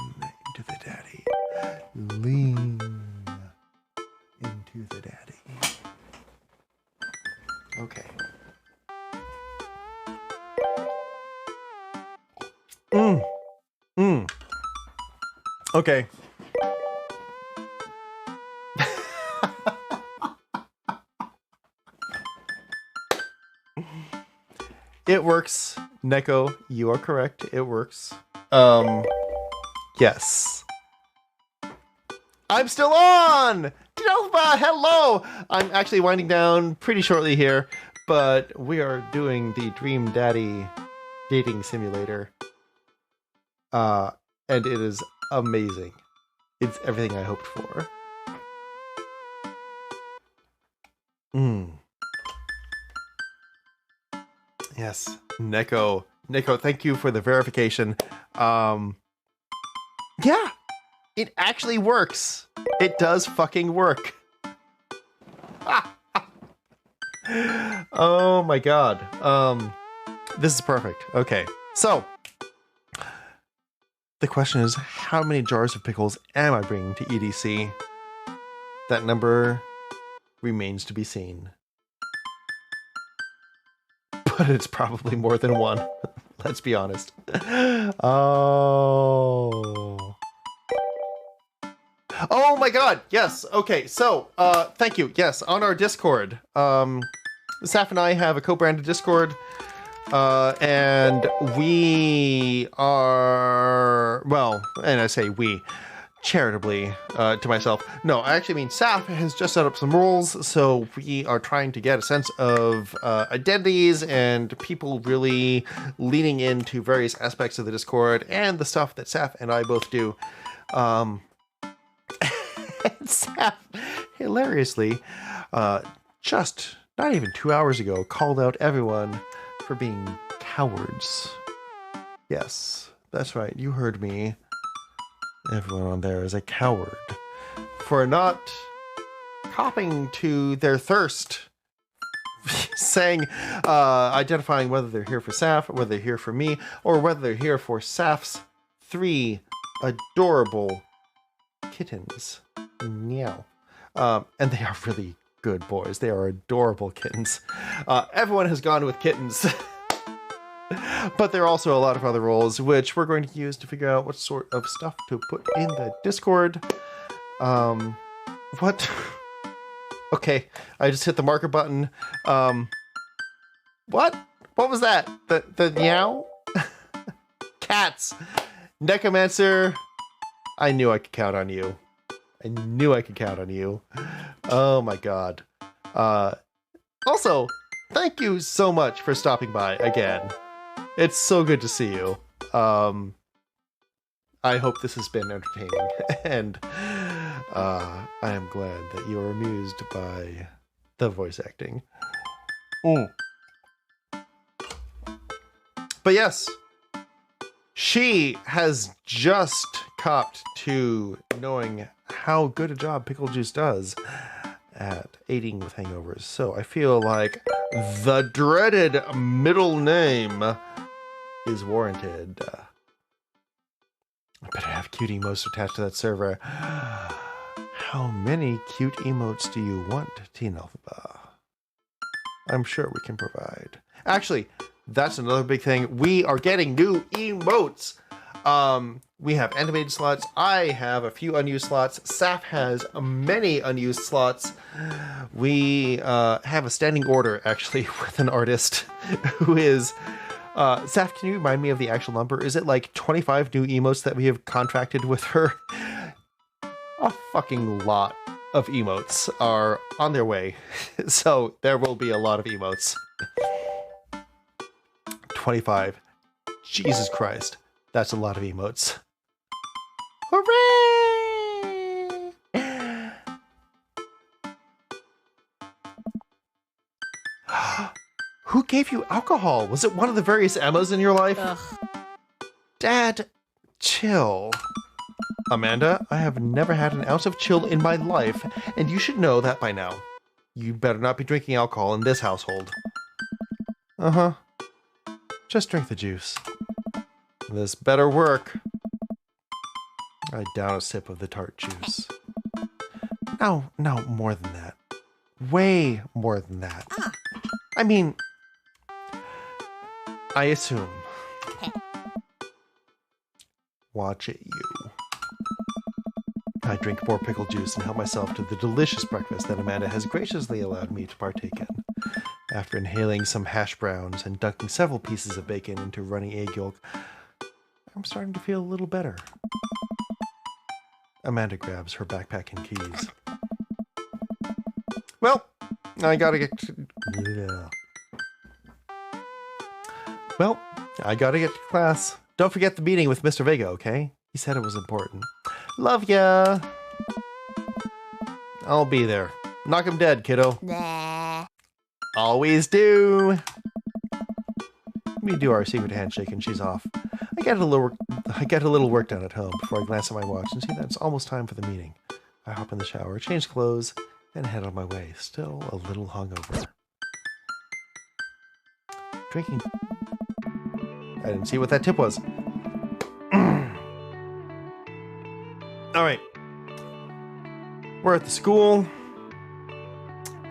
into the daddy. Lean into the daddy. Okay. Okay. It works. Neko, you are correct. It works. Yes. I'm still on! Delva, hello! I'm actually winding down pretty shortly here, but we are doing the Dream Daddy dating simulator. and it is amazing. It's everything I hoped for. Yes, Neko. Neko, thank you for the verification. Yeah, it actually works. It does fucking work. Oh my god. This is perfect. Okay, so the question is, how many jars of pickles am I bringing to EDC? That number remains to be seen. But it's probably more than one. Let's be honest. Oh. Oh my god, yes. Okay, so thank you. Yes, on our Discord. Saf and I have a co-branded Discord. And we are, well, and I say we charitably to myself. No, I actually mean Saf has just set up some rules, so we are trying to get a sense of identities and people really leaning into various aspects of the Discord and the stuff that Saf and I both do. And Saf, hilariously, just not even 2 hours ago, called out everyone for being cowards. Yes, that's right, you heard me. Everyone on there is a coward for not copping to their thirst, saying, identifying whether they're here for Saf, whether they're here for me, or whether they're here for Saf's 3 adorable kittens. Meow. And they are really good boys. They are adorable kittens. Everyone has gone with kittens. But there are also a lot of other roles, which we're going to use to figure out what sort of stuff to put in the Discord. What? Okay, I just hit the marker button. What? What was that? The meow? Cats! Necromancer! I knew I could count on you. I knew I could count on you. Oh my god. Also, thank you so much for stopping by again. It's so good to see you. I hope this has been entertaining, and I am glad that you are amused by the voice acting. But yes, she has just copped to knowing how good a job Pickle Juice does at aiding with hangovers. So I feel like the dreaded middle name is warranted. I better have cute emotes attached to that server. How many cute emotes do you want, Teen Alphaba? I'm sure we can provide. Actually, that's another big thing. We are getting new emotes. We have animated slots. I have a few unused slots. Saf has many unused slots. We have a standing order, actually, with an artist who is... Saf, can you remind me of the actual number? Is it like 25 new emotes that we have contracted with her? A fucking lot of emotes are on their way. So there will be a lot of emotes. 25. Jesus Christ. That's a lot of emotes. Hooray! Who gave you alcohol? Was it one of the various Emmas in your life? Ugh. Dad, chill. Amanda, I have never had an ounce of chill in my life, and you should know that by now. You better not be drinking alcohol in this household. Uh-huh. Just drink the juice. This better work. I down a sip of the tart juice. No, more than that. Way more than that. I mean, I assume. Watch it, you. I drink more pickle juice and help myself to the delicious breakfast that Amanda has graciously allowed me to partake in. After inhaling some hash browns and dunking several pieces of bacon into runny egg yolk, I'm starting to feel a little better. Amanda grabs her backpack and keys. Well, I gotta get to... Well, I gotta get to class. Don't forget the meeting with Mr. Vega, okay? He said it was important. Love ya. I'll be there. Knock him dead, kiddo. Nah. Always do. We do our secret handshake and she's off. I get a little work done at home before I glance at my watch and see that it's almost time for the meeting. I hop in the shower, change clothes, and head on my way, still a little hungover. Drinking. I didn't see what that tip was. Alright. We're at the school.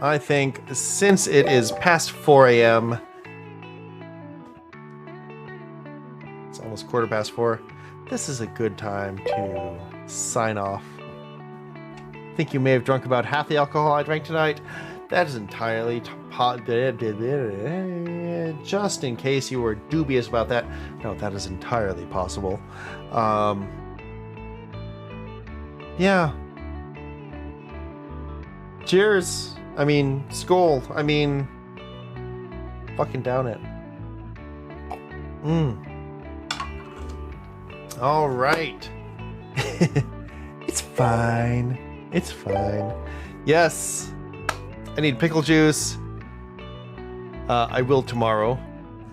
I think since it is past 4 a.m., it's almost 4:15, this is a good time to sign off. I think you may have drunk about half the alcohol I drank tonight. That is entirely just in case you were dubious about that. No, that is entirely possible. Yeah. Cheers. I mean, skull. I mean, fucking down it. All right. It's fine. It's fine. Yes. I need pickle juice. I will tomorrow,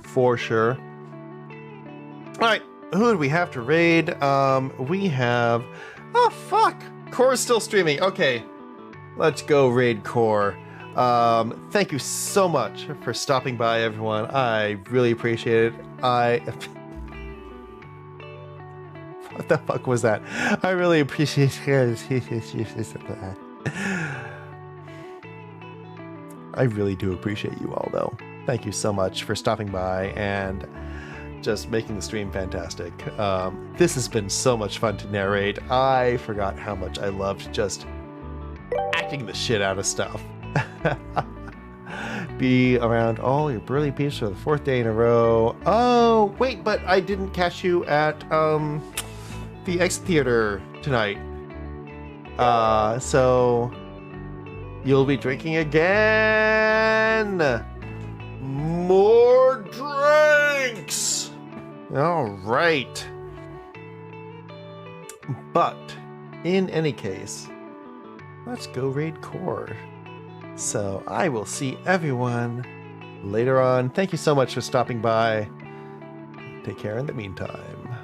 for sure. All right. Who do we have to raid? We have... Oh, fuck. Core's still streaming. Okay. Let's go raid Core. Thank you so much for stopping by, everyone. I really appreciate it. What the fuck was that? I really appreciate it. I really do appreciate you all, though. Thank you so much for stopping by and just making the stream fantastic. This has been so much fun to narrate. I forgot how much I loved just acting the shit out of stuff. Be around all your burly peeps for the 4th day in a row. Oh, wait, but I didn't catch you at the X Theater tonight. So you'll be drinking again. More drinks. All right. But in any case, let's go raid Core. So I will see everyone later on. Thank you so much for stopping by. Take care in the meantime.